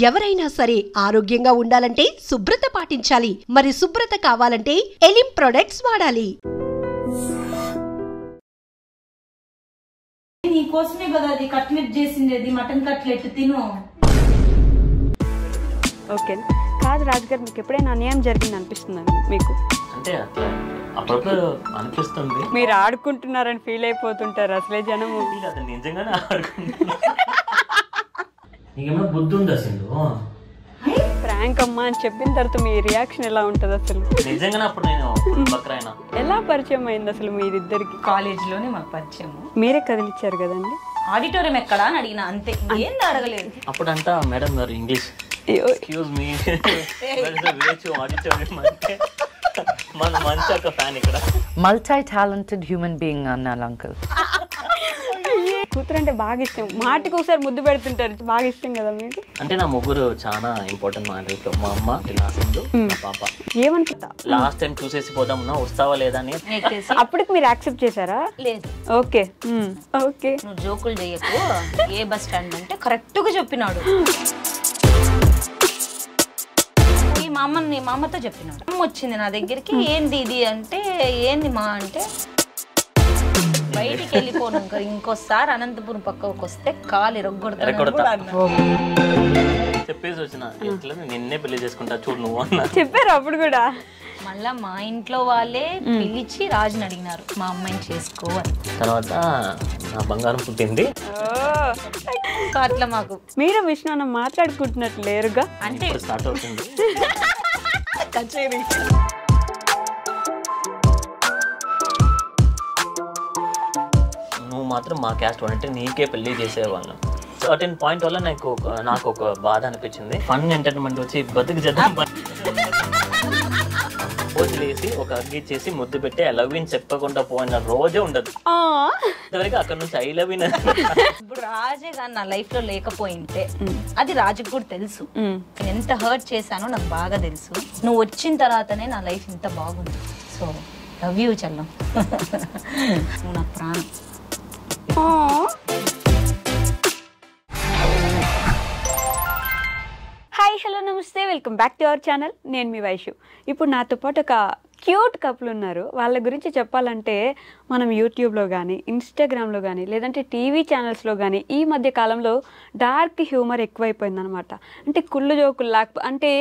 ఎవరైనా సరే ఆరోగ్యంగా ఉండాలంటే శుభ్రత పాటించాలి. మరి శుభ్రత కావాలంటే ఎలిం ప్రొడక్ట్స్ వాడాలి. నీకోసమే కదా అది కట్లెట్ చేసిండేది, మటన్ కట్లెట్ తిను. ఓకే కాదు రాజుగారు, మీకు ఎప్పుడైనా అన్యాయం జరిగింది అనిపిస్తుందండి మీకు? అంటే అట్లా అప్పుడప్పుడు అనిపిస్తుంది. మీరు ఆడుకుంటున్నారని ఫీల్ అయిపోతుంటారు అసలే జనము. అది నిజంగానే ఆడుకుంటున్నా. నీకేమైనా బుద్ధి ఉందా సింధు? ప్రాంక్ అమ్మా అని చెప్పిన తర్వాత మీ రియాక్షన్ ఎలా ఉంటది అసలు? నిజంగానే అప్పుడు నేను బక్రైనా. ఎలా పరిచయం అయింది అసలు మీరిద్దరికి? కాలేజ్ లోనే మాకు పరిచయం. మీరే కదిలిచ్చారు కదండి. ఆడిటోరియం ఎక్కడా అని అడిగిన, అంతే, ఏంది అడగలేదు. అప్పుడంట మేడం గారు ఇంగ్లీష్ ఎక్స్క్యూజ్ మీ ఆడిటోరియం అంటే మన మంచి ఒక ఫ్యాన్ ఇక్కడ. మల్టీ టాలెంటెడ్ హ్యూమన్ బీయింగ్ అన్నారు అంకుల్. కూతురు అంటే బాగా ఇష్టం, మాటికి ఒకసారి ముద్దు పెడుతుంటారు, బాగా ఇష్టం కదా మీకు? అంటే నా ముగ్గురు చాలా ఇంపార్టెంట్ మా లైఫ్లో. మా అమ్మ, నా సింధు, నా పాప. ఏమనుకుంటా లాస్ట్ టైం చూసేసి పోదాం వస్తావా లేదా అని. అప్పటికి మీరు యాక్సెప్ట్ చేశారా? లేదు. Okay okay. నువ్వు జోకులు చేయకు, ఏ బస్ స్టాండ్ అంటే కరెక్ట్ గా చెప్పినాడు. మా అమ్మతో చెప్పినాడు. అమ్మ వచ్చింది నా దగ్గరికి, ఏంది ఇది అంటే, ఏంది మా అంటే, బయటికి వెళ్ళిపోను ఇంకోసారి అనంతపురం పక్కకు వస్తే కాలు ఎరగొడతా చెప్పేసి వచ్చిన. నిన్నే పెళ్లి చేసుకుంటా చూడు నువ్వు అన్నా. చెప్పారు అప్పుడు కూడా? మళ్ళా మా ఇంట్లో వాళ్ళే పిలిచి రాజుని అడిగినారు మా అమ్మాయిని చేసుకో అని. తర్వాత నా బంగారం పుట్టింది. అట్లా మాకు మీరు విష్ణు మాట్లాడుకుంటున్నట్లు లేరుగా అంటే స్టార్ట్ అవుతుంది. నువ్వు మాత్రం మా క్యాస్ట్ అంటే నీకే పెళ్లి చేసేవాళ్ళం. సర్టెన్ పాయింట్ వల్ల నాకు ఒక బాధ అనిపించింది. ఫన్ ఎంటర్టైన్మెంట్ వచ్చి బతుకు చేద్దాం వదిలేసి ఒక అగ్గి చేసి ముద్దు పెట్టి ఐ లవ్ యూ చెప్పకుండా పోయిన రోజే ఉండదు. ఇంతవరకు అక్కడ నుంచి ఐ లవ్ యూ. ఇప్పుడు రాజే కానీ నా లైఫ్ లో లేకపోయింటే అది రాజుకు కూడా తెలుసు. నేను ఎంత హర్ట్ చేశానో నాకు బాగా తెలుసు. నువ్వు వచ్చిన తర్వాతనే నా లైఫ్ ఇంత బాగుంది. సో లవ్ యూ చెల్లం, నువ్వు నాకు ప్రాణం. హాయ్ హలో నమస్తే, welcome back to our channel. నేను మీ వైషు. ఇప్పుడు నాతో పాటు ఒక క్యూట్ కపుల్ ఉన్నారు. వాళ్ళ గురించి చెప్పాలంటే మనం యూట్యూబ్లో కానీ, ఇన్స్టాగ్రామ్లో కానీ, లేదంటే టీవీ ఛానల్స్లో కానీ ఈ మధ్య కాలంలో డార్క్ హ్యూమర్ ఎక్కువైపోయిందనమాట. అంటే కుళ్ళు జోకులు అంటే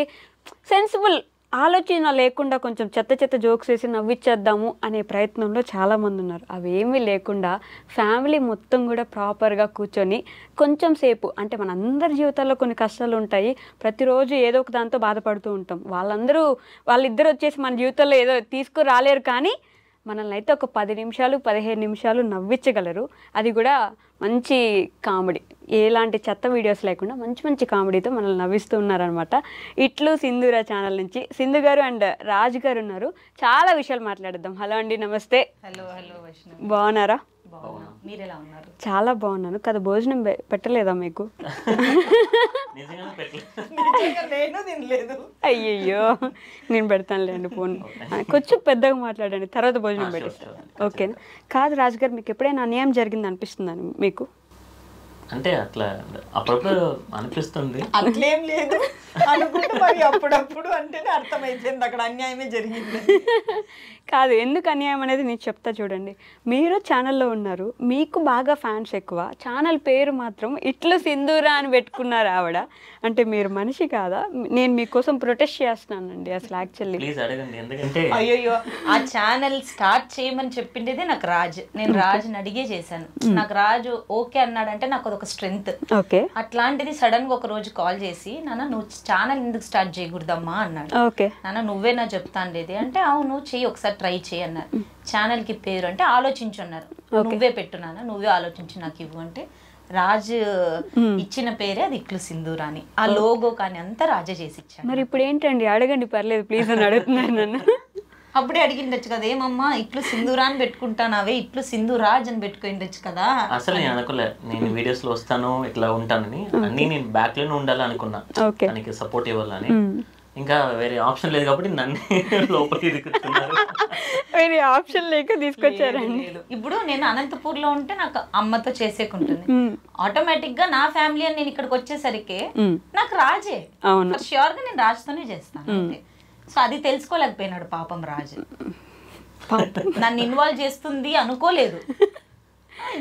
సెన్సిబుల్ ఆలోచన లేకుండా కొంచెం చెత్త చెత్త జోక్స్ వేసి నవ్విచ్చేద్దాము అనే ప్రయత్నంలో చాలామంది ఉన్నారు. అవేమీ లేకుండా ఫ్యామిలీ మొత్తం కూడా ప్రాపర్గా కూర్చొని కొంచెం సేపు, అంటే మన అందరి జీవితాల్లో కొన్ని కష్టాలు ఉంటాయి, ప్రతిరోజు ఏదో ఒక దాంతో బాధపడుతూ ఉంటాం. వాళ్ళిద్దరు వచ్చేసి మన జీవితంలో ఏదో తీసుకురాలేరు, కానీ మనల్ని అయితే ఒక 10 నిమిషాలు 15 నిమిషాలు నవ్వించగలరు. అది కూడా మంచి కామెడీ, ఎలాంటి చెత్త వీడియోస్ లేకుండా మంచి మంచి కామెడీతో మనల్ని నవ్విస్తూ ఉన్నారనమాట. ఇట్లు సింధూరా ఛానల్ నుంచి సింధు గారు అండ్ రాజు గారు ఉన్నారు. చాలా విషయాలు మాట్లాడదాం. హలో అండి, నమస్తే. హలో హలో వైష్ణవ్, బాగున్నారా? మీరు ఎలా ఉన్నారు? చాలా బాగున్నాను. కదా భోజనం పెట్టలేదా మీకు? అయ్యయ్యో, నేను పెడతానులేండి ఫోన్. కొంచెం పెద్దగా మాట్లాడండి, తర్వాత భోజనం పెట్టేస్తాను. ఓకేనా? కాదు రాజుగారు, మీకు ఎప్పుడైనా అన్యాయం జరిగింది అనిపిస్తుందని మీకు? అంటే అట్లా అప్పుడప్పుడు అనిపిస్తుంది. అట్లేం లేదు అనుకుంటే మరి అప్పుడప్పుడు అంటేనే అర్థమైపోయింది అక్కడ అన్యాయమే జరిగింది. కాదు, ఎందుకు అన్యాయం అనేది నేను చెప్తా చూడండి. మీరు ఛానల్లో ఉన్నారు, మీకు బాగా ఫ్యాన్స్ ఎక్కువ, ఛానల్ పేరు మాత్రం ఇట్లు సింధూరా అని పెట్టుకున్నారు ఆవిడ. అంటే మీరు మనిషి కాదా? నేను మీకోసం ప్రొటెస్ట్ చేస్తున్నానండి అసలు. యాక్చువల్లీ ప్లీజ్ అడగండి, ఎందుకంటే అయ్యో ఆ ఛానల్ స్టార్ట్ చేయమని చెప్పిండేది నాకు రాజ్. నేను రాజుని అడిగే చేశాను. నాకు రాజు ఓకే అన్నాడంటే నాకు అదొక స్ట్రెంగ్త్. ఓకే. అట్లాంటిది సడన్ గా ఒక రోజు కాల్ చేసి, నాన్న నువ్వు ఛానల్ ఎందుకు స్టార్ట్ చేయకూడదమ్మా అన్నాడు. ఓకే. నాన్న నువ్వే నా చెప్తాండేది అంటే, అవును చెయ్యి, ఒకసారి ట్రై చేయి అన్నారు. ఛానల్ కి పేరు అంటే ఆలోచించు అన్నారు. నువ్వే పెట్టున్నాను, నువ్వే ఆలోచించి నాకు ఇవ్వు అంటే, రాజు ఇచ్చిన పేరే అది ఇట్లు సింధూరా అని. ఆ లోగో కానీ అంతా రాజే చేసి ఇచ్చాడు. మరి ఇప్పుడు ఏంటండి, అడగండి పర్లేదు ప్లీజ్ అని అడుగుతున్నాను నన్ను. అప్పుడే అడిగిండొచ్చు కదా, ఏమమ్మా ఇట్లు సింధూరా అని పెట్టుకుంటానావే, ఇట్లు సింధు రాజ్ అని పెట్టుకుండొచ్చు కదా. అసలు నేను అనుకోలే నేను వీడియోస్ లో వస్తాను ఇట్లా ఉంటానని. అన్ని నేను బ్యాక్ లోనే ఉండాలి అనుకున్నా, తనకి సపోర్ట్ ఇవ్వాలని. ఇంకా వేరే ఆప్షన్ లేదు కాబట్టి నన్ను లోపలికి ఇరుక్కుతున్నారు. వేరే ఆప్షన్ లేక తీసుకొచ్చారండి. ఇప్పుడు నేను అనంతపూర్లో ఉంటే నాకు అమ్మతో చేసేకుంటుంది, ఆటోమేటిక్ గా నా ఫ్యామిలీ అని నేను ఇక్కడికి వచ్చేసరికి నాకు రాజే ష్యూర్ గా నేను రాజుతోనే చేస్తాను అంతే. సో అది తెలుసుకోలేకపోయినాడు పాపం రాజు, నన్ను ఇన్వాల్వ్ చేస్తుంది అనుకోలేదు,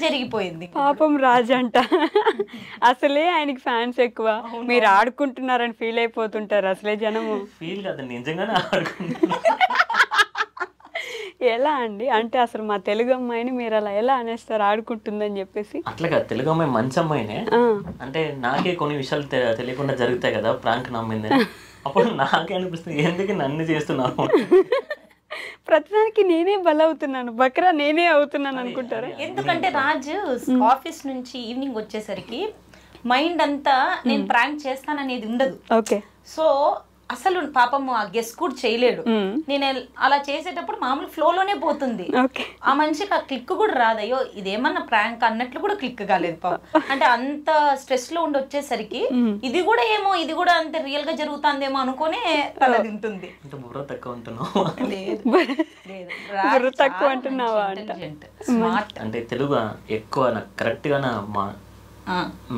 జరిగిపోయింది. పాపం రాజు అంట, అసలే ఆయనకి ఫ్యాన్స్ ఎక్కువ, మీరు ఆడుకుంటున్నారని ఫీల్ అయిపోతుంటారు అసలే జనము. ఫీల్ కాదు, నిజంగానే ఆడుకుంటున్నారు. ఎలా అండి అంటే అసలు మా తెలుగు అమ్మాయిని మీరు అలా ఎలా అనేస్తారు ఆడుకుంటుందని చెప్పేసి? అట్లా కాదు, తెలుగు అమ్మాయి మంచి అమ్మాయినే, అంటే నాకే కొన్ని విషయాలు తెలియకుండా జరుగుతాయి కదా ప్రాంక్ నమ్మింది, అప్పుడు నాకే అనిపిస్తుంది ఎందుకు నన్ను చేస్తున్నావు, ప్రతిదానికి నేనే బలవుతున్నాను, బక్రా నేనే అవుతున్నాను అనుకుంటారా? ఎందుకంటే రాజు ఆఫీస్ నుంచి ఈవినింగ్ వచ్చేసరికి మైండ్ అంతా నేను ప్రాంక్ చేస్తాననేది ఉండదు. ఓకే. సో అసలు పాపం ఆ గెస్ కూడా చేయలేడు. నేను అలా చేసేటప్పుడు మామూలు ఫ్లోలోనే పోతుంది, ఆ మనిషికి ఆ క్లిక్ కూడా రాదు. అయ్యో ఇదేమన్నా ప్రాంక్ అన్నట్లు కూడా క్లిక్ కాలేదు పాపం. అంటే అంత స్ట్రెస్ లో ఉండి వచ్చేసరికి ఇది కూడా ఏమో, ఇది కూడా అంతే రియల్ గా జరుగుతుందేమో అనుకునే తల తింటుంది. బుర్ర తక్కువ అంటున్నావు? బుర్ర తక్కువ అంటున్నావా అంట. అంటే తెలుగు ఎక్కువ నాకు కరెక్ట్ గా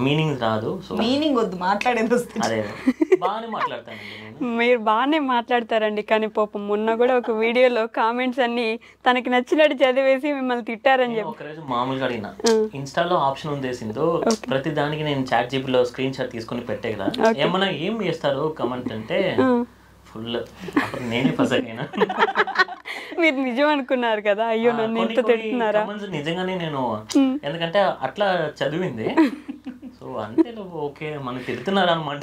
మీనింగ్ రాదు, సో మీనింగ్ వద్దు, మాట్లాడేది వస్తుంది. అదే బాగానే మాట్లాడతానండి నేను. మీరు బాగానే మాట్లాడతారండి, కానీ పాపం మొన్న కూడా ఒక వీడియోలో కామెంట్స్ అన్ని తనకి నచ్చినట్టు చదివేసి మిమ్మల్ని తిట్టారని చెప్పి ఒకరోజు మామూలుగా అడిగిన, ఇన్స్టాలో ఆప్షన్ ఉంది సింధు, ప్రతి దానికి నేను చాట్ జీపీలో స్క్రీన్ షాట్ తీసుకుని పెట్టే కదా, ఏమన్నా ఏం చేస్తారు కమెంట్ అంటే ఫుల్, అప్పుడు నేనే ఫసకైనా. మీరు నిజం అనుకున్నారు కదా, అయ్యో నన్ను ఇంత తిడుతున్నారా? నిజంగానే నేను, ఎందుకంటే అట్లా చదివింది, సో అంతే ఓకే మనం తిడుతున్నారు అనమాట.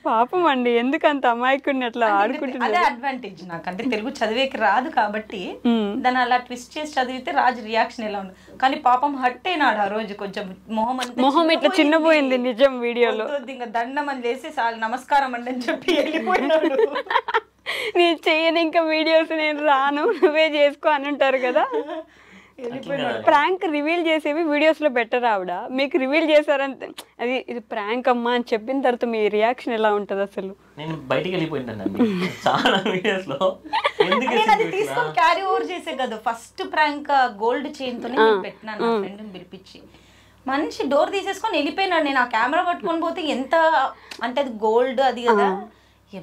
పాపం అండి, ఎందుకు అంత అమాయకుడిని అట్లా ఆడుకుంటున్నారు? అదే అడ్వాంటేజ్ నాకు, అంటే తెలుగు చదివేకి రాదు కాబట్టి దాన్ని అలా ట్విస్ట్ చేసి చదివితే రాజు రియాక్షన్ ఎలా ఉంది. కానీ పాపం హట్ అయినాడు ఆ రోజు, కొంచెం మొహం ఇట్లా చిన్నపోయింది నిజం వీడియోలో. ఇంకా దండం అని చేసి నమస్కారం అండి అని చెప్పి వెళ్ళిపోయినాడు. నేను చేయను ఇంకా వీడియోస్, నేను రాను, నువ్వే చేసుకో అని ఉంటారు కదా. ప్రాంక్ రివీల్ చేసేవి వీడియోస్ లో బెటర్ ఆవిడ, మీకు రివీల్ చేశారంటే అది ఇది ప్రాంక్ అమ్మా అని చెప్పిన తర్వాత మీ రియాక్షన్ ఎలా ఉంటది అసలు? నేను బయటికి వెళ్ళిపోయింటానండి చాలా వీడియోస్ లో. అది తీసుకొని క్యారీ ఓవర్ చేసే కదా. ఫస్ట్ ప్రాంక్ గోల్డ్ చైన్ తోనే పెట్టినా, నా ఫ్రెండ్ పిలిపించి మనిషి డోర్ తీసేసుకొని వెళ్ళిపోయినాడు. నేను ఆ కెమెరా పట్టుకొని పోతే ఎంత అంటే అది గోల్డ్ అది కదా,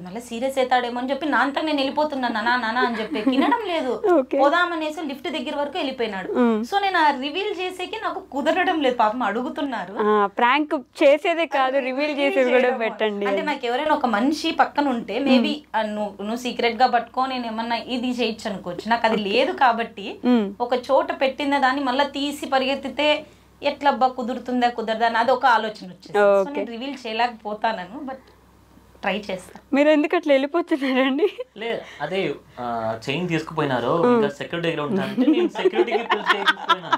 మళ్ళీ సీరియస్ అవుతాడేమో అని చెప్పి నాంతకు నేను వెళ్ళిపోతున్నాను నానా అని చెప్పి వినడం లేదు, పోదామనేసి లిఫ్ట్ దగ్గర వరకు వెళ్ళిపోయినాడు. సో నేను ఆ రివీల్ చేసేకి నాకు కుదరడం లేదు, పాపం అడుగుతున్నారు. ప్రాంక్ చేసేదే కాదు రివీల్ చేసేది కూడా పెట్టండి. అంటే నాకు ఎవరైనా ఒక మనిషి పక్కన ఉంటే మేబీ నువ్వు సీక్రెట్ గా పట్టుకో నేను ఏమన్నా ఇది చేయొచ్చు అనుకోవచ్చు. నాకు అది లేదు కాబట్టి ఒక చోట పెట్టిన దాన్ని మళ్ళీ తీసి పరిగెత్తితే ఎట్లబ్బా కుదురుతుందా కుదరదా అని అది ఒక ఆలోచన వచ్చింది. సో నేను రివీల్ చేయలేకపోతాను, బట్ ట్రై చేస్తా. మీరు ఎందుకు అట్లా వెళ్ళిపోతున్నారండి? లేదు అదే చైన్ తీసుకుపోయినారు, ఇంకా సెక్యూరిటీ దగ్గర ఉంటానంటే నేను సెక్యూరిటీకి తీసుకుపోయినా,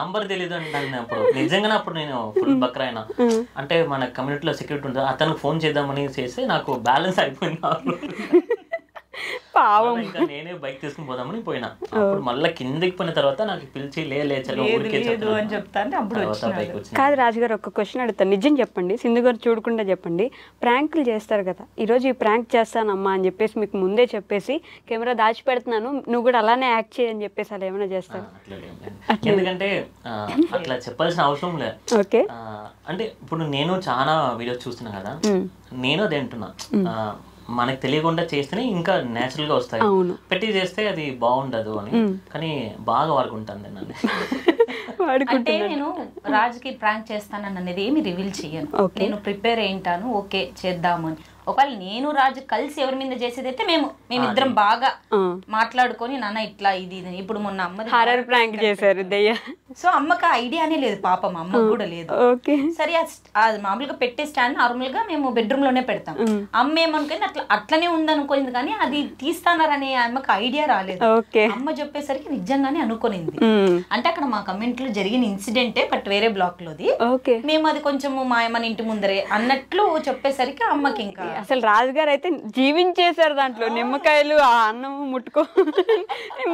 నంబర్ తెలియదు అంటాను. అప్పుడు నిజంగానే అప్పుడు నేను ఫుల్ బక్రా అయినా, అంటే మన కమ్యూనిటీలో సెక్యూరిటీ ఉంటుంది, అతనికి ఫోన్ చేద్దామని చేసి నాకు బ్యాలెన్స్ అయిపోయింది. పావం, ఇంకా నేనే బైక్ తీసుకుని పోదామని పోయినా. అప్పుడు మళ్ళీ కిందకి పోయిన తర్వాత నాకు పిలిచి లేచలో ఊరికే అని చెప్తాను. కాదు రాజుగారు, ఒక క్వశ్చన్ అడుగుతాను, నిజం చెప్పండి, సింధు గారు చూడకుండా చెప్పండి. ప్రాంకులు చేస్తారు కదా, ఈరోజు ఈ ప్రాంక్ చేస్తానమ్మా అని చెప్పేసి మీకు ముందే చెప్పేసి కెమెరా దాచి పెడుతున్నాను నువ్వు కూడా అలానే యాక్ట్ చేయని చెప్పేసి అలా ఏమైనా చేస్తారు? ఎందుకంటే అట్లా చెప్పాల్సిన అవసరం లేదు. ఓకే. అంటే ఇప్పుడు నేను చాలా వీడియోస్ చూస్తున్నా కదా, నేను అదే అంటున్నా, మనకు తెలియకుండా చేస్తేనే ఇంకా నేచురల్ గా వస్తాయి, పెట్టి చేస్తే అది బాగుండదు అని. కానీ బాగా వాడుకుంటాను నన్ను. అంటే నేను రాజుకి ప్రాంక్ చేస్తానని అనేది ఏమి రివీల్ చెయ్యను, నేను ప్రిపేర్ అయింటాను, ఓకే చేద్దాము అని. ఒకవేళ నేను రాజు కలిసి ఎవరి మీద చేసేదైతే మేమిద్దరం బాగా మాట్లాడుకొని నాన్న ఇట్లా ఇది ఇప్పుడు మొన్న అమ్మ హారర్ ప్రాంక్ చేశారు దయ్య. సో అమ్మకి ఐడియానే లేదు పాపం, అమ్మకు కూడా లేదు. సరే అది మామూలుగా పెట్టే స్టాండ్ నార్మల్ గా మేము బెడ్రూమ్ లోనే పెడతాం. అమ్మ ఏమనుకుంది అట్లనే ఉందనుకోయింది, కానీ అది తీస్తానరనే అమ్మకి ఐడియా రాలేదు. అమ్మ చెప్పేసరికి నిజంగానే అనుకోనింది. అంటే అక్కడ మా కమ్యూనిటీలో జరిగిన ఇన్సిడెంటే, బట్ వేరే బ్లాక్ లోది. మేము అది కొంచెం మన ఇంటి ముందరే అన్నట్లు చెప్పేసరికి అమ్మకి ఇంకా అసలు రాజుగారు అయితే జీవించేశారు దాంట్లో. నిమ్మకాయలు ఆ అన్నం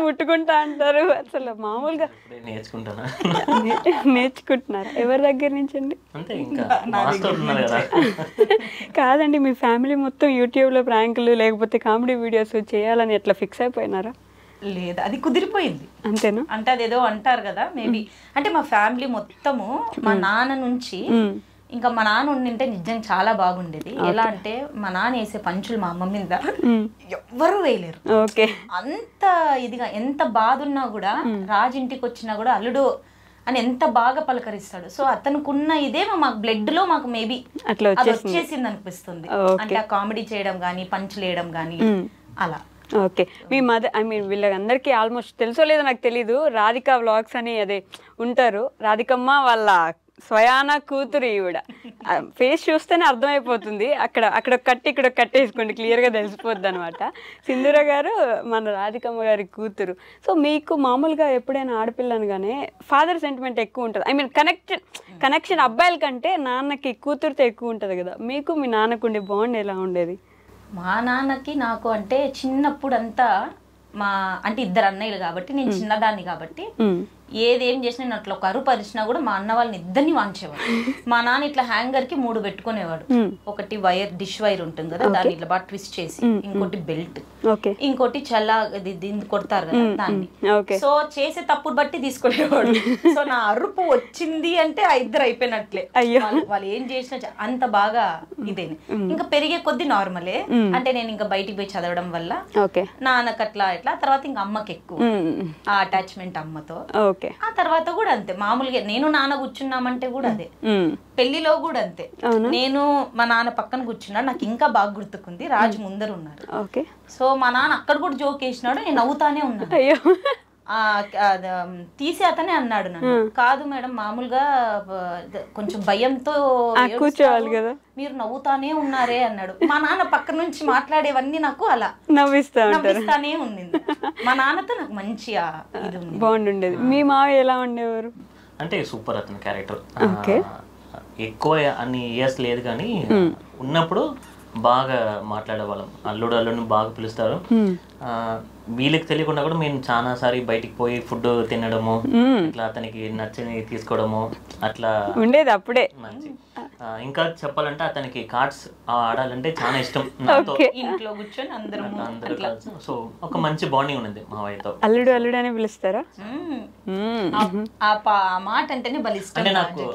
ముట్టుకుంటా అంటారు, అసలు మామూలుగా నేర్చుకుంటున్నారు. ఎవరి దగ్గర నుంచి అండి? కాదండి, మీ ఫ్యామిలీ మొత్తం యూట్యూబ్లో ప్రాంకులు లేకపోతే కామెడీ వీడియోస్ చేయాలని ఎట్లా ఫిక్స్ అయిపోయినారా? లేదు, అది కుదిరిపోయింది అంతేనా? అంటే అదేదో అంటారు కదా మేబీ, అంటే మా ఫ్యామిలీ మొత్తము మా నాన్న నుంచి, ఇంకా మా నాన్న ఉండింటే నిజంగా చాలా బాగుండేది. ఎలా అంటే మా నాన్న వేసే పంచులు మా అమ్మ మీద ఎవ్వరూ వేయలేరు. ఓకే. అంత ఇదిగా ఎంత బాధ ఉన్నా కూడా రాజు ఇంటికి వచ్చినా కూడా అల్లుడు అని ఎంత బాగా పలకరిస్తాడు. సో అతనుకున్న ఇదే మాకు బ్లడ్ లో మాకు మేబీ అట్లా వచ్చేసింది అనిపిస్తుంది. అంటే ఆ కామెడీ చేయడం గానీ పంచులు వేయడం గానీ అలా. Okay. Me mother, I mean వీళ్ళందరికీ ఆల్మోస్ట్ తెలుసో లేదో నాకు తెలీదు, రాధిక వ్లాగ్స్ అని అదే ఉంటారు. రాధికమ్మ వాళ్ళ స్వయాన కూతురు ఈవిడ. ఫేస్ చూస్తేనే అర్థమైపోతుంది. అక్కడ కట్టి ఇక్కడ కట్టేసుకోండి, క్లియర్గా తెలిసిపోద్ది అనమాట. సింధూర గారు మన రాధికమ్మ గారి కూతురు. సో మీకు మామూలుగా ఎప్పుడైనా ఆడపిల్లనగానే ఫాదర్ సెంటిమెంట్ ఎక్కువ ఉంటుంది. ఐ మీన్ కనెక్షన్ అబ్బాయిల కంటే నాన్నకి కూతురుతో ఎక్కువ ఉంటుంది కదా. మీకు మీ నాన్నకు ఉండే బాండ్ ఎలా ఉండేది? మా నాన్నకి నాకు అంటే చిన్నప్పుడు అంతా అంటే ఇద్దరు అన్నయ్యలు కాబట్టి నేను చిన్నదాన్ని కాబట్టి ఏదేం చేసినా నేను అట్లా కరువు పరిచినా కూడా మా అన్న వాళ్ళని ఇద్దరిని వాంచేవాడు. మా నాన్న ఇట్లా హ్యాంగర్ కి 3 పెట్టుకునేవాడు. ఒకటి వైర్, డిష్ వైర్ ఉంటుంది కదా, దాన్ని ఇట్లా బాగా ట్విస్ట్ చేసి, ఇంకోటి బెల్ట్, ఇంకోటి చల్లా దీన్ని కొడతారు కదా దాన్ని. సో చేసే తప్పుడు బట్టి తీసుకునేవాడు. సో నా అరుపు వచ్చింది అంటే ఆ ఇద్దరు అయిపోయినట్లే. వాళ్ళు ఏం చేసినా అంత బాగా ఇదేని. ఇంకా పెరిగే కొద్ది నార్మలే. అంటే నేను ఇంకా బయటికి పోయి చదవడం వల్ల నాన్నకు అట్లా ఎట్లా, తర్వాత ఇంకా అమ్మకి ఎక్కువ ఆ అటాచ్మెంట్ అమ్మతో. ఆ తర్వాత కూడా అంతే మామూలుగా నేను నాన్న కూర్చున్నామంటే కూడా అదే. పెళ్లిలో కూడా అంతే, నేను మా నాన్న పక్కన కూర్చున్నాడు. నాకు ఇంకా బాగా గుర్తుకుంది, రాజు ముందర ఉన్నారు. సో మా నాన్న అక్కడ కూడా జోక్ వేసినాడు, నేను నవ్వుతానే ఉన్నాను. తీసి అతనే అన్నాడు నన్ను, కాదు మేడం మామూలుగా కొంచెం భయంతో కూర్చోవాలి కదా, మీరు నవ్వుతానే ఉన్నారే అన్నాడు. మా నాన్న పక్క నుంచి మాట్లాడేవన్నీ నాకు అలా నవ్విస్తానే ఉండింది. మా నాన్నతో నాకు మంచి ఇది బాగుండేది. మీ మావయ్య ఎలా ఉండేవారు? అంటే సూపర్ అతని క్యారెక్టర్. ఎక్కువ అన్ని ఇయర్స్ లేదు కానీ ఉన్నప్పుడు బాగా మాట్లాడేవాళ్ళం. అల్లుడిని బాగా పిలుస్తారు. వీళ్ళకి తెలియకుండా కూడా మేము చాలా సారి బయటికి పోయి ఫుడ్ తినడము, ఇట్లా అతనికి నచ్చని తీసుకోవడము అట్లా ఉండేది అప్పుడే. మంచి ఇంకా చెప్పాలంటే అతనికి కార్డ్స్ ఆడాలంటే చాలా ఇష్టం. నాతో ఇంట్లో కూర్చొని అందరూ కలిసి సో ఒక మంచి బాండింగ్ ఉంది మావయ్యతో. అల్లుడు అల్లుడు అని పిలుస్తారా? ఆ మాట అంటేనే బలిష్టం. అంటే నాకు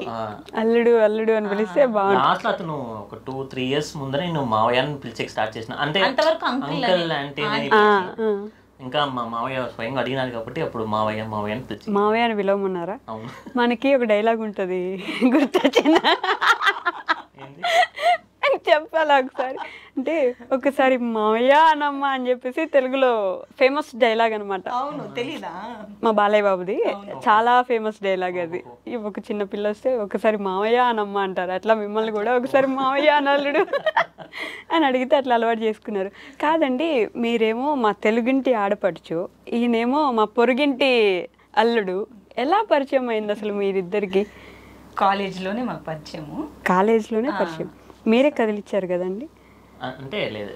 అల్లుడు అల్లుడు అని పిలిస్తే బాగుంటుంది. లాస్ట్ అతను ఒక 2-3 years ముందర నేను మావయ్య అని పిలిచే స్టార్ట్ చేసిన. అంటే అంకుల్ అంటే ఇంకా మా మావయ్య స్వయంగా అడిగినారు కాబట్టి అప్పుడు మావయ్య మావయ్య అని పిలిచి మావయ్య అని పిలవమన్నారా? మనకి ఒక డైలాగ్ ఉంటది, గుర్తొచ్చిందా? చెప్పాలా ఒకసారి? అంటే ఒకసారి మావయ్య అనమ్మ అని చెప్పేసి తెలుగులో ఫేమస్ డైలాగ్ అనమాట. మా బాలయ్య బాబుది చాలా ఫేమస్ డైలాగ్ అది. ఒక చిన్న పిల్ల వస్తే ఒకసారి మావయ్య అనమ్మ అంటారు, అట్లా మిమ్మల్ని కూడా ఒకసారి మావయ్య అనల్లుడు అని అడిగితే అట్లా అలవాటు చేసుకున్నారు. కాదండి, మీరేమో మా తెలుగింటి ఆడపడుచు, ఈయనేమో మా పొరుగింటి అల్లుడు. ఎలా పరిచయం అయింది అసలు మీరిద్దరికి? కాలేజ్లోనే మాకు పరిచయము. కాలేజ్లోనే పరిచయం. మీరే కదిలిచ్చారు కదండి? అంటే లేదు,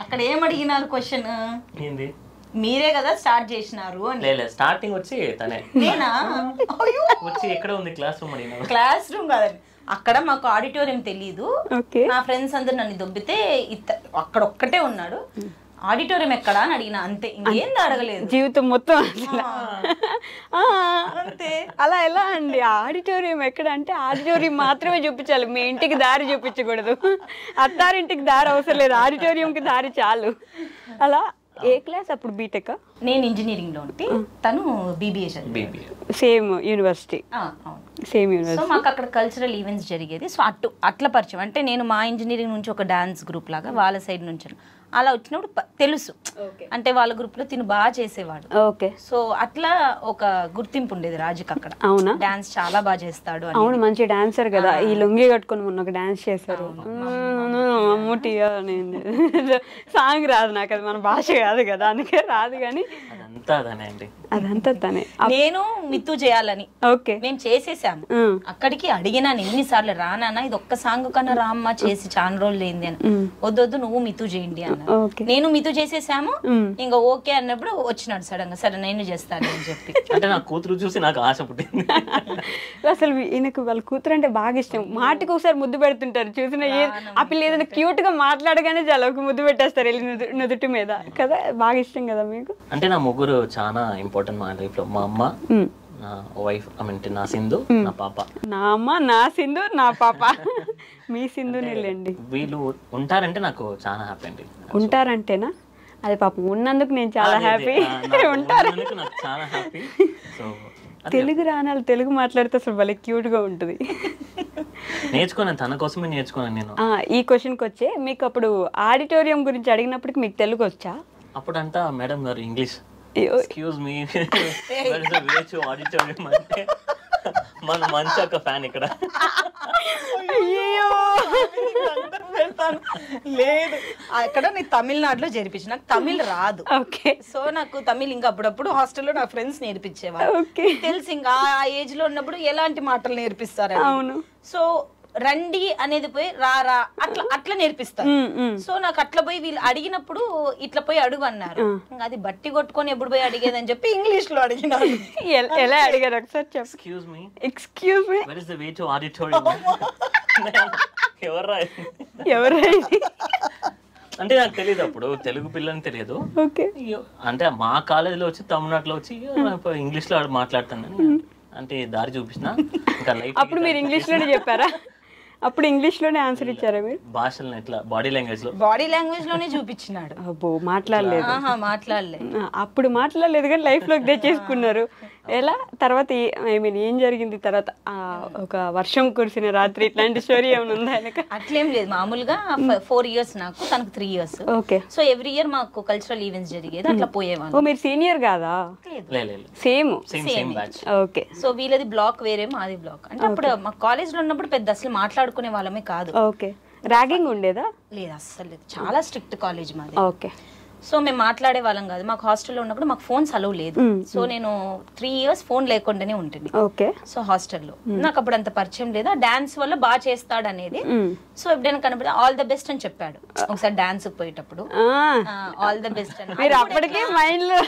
అక్కడ ఏం అడిగినారు క్వశ్చన్? ఏంది? మీరే కదా స్టార్ట్ చేసినారు అని. లేదు, స్టార్టింగ్ వచ్చి తనే. నేనా? వచ్చి ఎక్కడ ఉంది క్లాస్ రూమ్ అడిగినా. క్లాస్ రూమ్ కాదండి, అక్కడ మాకు ఆడిటోరియం తెలీదు. నా ఫ్రెండ్స్ అందరు నన్ను దొబ్బితే అక్కడ ఒక్కటే ఉన్నాడు. ఆడిటోరియం ఎక్కడా అని అడిగిన, అంతే, ఇంకేంది అడగలేదు. జీవితం మొత్తం అంతే. అలా ఎలా అండి? ఆడిటోరియం ఎక్కడ అంటే ఆడిటోరియం మాత్రమే చూపించాలి, మీ ఇంటికి దారి చూపించకూడదు. అత్తారింటికి దారి అవసరం లేదు, ఆడిటోరియంకి దారి చాలు. అలా ఏ క్లాస్ అప్పుడు? బీటెక్? నేను ఇంజనీరింగ్ లో ఉంటే తను బీబీఏ చదివి. Same university. Same university. So మాకు అక్కడ కల్చరల్ ఈవెంట్స్ జరిగేది. సో అట్లా పరిచయం. అంటే నేను మా ఇంజనీరింగ్ నుంచి ఒక డాన్స్ గ్రూప్ లాగా వాళ్ళ సైడ్ నుంచి అలా వచ్చినప్పుడు తెలుసు. అంటే వాళ్ళ గ్రూప్ లో తిను బాగా చేసేవాడు. సో అట్లా ఒక గుర్తింపు ఉండేది రాజుకి అక్కడ. అవునా? డాన్స్ చాలా బాగా చేస్తాడు. అవును, మంచి డాన్సర్ కదా. ఈ లొంగి కట్టుకొని మొన్న ఒక డాన్స్ చేశారు. మమ్ముటి సాంగ్ రాదు నాకు, అది మన భాష కాదు కదా, అందుకే రాదు. కానీ అంతా అదనే అండి. అదంతా తనే. నేను మిత్తు చేయాలని ఓకే. మేము చేసేసాము. అక్కడికి అడిగినాను ఎన్నిసార్లు, రానా ఇది ఒక్క సాంగ్ కన్నా రామ్మ చేసి చాలా రోజులు ఏంది అని. వద్దొద్దు నువ్వు మిత్తు చేయండి అన్న. నేను మిత్తు చేసేసాము. ఇంకా ఓకే అన్నప్పుడు వచ్చినాడు సడన్ గా, సరే నేను చేస్తాను అని చెప్పి. అంటే నా కూతురు చూసి నాకు ఆశ పుట్టింది. అసలు ఈయనకు వాళ్ళ కూతురు అంటే బాగా ఇష్టం. మాటకి ఒకసారి ముద్దు పెడుతుంటారు చూసిన. ఆ పిల్ల ఏదైనా క్యూట్ గా మాట్లాడగానే చాలా ఒక ముద్దు పెట్టేస్తారు వెళ్ళి నుదుటి మీద కదా. బాగా ఇష్టం కదా మీకు? అంటే నా ముగ్గురు చాలా ఇంపార్టెంట్ మా లైఫ్ లో. మా అమ్మ, నా వైఫ్, నా సింధు, నా పాప. నా అమ్మ, నా సింధు, నా పాప. మీ సింధు నీళ్ళండి. వీళ్ళు ఉంటారంటే నాకు చాలా హ్యాపీ అండి. ఉంటారంటేనా? అది పాపం ఉన్నందుకు నేను చాలా హ్యాపీ. ఉంటారు నాకు చాలా హ్యాపీ. సో తెలుగు రానాలు తెలుగు మాట్లాడితే అసలు భలే క్యూట్ గా ఉంటుంది. నేర్చుకున్నాను, తన కోసమే నేర్చుకున్నాను నేను. ఈ క్వశ్చన్కి వచ్చే, మీకు అప్పుడు ఆడిటోరియం గురించి అడిగినప్పటికి మీకు తెలుగు వచ్చా? అప్పుడంతా మేడం గారు ఇంగ్లీష్, ఎక్స్క్యూజ్ మీ ఆడిటోరియం అంటే మన మంచి ఒక ఫ్యాన్ ఇక్కడ. లేదు అక్కడ నేను తమిళనాడులో జరిపించి, నాకు తమిళ్ రాదు. సో నాకు తమిళ్ ఇంకా అప్పుడప్పుడు హాస్టల్లో నా ఫ్రెండ్స్ నేర్పించేవారు. తెలుసు ఇంకా ఆ ఏజ్ లో ఉన్నప్పుడు ఎలాంటి మాటలు నేర్పిస్తారు. అవును. సో రండి అనేది పోయి రారా అట్లా అట్లా నేర్పిస్తారు. సో నాకు అట్లా పోయి వీళ్ళు అడిగినప్పుడు ఇట్లా పోయి అడుగు అన్నారు. ఇంకా అది బట్టి కొట్టుకొని ఎప్పుడు పోయి అడిగేదని చెప్పి ఇంగ్లీష్ లో అడిగినారు. ఎలా అడిగారు ఒకసారి చెప్పు. Excuse me, excuse me, where is the way to auditorium? ఎవరా అంటే నాకు తెలియదు, అప్పుడు తెలుగు పిల్లని తెలియదు. అంటే మా కాలేజీలో వచ్చి తమిళనాడులో వచ్చి ఇంగ్లీష్ లో మాట్లాడతాను అంటే దారి చూపించిన. ఇంకా లైఫ్ అప్పుడు మీరు ఇంగ్లీష్ లోనే చెప్పారా? అప్పుడు ఇంగ్లీష్ లోనే ఆన్సర్ ఇచ్చారా మీరు? భాషలను ఎట్లా బాడీ లాంగ్వేజ్ లోనే చూపించినాడు. అబ్బో మాట్లాడలేదు. అప్పుడు మాట్లాడలేదు కానీ లైఫ్ లోకి తెచ్చేసుకున్నారు. ఎలా తర్వాత ఐ మీన్ ఏం జరిగింది తర్వాత? ఒక వర్షం కురిసిన రాత్రి ఇట్లాంటి స్టోరీ ఏమైనా ఉందా? అట్లేం లేదు, మామూలుగా 4 years నాకు, తనకు 3 years. Okay. So every year మాకు కల్చరల్ ఈవెంట్స్ జరిగేది, అట్లా పోయేవాళ్ళు. మీరు సీనియర్ కాదా? సేమ్. ఓకే. సో వీళ్ళది బ్లాక్ వేరే, మాది బ్లాక్. అంటే అప్పుడు మా కాలేజ్ లో ఉన్నప్పుడు పెద్ద అసలు మాట్లాడుకునే వాళ్ళమే కాదు. ఓకే. ర్యాగింగ్ ఉండేదా? లేదు అస్సలు లేదు, చాలా స్ట్రిక్ట్ కాలేజ్ మాది. ఓకే. సో మేము మాట్లాడే వాళ్ళం కాదు. మాకు హాస్టల్లో ఉన్నప్పుడు మాకు ఫోన్స్ అలవ్ లేదు. సో నేను 3 years ఫోన్ లేకుండానే ఉంటుంది. ఓకే. సో హాస్టల్లో నాకు అప్పుడు అంత పరిచయం లేదు. డాన్స్ వల్ల బాగా చేస్తాడు అనేది. సో ఎప్పుడైనా కనపడి ఆల్ ద బెస్ట్ అని చెప్పాడు ఒకసారి డాన్స్ పోయేటప్పుడు. ఆల్ ద బెస్ట్ అని అప్పటికే మైండ్ లో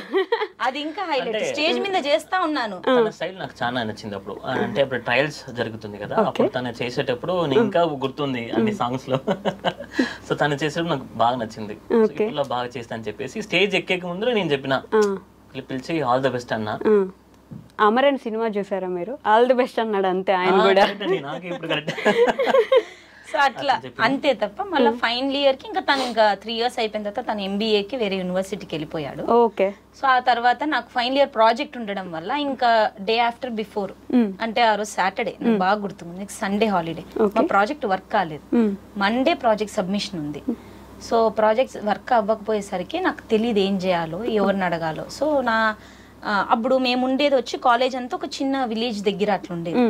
అది ఇంకా హైలైట్. స్టేజ్ మీద చేస్తా ఉన్నాను. తన స్టైల్ నాకు చాలా నచ్చింది అప్పుడు. అంటే అప్పుడు ట్రయల్స్ జరుగుతుంది కదా, అప్పుడు తను చేసేటప్పుడు నేను ఇంకా గుర్తుంది అన్ని సాంగ్స్ లో. సో తను చేసేటప్పుడు నాకు బాగా నచ్చింది. ఇలా బాగా చేస్తాను చెప్పేసి స్టేజ్ ఎక్కే ముందు నేను చెప్పిన, పిలిచి ఆల్ ద బెస్ట్ అన్నా. అమరన్ సినిమా చూసారా మీరు? ఆల్ ది బెస్ట్ అన్నాడు అంతే ఆయన కూడా. సో అట్లా అంతే తప్ప మళ్ళీ ఫైనల్ ఇయర్ కి ఇంకా తను ఇంకా 3 years అయిపోయిన తర్వాత తను MBA కి వేరే యూనివర్సిటీకి వెళ్ళిపోయాడు. ఓకే. సో ఆ తర్వాత నాకు ఫైనల్ ఇయర్ ప్రాజెక్ట్ ఉండడం వల్ల ఇంకా డే ఆఫ్టర్ బిఫోర్ అంటే ఆ రోజు సాటర్డే, నాకు బాగా గుర్తుంది, నెక్స్ట్ సండే హాలిడే. మా ప్రాజెక్ట్ వర్క్ కాలేదు, మండే ప్రాజెక్ట్ సబ్మిషన్ ఉంది. సో ప్రాజెక్ట్స్ వర్క్ అవ్వకపోయేసరికి నాకు తెలియదు ఏం చేయాలో, ఎవరిని అడగాలో. సో అప్పుడు మేము ఉండేది వచ్చి కాలేజ్ అంతా ఒక చిన్న విలేజ్ దగ్గర అట్లా ఉండేది.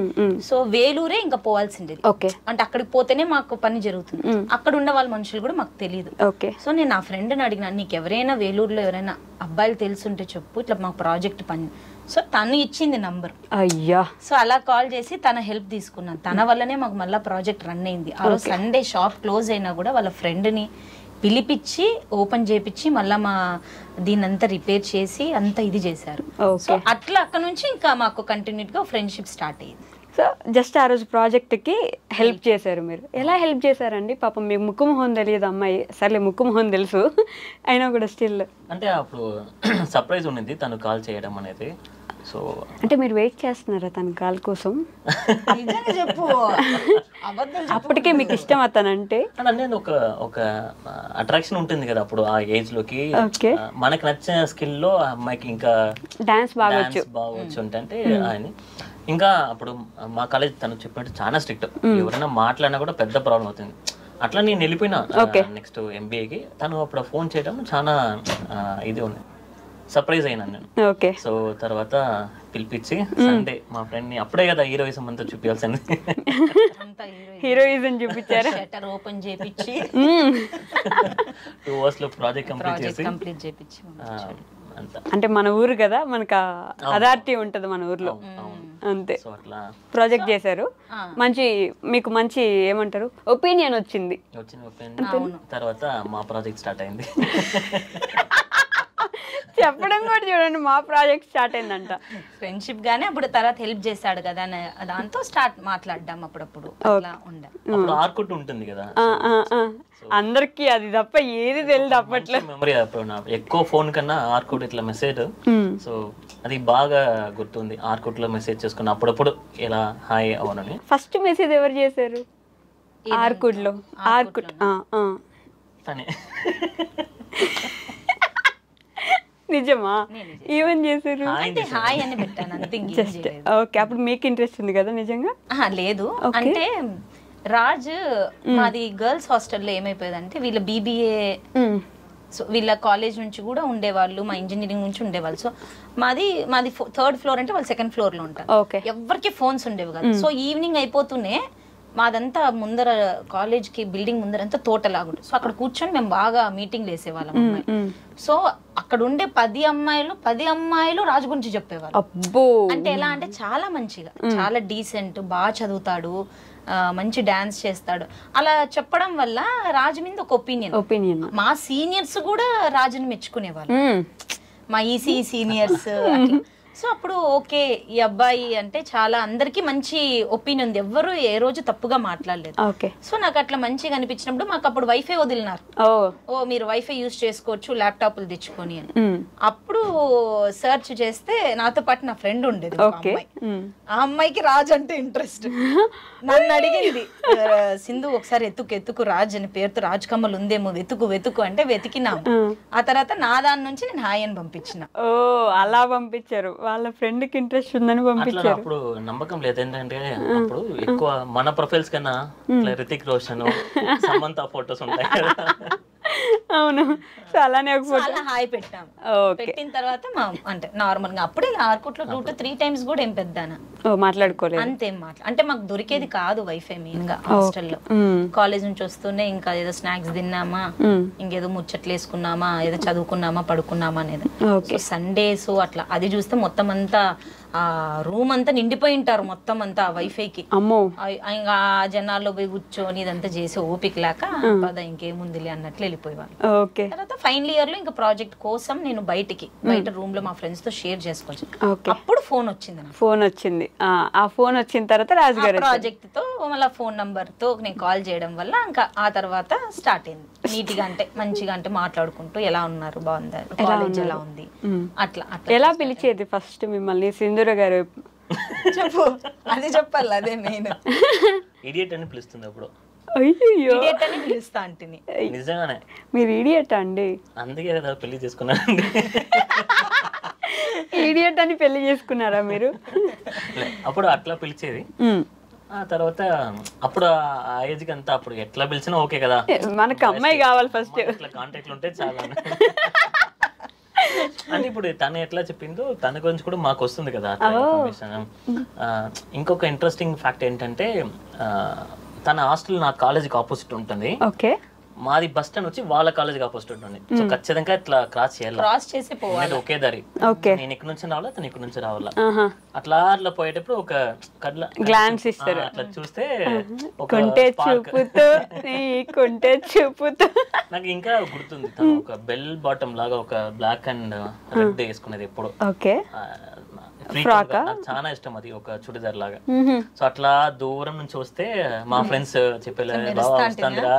సో వేలూరే ఇంకా పోవాల్సిండేది. అంటే అక్కడికి పోతేనే మాకు పని జరుగుతుంది. అక్కడ ఉండే వాళ్ళ మనుషులు కూడా మాకు తెలియదు. సో నేను నా ఫ్రెండ్ని అడిగినా, నీకు ఎవరైనా వేలూరులో ఎవరైనా అబ్బాయిలు తెలుసుంటే చెప్పు, ఇట్లా మాకు ప్రాజెక్ట్ పని. సో తను ఇచ్చింది నంబర్. అయ్యా. సో అలా కాల్ చేసి తన హెల్ప్ తీసుకున్నాను. తన వల్లనే మాకు మళ్ళీ ప్రాజెక్ట్ రన్ అయింది. ఆ రోజు సండే షాప్ క్లోజ్ అయినా కూడా వాళ్ళ ఫ్రెండ్ని పిలిపించి ఓపెన్ చేపించి మళ్ళీ మా దీనంతా రిపేర్ చేసి అంతా ఇది చేశారు. సో అట్లా అక్కడ నుంచి ఇంకా మాకు కంటిన్యూగా ఫ్రెండ్షిప్ స్టార్ట్ అయ్యింది. సో జస్ట్ ఆ రోజు ప్రాజెక్ట్కి హెల్ప్ చేశారు మీరు. ఎలా హెల్ప్ చేశారండి? పాపం మీకు ముక్కుమొహం తెలియదు అమ్మాయి, సర్లే ముక్కుమొహం తెలుసు అయినా కూడా స్టిల్. అంటే అప్పుడు సర్ప్రైజ్ ఉండింది తను కాల్ చేయడం అనేది. సో అంటే మీరు వెయిట్ చేస్తున్నారా తన కాల్ కోసం? చెప్పు, అప్పటికే మీకు ఇష్టం అతనంటే? అంటే ఒక అట్రాక్షన్ ఉంటుంది కదా అప్పుడు ఆ ఏజ్ లోకి. మనకు నచ్చిన స్కిల్ లో అమ్మాయికి ఇంకా డాన్స్ బాగా వచ్చు అంటే ఆయన ఇంకా అప్పుడు మా కాలేజ్ తను చెప్పినట్టు చాలా స్ట్రిక్ట్. ఎవరైనా మాట్లాడినా కూడా పెద్ద ప్రాబ్లం అవుతుంది. అట్లా నేను వెళ్ళిపోయినా నెక్స్ట్ MBAకి. తను అప్పుడు ఫోన్ చేయడం చాలా ఇది ఉంది, సర్ప్రైజ్ అయినా నేను. సో తర్వాత పిలిపించి సండే మా ఫ్రెండ్ ని, అప్పుడే కదా హీరోయిజం అంతా చూపించాల్సింది, హీరోయిజం చూపించారు. షట్టర్ ఓపెన్ చేపించి 2 hours లో ప్రాజెక్ట్ కంప్లీట్ చేసి అంతా. అంటే మన ఊరు కదా, మనకు అథారిటీ ఉంటుంది మన ఊర్లో, అంతే. సో అట్లా ప్రాజెక్ట్ చేశారు, మీకు మంచి ఏమంటారు ఒపీనియన్ వచ్చింది. తర్వాత మా ప్రాజెక్ట్ స్టార్ట్ అయింది. చెప్పడం కూడా చూడండి, మా ప్రాజెక్ట్ స్టార్ట్ అయిందంట. ఫ్రెండ్షిప్ గానే అప్పుడు తర్వాత హెల్ప్ చేశాడు కదా దాంతో స్టార్ట్ మాట్లాడడం అప్పుడప్పుడు అట్లా ఉండే. అప్పుడు ఆర్కుట్ ఉంటుంది కదా, అందరికి అది తప్ప ఏది తెలియదు అప్పట్లో. మెమరీ ఎక్కువ ఫోన్ కన్నా ఆర్కుట్ ఇట్లా మెసేజ్, సో అది బాగా గుర్తుంది. ఆర్కుట్ లో మెసేజ్ చేసుకుని అప్పుడప్పుడు ఇలా హాయ్ అవునని. ఫస్ట్ మెసేజ్ ఎవరు చేశారు ఆర్కుట్ లో? ఆర్కుట్ తనే. నిజమా? ఏమని చేశారు? హాయ్ అని పెట్టాను అంతే. ఓకే, అప్పుడు మీకు ఇంట్రెస్ట్ ఉంది కదా నిజంగా? లేదు, అంటే రాజ్ మాది గర్ల్స్ హాస్టల్లో ఏమైపోయేదంటే వీళ్ళ బీబీఏ, సో వీళ్ళ కాలేజ్ నుంచి కూడా ఉండేవాళ్ళు, మా ఇంజనీరింగ్ నుంచి ఉండేవాళ్ళు. సో మాది 3rd ఫ్లోర్ అంటే వాళ్ళు 2nd ఫ్లోర్ లో ఉంటారు. ఎవరికి ఫోన్స్ ఉండేవి కదా. సో ఈవినింగ్ అయిపోతూనే మాదంతా ముందర కాలేజ్ కి బిల్డింగ్ ముందర అంతా తోటలాగుంటుంది. సో అక్కడ కూర్చొని మేము బాగా మీటింగ్లు వేసేవాళ్ళం అమ్మాయి. సో అక్కడ ఉండే 10 అమ్మాయిలు రాజు గురించి చెప్పేవాళ్ళు. అంటే ఎలా అంటే చాలా మంచిగా, చాలా డీసెంట్, బాగా చదువుతాడు, మంచి డాన్స్ చేస్తాడు, అలా చెప్పడం వల్ల రాజు మీద ఒక ఒపీనియన్. మా సీనియర్స్ కూడా రాజుని మెచ్చుకునేవాళ్ళు, మా ఈసీ సీనియర్స్. సో అప్పుడు ఓకే, ఈ అబ్బాయి అంటే చాలా అందరికి మంచి ఒపీనియన్ ఉంది, ఎవ్వరు ఏ రోజు తప్పుగా మాట్లాడలేదు. సో నాకు అట్లా మంచిగా అనిపించినప్పుడు మాకు అప్పుడు వైఫై వదిలినారు. మీరు వైఫై యూజ్ చేసుకోవచ్చు ల్యాప్టాప్లు తెచ్చుకొని అని. అప్పుడు సర్చ్ చేస్తే నాతో పాటు నా ఫ్రెండ్ ఉండేది, ఆ అమ్మాయికి రాజ్ అంటే ఇంట్రెస్ట్. నన్ను అడిగింది, సింధు ఒకసారి ఎత్తుకు రాజ్ అని పేరుతో రాజ్ కమల్ ఉందేమో వెతుకు అంటే వెతికినాము. ఆ తర్వాత నా దాని నుంచి నేను హాయ్ అని పంపించిన. అలా పంపించారు, వాళ్ళ ఫ్రెండ్ కి ఇంట్రెస్ట్ ఉందని పంపించారు. అప్పుడు నమ్మకం లేదు, ఏంటంటే అప్పుడు ఎక్కువ మన ప్రొఫైల్స్ కన్నా రితిక్ రోషన్, సమంత ఫోటోస్ ఉంటాయి కదా. అవును, సో అలానే ఒక ఫోటో హాయ్ పెట్టాము. పెట్టిన తర్వాత అంటే నార్మల్ గా అప్పుడే ఆర్కుట్ లో 2 to 3 times కూడా ఏం పెద్దానా మాట్లాడుకోలేదు, అంతేం అంటే మాకు దొరికేది కాదు వైఫై మెయిన్ గా హాస్టల్లో. కాలేజ్ నుంచి వస్తూనే ఇంకా ఏదో స్నాక్స్ తిన్నామా, ఇంకేదో ముచ్చట్లు వేసుకున్నామా, ఏదో చదువుకున్నామా, పడుకున్నామా అనేది. సండేస్ అట్లా అది చూస్తే మొత్తం అంతా ఆ రూమ్ అంతా నిండిపోయి ఉంటారు, మొత్తం అంతా వైఫైకి. ఇంకా జనాల్లో పోయి కూర్చొని ఇదంతా చేసి ఓపిక లేక పద ఇంకేముందిలే అన్నట్లు వెళ్ళిపోయేవాళ్ళు. తర్వాత ఫైనల్ ఇయర్ లో ఇంకా ప్రాజెక్ట్ కోసం నేను బయట రూమ్ లో మా ఫ్రెండ్స్ తో షేర్ చేసుకోవచ్చు. అప్పుడు ఫోన్ వచ్చింది. ఆ ఫోన్ వచ్చిన తర్వాత రాజుగారు ప్రాజెక్ట్ తో మళ్ళీ ఫోన్ నంబర్ తో నేను కాల్ చేయడం వల్ల ఇంకా ఆ తర్వాత స్టార్ట్ అయింది నీట్ గా, అంటే మంచిగా, అంటే మాట్లాడుకుంటూ ఎలా ఉన్నారు, బాగుందా, కాలేజ్ ఎలా ఉంది, అట్లా. ఎలా పిలిచేది ఫస్ట్ మిమ్మల్ని సింధూర గారు? చెప్పు, అది చెప్పాలి, అదే మెయిన్. ఇడియట్ అని పిలుస్తుంది అప్పుడు. ఇడియట్ అని పిలుస్తా అంటిని. నిజంగానే మీరు ఇడియట్ అండి? అందుకే కదా పెళ్లి చేసుకున్నానండి. ఇడియట్ అని పెళ్లి చేసుకున్నారా మీరు? అప్పుడు అట్లా పిలిచేది. ఆ తర్వాత అప్పుడు ఆ ఏజ్ కి అంతా అప్పుడు ఎట్లా పిలిచినా ఓకే కదా, మనకు అమ్మాయి కావాలి ఫస్ట్, ఇట్లా కాంటాక్ట్లు ఉంటే చాలా. అంటే ఇప్పుడు తను ఎట్లా చెప్పిందో తన గురించి కూడా మాకు వస్తుంది కదా ఇన్ఫర్మేషన్. ఇంకొక ఇంట్రెస్టింగ్ ఫ్యాక్ట్ ఏంటంటే తన హాస్టల్ నా కాలేజీకి ఆపోజిట్ ఉంటుంది. మాది బస్ స్టాండ్ వచ్చి వాళ్ళ కాలేజీకి ఆపోజిట్ ఉంటుంది. సో ఖచ్చితంగా ఇట్లా క్రాస్ చేసి పోవాలి, ఒకే దారి. నేను ఇక్కడ నుంచి రావాలా, తను ఇక్కడ నుంచి రావాలా. అట్లా పోయేటప్పుడు ఒక గ్లాన్స్ ఇస్తారు, అట్లా చూస్తే నాకు ఇంకా గుర్తుంది. తను ఒక బెల్ బాటమ్ లాగా ఒక బ్లాక్ అండ్ రెడ్ వేసుకునేది ఎప్పుడు. చాలా ఇష్టం అది, ఒక చుడిదార్ లాగా. సో అట్లా దూరం నుంచి వస్తే మా ఫ్రెండ్స్ చెప్పేస్తాంద్రా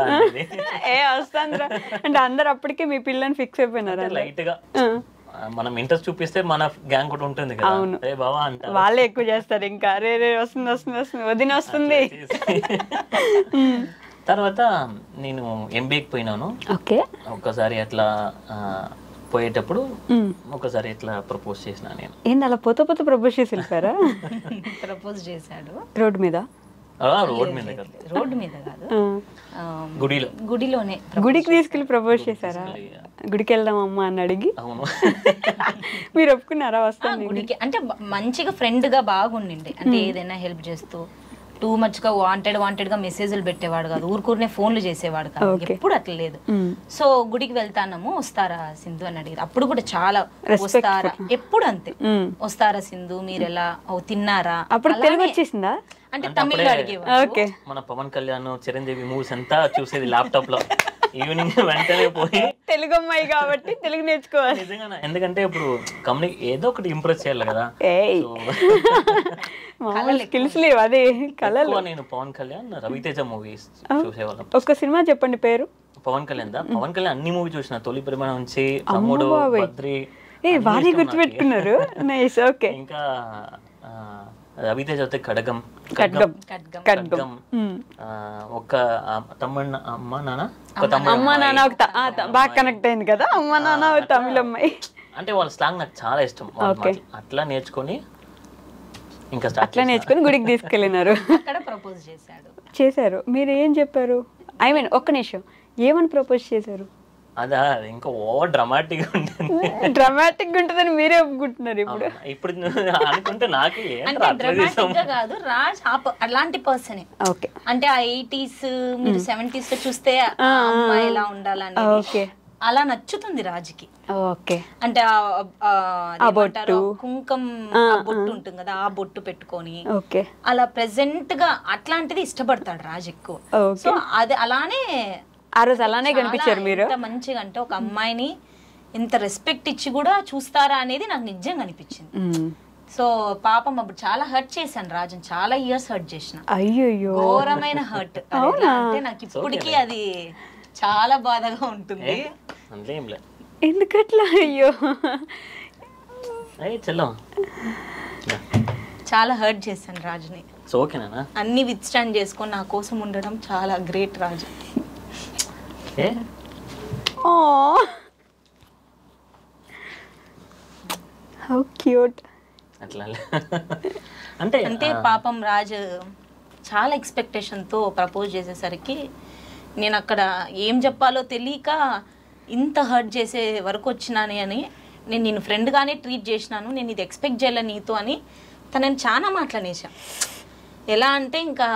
అంటే అందరు అప్పటికే మీ పిల్లని ఫిక్స్ అయిపోయినారు. లైట్ గా మనం ఇంట్రెస్ట్ చూపిస్తే మన గ్యాంగ్ కూడా ఉంటుంది కదా, ఏ బావా అంటే వాళ్ళే ఎక్కువ చేస్తారు. ఇంకా రే వస్తుంది వదిన వస్తుంది. తర్వాత నేను ఎంబీఏకి పోయినాను. ఒక్కసారి అట్లా పోయేటప్పుడు ఒకసారి ఇట్లా ప్రపోజ్ చేసిన. నేను ఏంది అలా పోత ప్రపోజ్ చేసి వెళ్ళిపోయారా? ప్రపోజ్ చేశాడు రోడ్ మీద? రోడ్ మీద కాదు, గుడిలోనే. గుడికి తీసుకెళ్లి ప్రపోజ్ చేశారా? గుడికి వెళ్దాం అమ్మా అని అడిగి మీరు ఒప్పుకున్నారా? వస్తాను గుడికి అంటే మంచిగా ఫ్రెండ్ గా బాగుండిండే, అంటే ఏదైనా హెల్ప్ చేస్తూ టూ మచ్ గా వాంటెడ్ గా మెసేజ్లు పెట్టేవాడు కాదు, ఊరుకూరినే ఫోన్లు చేసేవాడు కాదు, ఎప్పుడు అట్లా లేదు. సో గుడికి వెళ్తానము, వస్తారా సింధు అని అడిగారు. అప్పుడు కూడా చాలా వస్తారా, ఎప్పుడు అంతే, వస్తారా సింధు మీరు ఎలా తిన్నారా, అప్పుడు తెలుగు వచ్చేసిందా అంటే తమిళ అడిగేవాడు. మన పవన్ కళ్యాణ్ చిరంజీవి మూవీస్ అంతా చూసేది ల్యాప్టాప్ లో, ఈవినింగ్ వెంటనే పోయి తెలుగు అమ్మాయి కాబట్టి తెలుగు నేర్చుకోవాలి. నిజంగా, ఎందుకంటే ఇప్పుడు ఏదో ఒకటి ఇంప్రెస్ చేయాలి కదా. స్కిల్స్ లేవు, అదే కళలు. నేను పవన్ కళ్యాణ్ రవితేజ మూవీస్ చూసేవాళ్ళం. ఒక్క సినిమా చెప్పండి పేరు. పవన్ కళ్యాణ్ అన్ని మూవీ చూసిన, తొలి ప్రేమ నుంచి తమ్ముడు, బద్రి, వాణి గుర్తుపెట్టుకున్నారు. నైస్. ఓకే. ఇంకా రవితేజ అయితే ఖడ్గం, ఒక తమ్ముడు అమ్మ నాన్న బాగా కనెక్ట్ అయింది కదా, అమ్మ నాన్న తమిళ అమ్మాయి. అంటే వాళ్ళ స్లాంగ్ నాకు చాలా ఇష్టం. అట్లా నేర్చుకొని ఇంకా అట్లా నేర్చుకొని గుడికి తీసుకెళ్ళినారు. అక్కడ ప్రపోజ్ చేశారు. మీరు ఏం చెప్పారు? ఐ మీన్ ఒక్క నిమిషం, ఏమని ప్రపోజ్ చేశారు? అదా ఇంకా ఓవర్ డ్రామాటిక్ ఉంటుంది. డ్రామాటిక్ ఉంటుందని మీరే ఒప్పుకుంటున్నారు ఇప్పుడు. ఇప్పుడు అనుకుంటే నాకు కాదు, రాజ్ అలాంటి పర్సన్. ఓకే. అంటే ఆ 80s మీరు 70s లో చూస్తే అమ్మాయి ఎలా ఉండాలని అలా నచ్చుతుంది రాజుకి. ఓకే. అంటే కుంకం బొట్టు ఉంటుంది కదా, ఆ బొట్టు పెట్టుకొని అలా ప్రెసెంట్ గా అట్లాంటిది ఇష్టపడతాడు రాజు ఎక్కువ. సో అది అలానే ఆ రోజు అలానే కనిపించారు మీరు. మంచిగా అంటే ఒక అమ్మాయిని ఎంత రెస్పెక్ట్ ఇచ్చి కూడా చూస్తారా అనేది నాకు నిజంగా అనిపించింది. సో పాపం అప్పుడు చాలా హర్ట్ చేశాను రాజుని, చాలా ఇయర్స్ హర్ట్ చేసిన. అయ్యో, ఘోరమైన హర్ట్. అంటే నాకు ఇప్పటికీ అది చాలా బాధగా ఉంటుంది. ఎందుకట్లా? అయ్యో, చాలా హర్ట్ చేశాను రాజుని. అన్ని విత్ స్టాండ్ చేసుకొని నా కోసం ఉండడం చాలా గ్రేట్ రాజు. How cute. అంటే పాపం రాజు చాలా ఎక్స్పెక్టేషన్ తో ప్రపోజ్ చేసేసరికి నేను అక్కడ ఏం చెప్పాలో తెలియక ఇంత హర్ట్ చేసే వరకు వచ్చినాని అని, నేను నిన్ను ఫ్రెండ్గానే ట్రీట్ చేసినాను, నేను ఇది ఎక్స్పెక్ట్ చేయలే నీతో అని తనని చాలా మాట్లాడేసా. ఎలా అంటే ఇంకా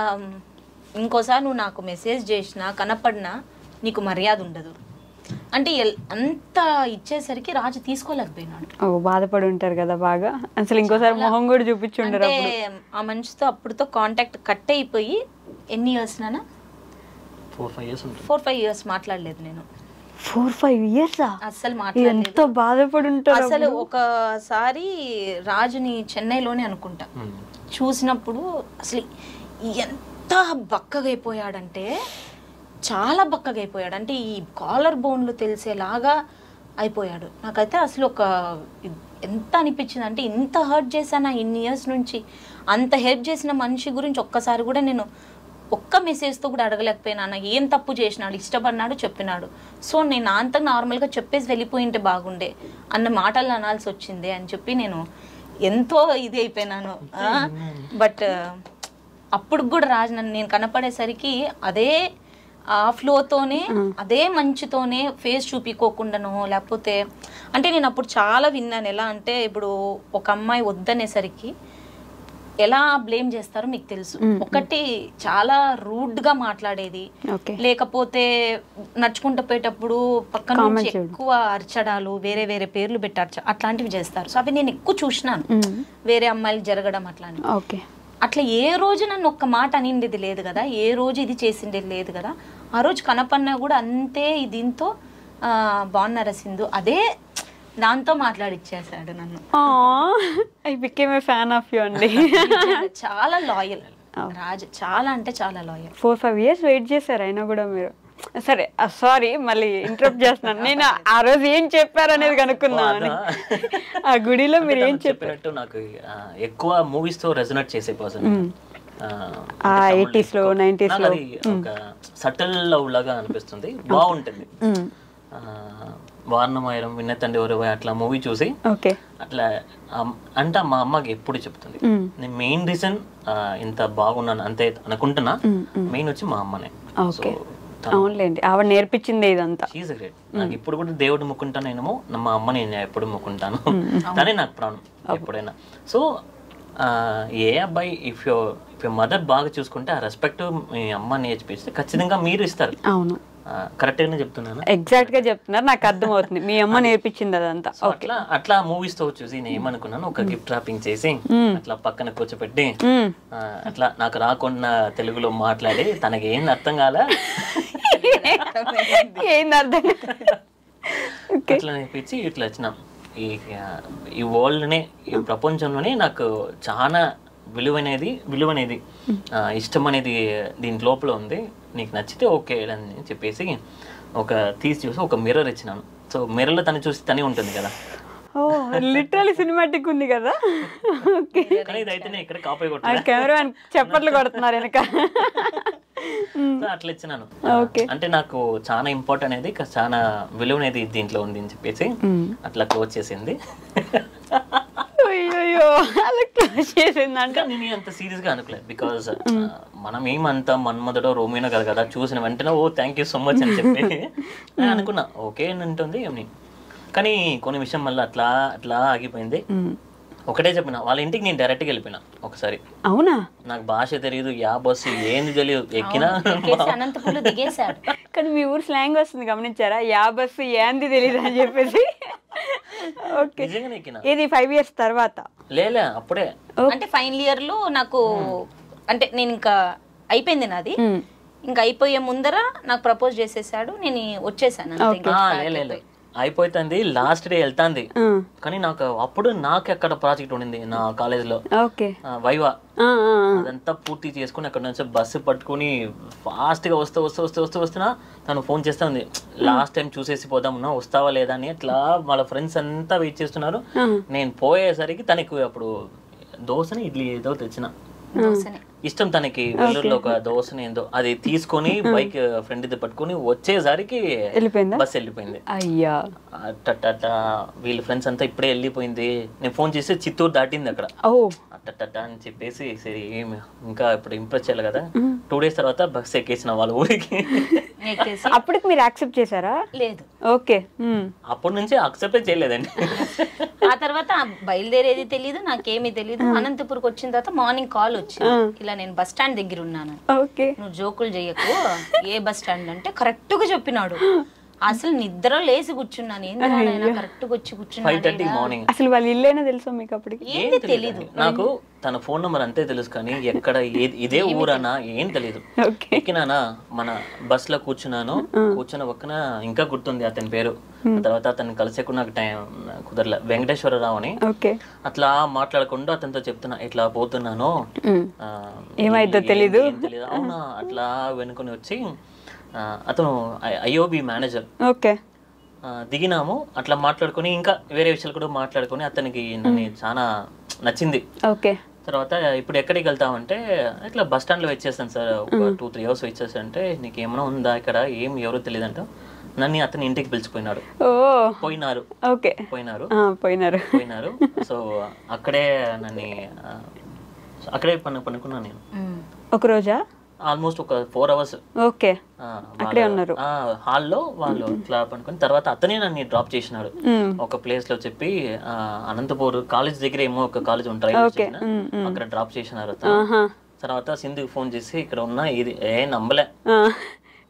ఇంకోసారి నువ్వు నాకు మెసేజ్ చేసినా కనపడినా నీకు మర్యాద ఉండదు అంటే అంత ఇచ్చేసరికి రాజు తీసుకోలేకపోయినాడు. బాధపడి ఉంటారు కదా బాగా, అసలు ఇంకోసారి మొహం కూడా చూపించుంటారు. అంటే ఆ మనిషితో అప్పుడుతో కాంటాక్ట్ కట్ అయిపోయి ఎన్ని ఇయర్స్ నానా? 4-5 years మాట్లాడలేదు నేను. 4-5 years అసలు మాట్లాడలేదు. ఎంత బాధపడి ఉంటారు అసలు. ఒకసారి రాజుని చెన్నైలోనే అనుకుంటా చూసినప్పుడు అసలు ఎంత బక్కగా అయిపోయాడంటే, చాలా బక్కగా అయిపోయాడు. అంటే ఈ కాలర్ బోన్లు తెలిసేలాగా అయిపోయాడు. నాకైతే అసలు ఎంత అనిపించింది అంటే, ఇంత హర్ట్ చేశాను ఇన్ని ఇయర్స్ నుంచి, అంత హెల్ప్ చేసిన మనిషి గురించి ఒక్కసారి కూడా నేను ఒక్క మెసేజ్తో కూడా అడగలేకపోయినా. ఏం తప్పు చేసినాడు, ఇష్టపడినాడు, చెప్పినాడు. సో నేను అంత నార్మల్గా చెప్పేసి వెళ్ళిపోయింటే బాగుండే అన్న మాటలు అనాల్సి వచ్చింది అని చెప్పి నేను ఎంతో ఇది అయిపోయినాను. బట్ అప్పుడు కూడా రాజు నేను కనపడేసరికి అదే ఆ ఫ్లోతోనే, అదే మంచితోనే, ఫేస్ చూపించుకోకుండానో లేకపోతే, అంటే నేను అప్పుడు చాలా విన్నాను. ఎలా అంటే ఇప్పుడు ఒక అమ్మాయి వద్దనేసరికి ఎలా బ్లేమ్ చేస్తారో మీకు తెలుసు. ఒకటి చాలా రూడ్ గా మాట్లాడేది, లేకపోతే నడుచుకుంటూ పోయేటప్పుడు పక్కన నుంచి ఎక్కువ అర్చడాలు, వేరే వేరే పేర్లు పెట్టి అట్లాంటివి చేస్తారు. సో అవి నేను ఎక్కువ చూసినాను, వేరే అమ్మాయిలు జరగడం అట్లాంటివి. అట్లా ఏ రోజు నన్ను ఒక్క మాట అనిండేది లేదు కదా, ఏ రోజు ఇది చేసిండేది లేదు కదా. ఆ రోజు కనపడినా కూడా అంతే దీంతో బాగున్నారా సింధు, అదే దాంతో మాట్లాడిచ్చేసాడు నన్ను. I became a fan of you అండి. చాలా లాయల్ రాజు, చాలా అంటే చాలా లాయల్. 4-5 years వెయిట్ చేశారు అయినా కూడా మీరు. సరే సారీ మళ్ళీ ఇంటరప్ట్ చేస్తున్నాను. నేను ఆ రోజు ఏం చెప్పారు అనేది కనుక్కున్నాను. ఆ గుడిలో మీరు ఏం చెప్పారు? నాకు ఎక్కువ మూవీస్ తో రెజొనేట్ చేసే పర్సన్. 80s లో 90s లో ఒక సటిల్ లవ్ లాగా అనిపిస్తుంది, బాగుంటుంది. వారణమాయరం, విన్నతండి ఎవరో అట్లా మూవీ చూసి అట్లా అంటే మా అమ్మకి ఎప్పుడు చెప్తుంది, నేను మెయిన్ రీజన్ ఇంత బాగున్నాను అంతే అనుకుంటున్నా, మెయిన్ వచ్చి మా అమ్మనే. అవునులేండి, ఆవిడ నేర్పించింది ఇదంతా. నాకు ఇప్పుడు కూడా దేవుడు ముక్కుంటానేమో, మా అమ్మ నేను ఎప్పుడు ముక్కుంటాను, తనే నాకు ప్రాణం ఎప్పుడైనా. సో ఏ అబ్బాయి ఇఫ్ యువర్ మదర్ బాగా చూసుకుంటే ఆ రెస్పెక్ట్ మీ అమ్మ నేర్పిస్తే ఖచ్చితంగా మీరు ఇస్తారు. అవును, కరెక్ట్గానే చెప్తున్నాను. ఎగ్జాక్ట్ గా చెప్తున్నారు, నాకు అర్థమవుతుంది. మీ అమ్మ నేర్పించింది అదంతా. అట్లా మూవీస్ తో చూసి నేను ఏమనుకున్నాను, ఒక గిఫ్ట్ ర్యాపింగ్ చేసి అట్లా పక్కన కూర్చోపెట్టి అట్లా నాకు రాకుండా తెలుగులో మాట్లాడి తనకి ఏం అర్థం కాలే ఏంది అర్థం అట్లా నేర్పించి ఇట్లా వచ్చినాం. ఈ వరల్డ్నే ఈ ప్రపంచంలోనే నాకు చాలా విలువనేది ఇష్టం అనేది దీని లోపల ఉంది, నీకు నచ్చితే ఓకే అని చెప్పేసి తీసి చూసి ఒక మిర్రర్ ఇచ్చినాను. సో మిర్రర్లో తను చూసి తనే ఉంటుంది కదా. ఓ లిటరల్లీ సినిమాటిక్ ఉంది కదా. ఓకే, కానీ ఇదైతే ఇక్కడ కాపీ కొట్టాను, కెమెరామెన్ చప్పట్లు కొడుతున్నారు వెనక. అట్లా ఇచ్చినాను. అంటే నాకు చాలా ఇంపార్టెంట్ అనేది చాలా విలువ అనేది దీంట్లో ఉంది అని చెప్పేసి అట్లా క్లోజ్ చేసింది. అయ్యో అలా క్లోజ్ చేసింది అంటే నేను అంత సీరియస్ గా అనుకోలేదు. బికాస్ మనం ఏమంతా మన్మధుడో రోమినో కదా చూసిన వెంటనే ఓ థ్యాంక్ యూ సో మచ్ అని చెప్పి అనుకున్నా, ఓకే అని ఉంటుంది ఏమి. కానీ కొన్ని విషయం మళ్ళీ అట్లా ఆగిపోయింది. ఒకటే చెప్పిన వాళ్ళ ఇంటికి నేను డైరెక్ట్గా వెళ్ళిపోయినా ఒకసారి. అవునా? నాకు భాష తెలియదు, యా బస్సు ఏంది తెలియదు, ఎక్కినా అనంతపురంలో దిగేశాడు. కానీ మీ ఊరు స్లాంగ్ వస్తుంది, గమనించారా? యా బస్సు ఏంది తెలియదు అని చెప్పేసి. ఓకే, నిజంగానే ఎక్కినా. ఇది 5 years తర్వాత? లేలే అప్పుడే, అంటే ఫైనల్ ఇయర్ లో నాకు అంటే నేను ఇంకా అయిపోయింది నాది, ఇంకా అయిపోయే ముందర నాకు ప్రపోజ్ చేసేసాడు, నేను వచ్చేసాను. అయిపోతుంది, లాస్ట్ డే వెళ్తాంది. కానీ నాకు ఎక్కడ ప్రాజెక్ట్ ఉండింది నా కాలేజ్ లో, వైవా అదంతా పూర్తి చేసుకుని అక్కడ నుంచి బస్సు పట్టుకుని ఫాస్ట్ గా వస్తున్నా తను ఫోన్ చేస్తా ఉంది, లాస్ట్ టైం చూసేసి పోదాం వస్తావా లేదా అని. అట్లా వాళ్ళ ఫ్రెండ్స్ అంతా వెయిట్ చేస్తున్నారు. నేను పోయేసరికి తనకు అప్పుడు దోశని ఇడ్లీ ఏదో తెచ్చిన, ఇష్టం తనకి వెల్లూరులో ఒక దోశని ఏందో అది తీసుకొని బైక్ ఫ్రెండ్ ఇది పట్టుకుని వచ్చేసరికి బస్ వెళ్ళిపోయింది. అయ్యా, అట్ట వీళ్ళ ఫ్రెండ్స్ అంతా ఇప్పుడే వెళ్ళిపోయింది. నేను ఫోన్ చేసి చిత్తూరు దాటింది అక్కడ అట్ట అని చెప్పేసి సరే ఇంకా ఇప్పుడు ఇంప్రెస్ చేయాలి కదా. 2 days తర్వాత బస్ ఎక్కేసిన వాళ్ళ ఊరికి. అప్పటికి మీరు యాక్సెప్ట్ చేశారా? లేదు. ఓకే, అప్పటి నుంచి యాక్సెప్ట్ చేయలేదండి. ఆ తర్వాత బయలుదేరేది తెలీదు, నాకేమీ తెలీదు. అనంతపురికి వచ్చిన తర్వాత మార్నింగ్ కాల్ వచ్చింది, ఇలా నేను బస్ స్టాండ్ దగ్గర ఉన్నాను, నువ్వు జోకులు చెయ్యకు, ఏ బస్ స్టాండ్ అంటే కరెక్ట్ గా చెప్పినాడు. అసలు నిద్ర లేసి కూర్చున్నాను, ఏంటైనా కరెక్ట్ గా వచ్చి కూర్చున్నాను. అసలు వాళ్ళ ఇల్లేనా తెలుసా మీకు అప్పటికి? ఏంది తెలీదు నాకు, తన ఫోన్ నెంబర్ అంతే తెలుసు కానీ ఎక్కడ ఇదే ఊరన్నా ఏం తెలీదు. ఎక్కినానా మన బస్ లో కూర్చున్న పక్కన ఇంకా గుర్తుంది అతని పేరు. తర్వాత అతను కలిసేకు నాకు టైం కుదరలే, వెంకటేశ్వరరావు అని. అట్లా మాట్లాడకుండా అతనితో చెప్తున్నా ఇట్లా పోతున్నాను, ఏమైందో తెలీదు. అవునా? అట్లా వెనుకొని వచ్చి అతను IOB మేనేజర్. దిగినాము, అట్లా మాట్లాడుకుని ఇంకా వేరే విషయాలు కూడా మాట్లాడుకుని అతనికి నన్ను చాలా నచ్చింది. తర్వాత ఇప్పుడు ఎక్కడికి వెళ్తామంటే ఇట్లా బస్ స్టాండ్ లో వెయిట్ చేస్తాను సార్, ఒక 2-3 hours వెయిట్ చేస్తాను. అంటే నీకు ఏమైనా ఉందా ఇక్కడ, ఏం ఎవరో తెలియదు అంట. నన్ను అతని ఇంటికి పిలిచిపోయినాడు. పోయినారు. సో అక్కడే పనుకున్నాను నేను ఒక రోజా, ఆల్మోస్ట్ ఒక 4 hours. అక్కడే ఉన్నారు హాల్లో వాళ్ళు ఇట్లా పనుకొని. తర్వాత అతనే నన్ను డ్రాప్ చేసినాడు ఒక ప్లేస్ లో చెప్పి, అనంతపూర్ కాలేజ్ దగ్గర ఏమో ఒక కాలేజ్ ఉంటాయి అక్కడ డ్రాప్ చేసినారు. తర్వాత సింధుకి ఫోన్ చేసి ఇక్కడ ఉన్నా, ఇది నమ్మలే,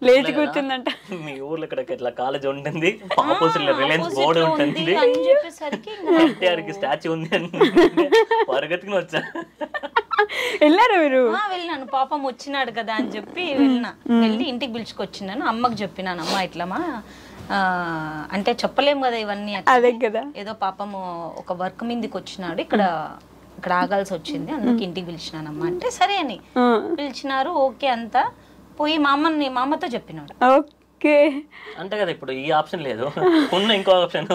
లేచి కూర్చుందంట. మీ ఊర్లో ఇక్కడ ఇట్లా కాలేజ్ ఉంటుంది, ఆపోజిట్ లో రిలయన్స్ బోర్డు ఉంటుంది, NTR కి స్టాచ్యూ ఉంది అని పరిగెత్తుకుని వచ్చా. వెళ్ళారు మీరు? వెళ్ళినాను, పాపం వచ్చినాడు కదా అని చెప్పి వెళ్ళి ఇంటికి పిలుచుకొచ్చినాను. అమ్మకి చెప్పినాను, అమ్మ ఇట్లమా అంటే చెప్పలేము కదా ఇవన్నీ, అదే కదా, ఏదో పాపము ఒక వర్క్ మీదకి వచ్చినాడు, ఇక్కడ ఆగాల్సి వచ్చింది, అందుకు ఇంటికి పిలిచినానమ్మా అంటే సరే అని పిలిచినారు. ఓకే అంతా పోయి మా అమ్మతో చెప్పినాడు. అంతే కదా, ఇప్పుడు ఈ ఆప్షన్ లేదు, ఉన్న ఇంకో ఆప్షన్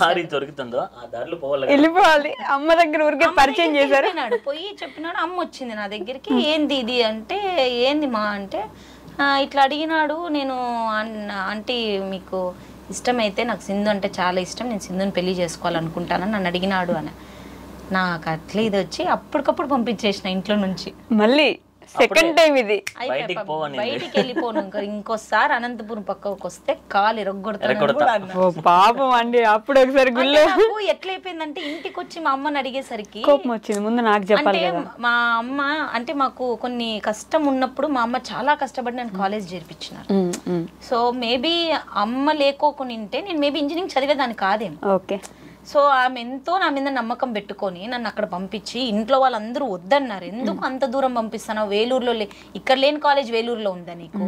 దారి దొరుకుతుందో ఆ దారిలో వెళ్ళిపోవాలి. అమ్మ దగ్గర ఊరికే పరిచయం చేశారు. పోయి చెప్పినాడు. అమ్మ వచ్చింది నా దగ్గరికి, ఏంది ఇది అంటే, ఏంది మా అంటే ఇట్లా అడిగినాడు. నేను ఆంటీ మీకు ఇష్టమైతే, నాకు సింధు అంటే చాలా ఇష్టం, నేను సింధుని పెళ్లి చేసుకోవాలనుకుంటానని నన్ను అడిగినాడు అని. నాకు అట్లా ఇది వచ్చి అప్పటికప్పుడు పంపించేసిన ఇంట్లో నుంచి. మళ్ళీ సెకండ్ టైం ఇది. బయటికి పోవని బయటికి వెళ్ళిపోను ఇంకోసారి అనంతపురం పక్కకు వస్తే కాలు ఎరగొడతాను. ఓ పాపం అండి. అప్పుడు ఒకసారి గుళ్ళో ఎట్లయిపోయిందంటే ఇంటికి వచ్చి మా అమ్మని అడిగేసరికి కోపం వచ్చింది. ముందు నాకు చెప్పాలి అంటే కదా. మా అమ్మ అంటే మాకు కొన్ని కష్టం ఉన్నప్పుడు మా అమ్మ చాలా కష్టపడి నేను కాలేజ్ చేర్పించినారు. సో మేబీ అమ్మ లేకోకుంటే నేను మేబీ ఇంజనీరింగ్ చదివేదాన్ని కాదేమో. ఓకే. సో ఆమె ఎంతో నా మీద నమ్మకం పెట్టుకొని నన్ను అక్కడ పంపించి ఇంట్లో వాళ్ళందరూ వద్దన్నారు. ఎందుకు అంత దూరం పంపిస్తానో, వేలూరులో ఇక్కడ లేని కాలేజ్ వేలూరులో ఉందా నీకు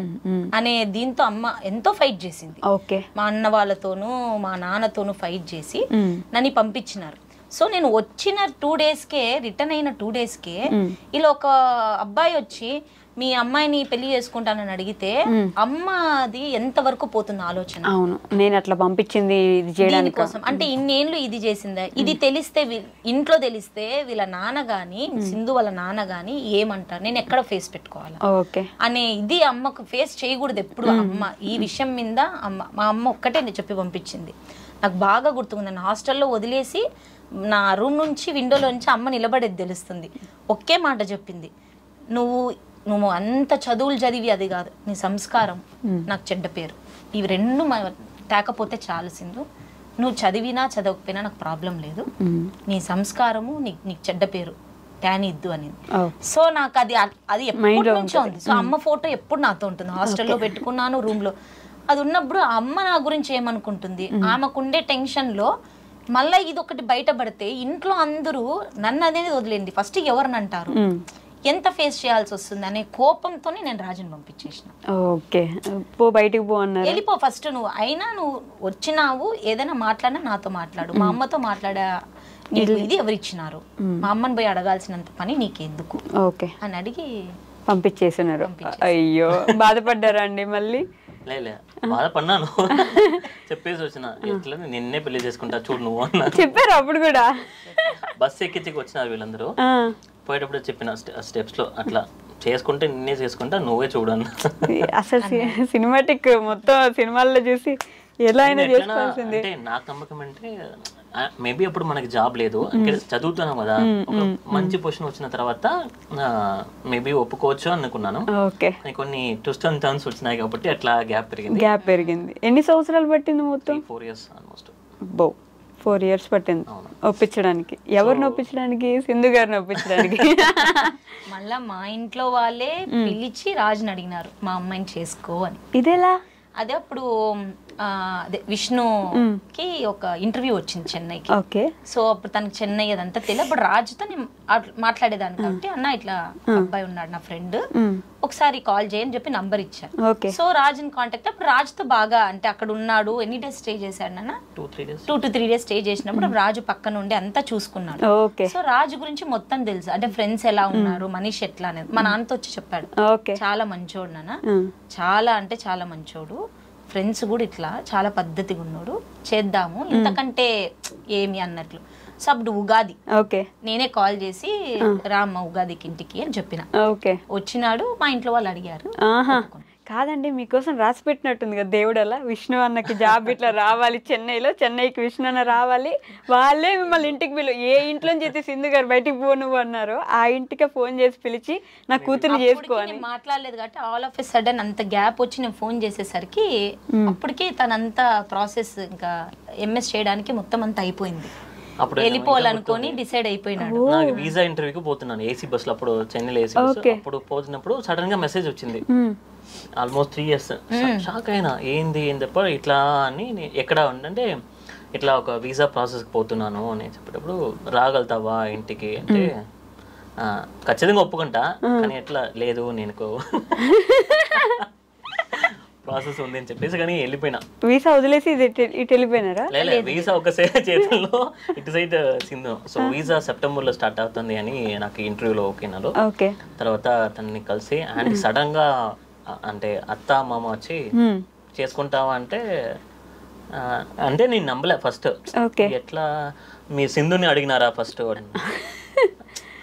అనే దీంతో అమ్మ ఎంతో ఫైట్ చేసింది. ఓకే. మా అన్న వాళ్ళతోనూ మా నాన్నతోనూ ఫైట్ చేసి నన్ను పంపించినారు. సో నేను వచ్చిన 2 daysకే రిటర్న్ అయిన 2 daysకే ఇలా ఒక అబ్బాయి వచ్చి మీ అమ్మాయిని పెళ్లి చేసుకుంటానని అడిగితే అమ్మది ఎంత వరకు పోతుంది ఆలోచన. అవును, నేను అట్లా పంపించింది ఇది చేయడానికి కోసం. అంటే ఇన్నేళ్ళు ఇది చేసిందా, ఇది తెలిస్తే ఇంట్లో తెలిస్తే వీళ్ళ నాన్న గాని సింధు వాళ్ళ నాన్న గాని ఏమంటారు, నేను ఎక్కడ ఫేస్ పెట్టుకోవాలి ఓకే అనే ఇది అమ్మకు ఫేస్ చేయకూడదు ఎప్పుడు. అమ్మ ఈ విషయం మీద మా అమ్మ ఒక్కటే చెప్పి పంపించింది. నాకు బాగా గుర్తుంది. నన్ను హాస్టల్లో వదిలేసి నా రూమ్ నుంచి విండోలో నుంచి అమ్మ నిలబడేది తెలుస్తుంది. ఒకే మాట చెప్పింది, నువ్వు అంత చదువులు చదివి అది కాదు, నీ సంస్కారం నాకు చెడ్డ పేరు, ఇవి రెండు తేకపోతే చాలు సింధు, నువ్వు చదివినా చదవకపోయినా నాకు ప్రాబ్లం లేదు, నీ సంస్కారము నీకు చెడ్డ పేరు ఇద్దు అని. సో నాకు అది ఎప్పటి నుంచో ఉంది. సో అమ్మ ఫోటో ఎప్పుడు నాతో ఉంటుంది. హాస్టల్లో పెట్టుకున్నాను రూమ్ లో. అది ఉన్నప్పుడు అమ్మ నా గురించి ఏమనుకుంటుంది, ఆమెకుండే టెన్షన్ లో మళ్ళీ ఇది ఒకటి బయటపడితే ఇంట్లో అందరూ నన్ను అనేది వదిలేండి, ఫస్ట్ ఎవరిని అంటారు, ఎంత ఫేస్ చేయాల్సి వస్తుంది అనే కోపంతోనే నేను రాజుని పంపించేసిన. ఓకే, పో బయటికి పో అన్నారు. వెళ్ళిపో ఫస్ట్, నువ్వు వచ్చినావు ఏదైనా మాట్లాడినా నాతో మాట్లాడు, మా అమ్మతో మాట్లాడా నీకు ఇది ఎవరిచ్చినారు, మా అమ్మని పోయి అడగాల్సినంత పని నీకెందుకు అని అడిగి పంపించేస్తున్నారు. అయ్యో, బాధపడ్డారా అండి మళ్ళీ? లే బాధపడినాను, చెప్పేసి వచ్చిన ఎట్లా నిన్నే పెళ్లి చేసుకుంటా చూడు నువ్వు అన్నా. చెప్పారు అప్పుడు కూడా? బస్సు ఎక్కించి వచ్చినారు వీళ్ళందరూ. పోయేటప్పుడు చెప్పిన స్టెప్స్ లో అట్లా చేసుకుంటే నిన్నే చేసుకుంటా నువ్వే చూడన్న. అసలు సినిమాటిక్ మొత్తం సినిమాల్లో చూసి ఎలా అయినా చేసుకోవాల్సింది. అంటే నాకు నమ్మకం అంటే మేబీ అప్పుడు మనకి జాబ్ లేదు, చదువుతున్నాం కదా, ఒక మంచి పొజిషన్ వచ్చిన తర్వాత మేబీ ఒప్పుకోవచ్చు అనుకున్నాను. కొన్ని ట్విస్ట్ అండ్ టర్న్స్ వచ్చినాయి కాబట్టి అట్లా గ్యాప్ పెరిగింది. ఎన్ని సంవత్సరాలు పట్టింది మొత్తం? 4 years ఆల్మోస్ట్. 4 years పట్టింది ఒప్పించడానికి. ఎవరిని ఒప్పించడానికి? సింధు గారిని ఒప్పించడానికి. మళ్ళా మా ఇంట్లో వాళ్ళే పిలిచి రాజుని అడిగినారు మా అమ్మాయిని చేసుకో అని. ఇదేలా? అదే అప్పుడు విష్ణుకి ఒక ఇంటర్వ్యూ వచ్చింది చెన్నైకి. సో అప్పుడు తనకి చెన్నై అదంతా తెలియదు. అప్పుడు రాజుతో నేను మాట్లాడేదాన్ని కాబట్టి అన్న ఇట్లా అబ్బాయి ఉన్నాడు నా ఫ్రెండ్, ఒకసారి కాల్ చేయని చెప్పి నంబర్ ఇచ్చాను. సో రాజుని కాంటాక్ట్ అప్పుడు రాజుతో బాగా అంటే అక్కడ ఉన్నాడు. ఎన్ని డేస్ స్టే చేశాడు నాన్న? 2 to 3 days స్టే చేసినప్పుడు రాజు పక్కన ఉండి అంతా చూసుకున్నాడు. సో రాజు గురించి మొత్తం తెలుసు, అంటే ఫ్రెండ్స్ ఎలా ఉన్నారు, మనిషి ఎట్లా అనేది మా నాన్నతో వచ్చి చెప్పాడు. చాలా మంచోడు నాన్న, చాలా అంటే చాలా మంచోడు, ఫ్రెండ్స్ కూడా ఇట్లా చాలా పద్ధతిగా ఉన్నాడు, చేద్దాము ఇంతకంటే ఏమి అన్నట్లు. సో అప్పుడు ఉగాది నేనే కాల్ చేసి రామ్మ ఉగాదికి ఇంటికి అని చెప్పిన. వచ్చినాడు, మా ఇంట్లో వాళ్ళు అడిగారు. కాదండి, మీకోసం రాసి పెట్టినట్టుంది కదా దేవుడు. అలా విష్ణు అన్నకి జాబ్ ఇట్లా రావాలి చెన్నైలో, చెన్నైకి విష్ణు అన్న రావాలి, వాళ్ళే మిమ్మల్ని ఇంటికి ఏ ఇంట్లోంచి అయితే సింధు గారు బయటికి పో నువ్వు అన్నారు, ఆ ఇంటికే ఫోన్ చేసి పిలిచి నా కూతుర్ని చేసుకోవాలి. మాట్లాడలేదు కాబట్టి ఆల్ ఆఫ్ ఎ సడన్ అంత గ్యాప్ వచ్చి నేను ఫోన్ చేసేసరికి అప్పటికే తనంతా ప్రాసెస్ ఇంకా ఎంఎస్ చేయడానికి మొత్తం అంతా అయిపోయింది. వెళ్ళిపోవాలనుకొని డిసైడ్ అయిపోయినాడు. నాకు వీసా ఇంటర్వ్యూకి పోతున్నాను ఏసీ బస్ లో, అప్పుడు చెన్నైలో ఏసీ బస్. అప్పుడు పోతున్నప్పుడు సడన్ గా మెసేజ్ వచ్చింది. Almost 3 years. షాక్ అయినా, ఏంది తప్ప ఇట్లా అని. ఎక్కడ ఉందంటే ఇట్లా ఒక వీసా ప్రాసెస్ కి పోతున్నాను అని చెప్పేటప్పుడు రాగలుగుతావా ఇంటికి అంటే ఖచ్చితంగా ఒప్పుకుంటా, కానీ ఎట్లా లేదు నేను ప్రాసెస్ ఉంది అని చెప్పేసి కానీ వెళ్ళిపోయినా. వీసా వదిలేసి ఇటు వెళ్ళిపోయినారా? లేదు, వీసా ఒక చేతుల్లో ఇటు side Sindhu. So visa September లో స్టార్ట్ అవుతుంది అని నాకు ఇంటర్వ్యూలో ఓకేనారు. తర్వాత తనని కలిసి అండ్ సడన్ గా అంటే అత్త మామ వచ్చి చేసుకుంటావా అంటే నేను నమ్మలే ఫస్ట్. ఎట్లా మీ సింధుని అడిగినారా ఫస్ట్?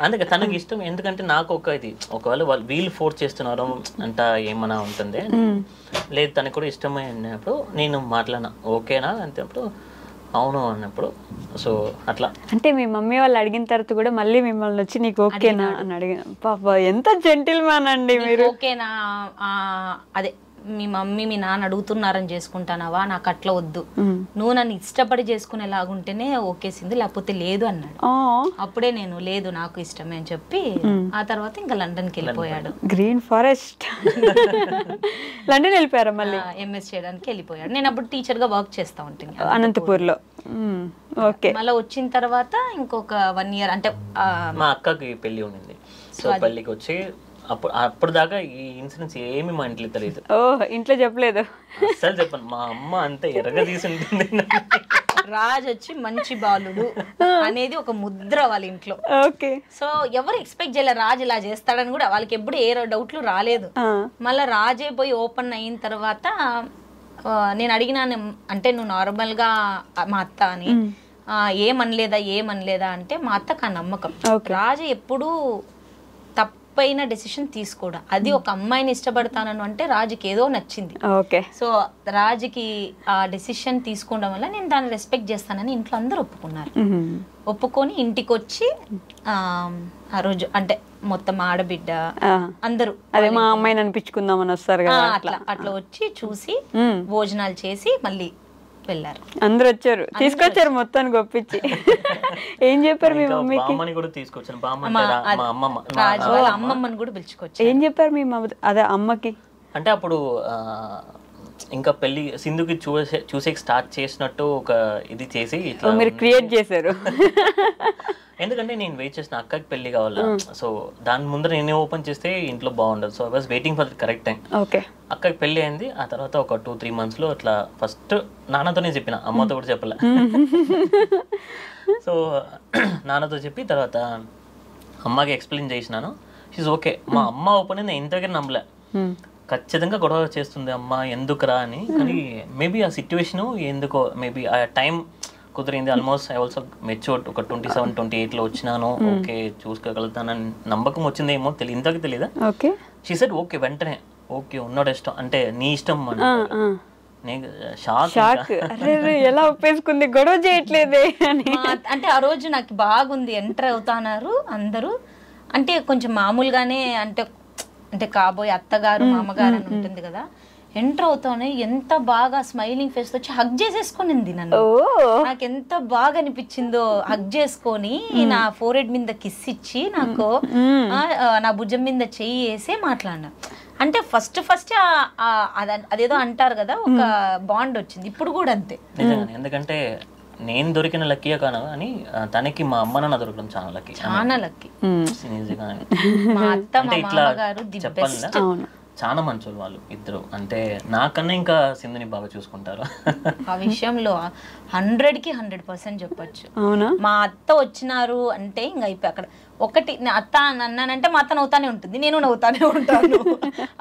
అందుకే తనకి ఇష్టం, ఎందుకంటే నాకు ఒకవేళ వీళ్ళు ఫోర్స్ చేస్తున్నారు అంట ఏమన్నా ఉంటుంది. లేదు తనకు కూడా ఇష్టమైనప్పుడు నేను మాట్లాడినా ఓకేనా అంటేప్పుడు అవును అన్నప్పుడు సో అట్లా అంటే మీ మమ్మీ వాళ్ళు అడిగిన తర్వాత కూడా మళ్ళీ మిమ్మల్ని వచ్చి నీకు ఓకేనా అని అడిగిన. పాప ఎంత జెంటిల్ మ్యాన్ అండి మీరు. ఓకేనా, అదే మీ మమ్మీ మీ నాన్న అడుగుతున్నారని చేసుకుంటానావా, నాకు అట్లా వద్దు, నువ్వు నన్ను ఇష్టపడి చేసుకునేలాగుంటేనే ఓకేసింది, లేకపోతే లేదు అన్నాడు. అప్పుడే నేను లేదు నాకు ఇష్టమే అని చెప్పి ఆ తర్వాత ఇంకా లండన్కి వెళ్ళిపోయాడు. గ్రీన్ ఫారెస్ట్ లండన్ వెళ్ళిపోయారా మళ్ళీ? ఎంఎస్ చేయడానికి వెళ్ళిపోయాడు. నేను అప్పుడు టీచర్ గా వర్క్ చేస్తా ఉంటాను అనంతపూర్లో. ఓకే. మళ్ళీ వచ్చిన తర్వాత ఇంకొక 1 year అంటే మా అక్కకి పెళ్లి ఉండింది. సో పెళ్లికి వచ్చి అప్పుడు దాకా ఈ ఇన్సిడెంట్స్ ఏమి మా ఇంట్లో తెలియదు. ఇంట్లో చెప్పలేదు అసలు చెప్పండి. మా అమ్మ అంతే ఎర్రగా తీసుంటుంది. రాజ్ వచ్చి మంచి బాలుడు అనేది ఒక ముద్ర వాళ్ళ ఇంట్లో. ఓకే. సో ఎవరు ఎక్స్పెక్ట్ చేయలేరు రాజ్ ఇలా చేస్తాడని కూడా, వాళ్ళకి ఎప్పుడు ఏ డౌట్లు రాలేదు. మళ్ళీ రాజే పోయి ఓపెన్ అయిన తర్వాత నేను అడిగినాను, అంటే నువ్వు నార్మల్ గా మా అత్త అని ఏమనలేదా అంటే మా అత్తకు ఆ నమ్మకం. రాజు ఎప్పుడు తప్పైన డెసిషన్ తీసుకోవడం, అది ఒక అమ్మాయిని ఇష్టపడతానను అంటే రాజుకి ఏదో నచ్చింది. సో రాజుకి ఆ డెసిషన్ తీసుకోవడం వల్ల నేను దాన్ని రెస్పెక్ట్ చేస్తానని ఇంట్లో అందరూ ఒప్పుకున్నారు. ఒప్పుకొని ఇంటికి వచ్చి ఆ రోజు అంటే మొత్తం ఆడబిడ్డ అందరూ అదే మా అమ్మాయిని అనిపించుకుందామని వస్తారు కదా, అట్లా వచ్చి చూసి భోజనాలు చేసి మళ్ళీ వెళ్ళారు. అందరూ వచ్చారు, తీసుకొచ్చారు మొత్తానికి ఒప్పించి. ఏం చెప్పారు మీ మమ్మీకి? అమ్మమ్మని కూడా పిలుచుకొచ్చారు. ఏం చెప్పారు మీ అదే అమ్మకి? అంటే అప్పుడు ఇంకా పెళ్లి సింధుకి చూసే స్టార్ట్ చేసినట్టు ఒక ఇది చేసి మీరు క్రియేట్ చేశారు. ఎందుకంటే నేను వెయిట్ చేసిన అక్కకి పెళ్లి కావాలా, సో దాని ముందర నేనే ఓపెన్ చేస్తే ఇంట్లో బాగుండదు. So I was waiting for the correct time. అక్కకి పెళ్లి అయింది. ఆ తర్వాత ఒక 2-3 months లో అట్లా ఫస్ట్ నాన్నతోనే చెప్పిన, అమ్మతో కూడా చెప్పలే. సో నాన్నతో చెప్పి తర్వాత అమ్మకి ఎక్స్ప్లెయిన్ చేసినాను. She's okay. మా అమ్మ ఓపెన్ నేను ఇంతకీ నమ్మలే, ఖచ్చితంగా గొడవ చేస్తుంది అమ్మ ఎందుకురా అని. కానీ మేబీ ఆ సిచ్యువేషన్ ఎందుకో, మేబీ ఆ టైం కుదిరింది. Almost I also matured. ఒక 27-28 వచ్చినాను. ఓకే చూసుకోగలుగుతానని నమ్మకం వచ్చిందేమో ఇంతకు తెలీదా. షీ సెడ్ ఓకే వెంటనే ఓకే ఉన్నాడు ఇష్టం అంటే నీ ఇష్టం అని. షాక్, ఎలా ఒప్పేసుకుంది, గొడవ చేయట్లేదే అని. అంటే ఆ రోజు నాకు బాగుంది, ఎంటర్ అవుతున్నారు అందరూ. అంటే కొంచెం మామూలుగానే అంటే కాబోయే అత్తగారు మామగారు అని ఉంటుంది కదా, ఎంటర్ అవుతానే ఎంత బాగా స్మైలింగ్ ఫేస్ వచ్చి హగ్ చేసేసుకునింది నన్ను. నాకు ఎంత బాగా అనిపించిందో, హగ్ చేసుకొని నా ఫోరెడ్ మీద కిస్ ఇచ్చి నాకు నా భుజం మీద చెయ్యి వేసే మాట్లాడినా. అంటే ఫస్ట్ అదేదో అంటారు కదా, ఒక బాండ్ వచ్చింది. ఇప్పుడు కూడా అంతే. ఎందుకంటే నేను దొరికిన లక్కీయే కాను అని తనకి మా అమ్మ నాన్న దొరకడం చాలా లక్కీ. మా అత్త మా మామగారు ది బెస్ట్. చాలా మంచోళ్ళు వాళ్ళు ఇద్దరు. అంటే నాకన్నా ఇంకా సింధుని బాగా చూసుకుంటారు. ఆ విషయంలో 100కి 100% చెప్పొచ్చు. మా అత్త వచ్చినారు అంటే ఇంకా అయిపోయి అక్కడ ఒకటి అత్త అన్నానంటే మా అత్త నవ్వుతానే ఉంటుంది, నేను నవ్వుతానే ఉంటాను.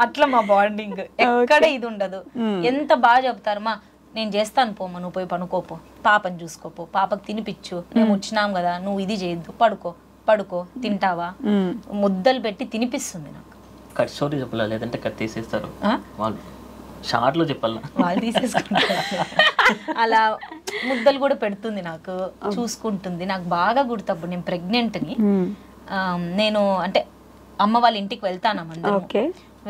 అట్లా మా బాండింగ్ ఎక్కడ ఇది ఉండదు. ఎంత బాగా చెప్తారు, మా నేను చేస్తాను పోమా, నువ్వు పోయి పనుకోపో, పాపని చూసుకోపో, పాపకు తినిపించు, మేము వచ్చినాం కదా, నువ్వు ఇది చేయొద్దు, పడుకో తింటావా, ముద్దలు పెట్టి తినిపిస్తుంది నాకు. కట్ స్టోరీ చెప్పాలా లేదంటే కట్ తీసేస్తారు వాళ్ళు, షార్ట్ లో చెప్పాలా వాళ్ళు తీసేసుకుంటారు. అలా ముద్దలు కూడా పెడుతుంది నాకు, చూసుకుంటుంది. నాకు బాగా గుర్తప్పుడు నేను ప్రెగ్నెంట్ని, నేను అంటే అమ్మ వాళ్ళ ఇంటికి వెళ్తాను.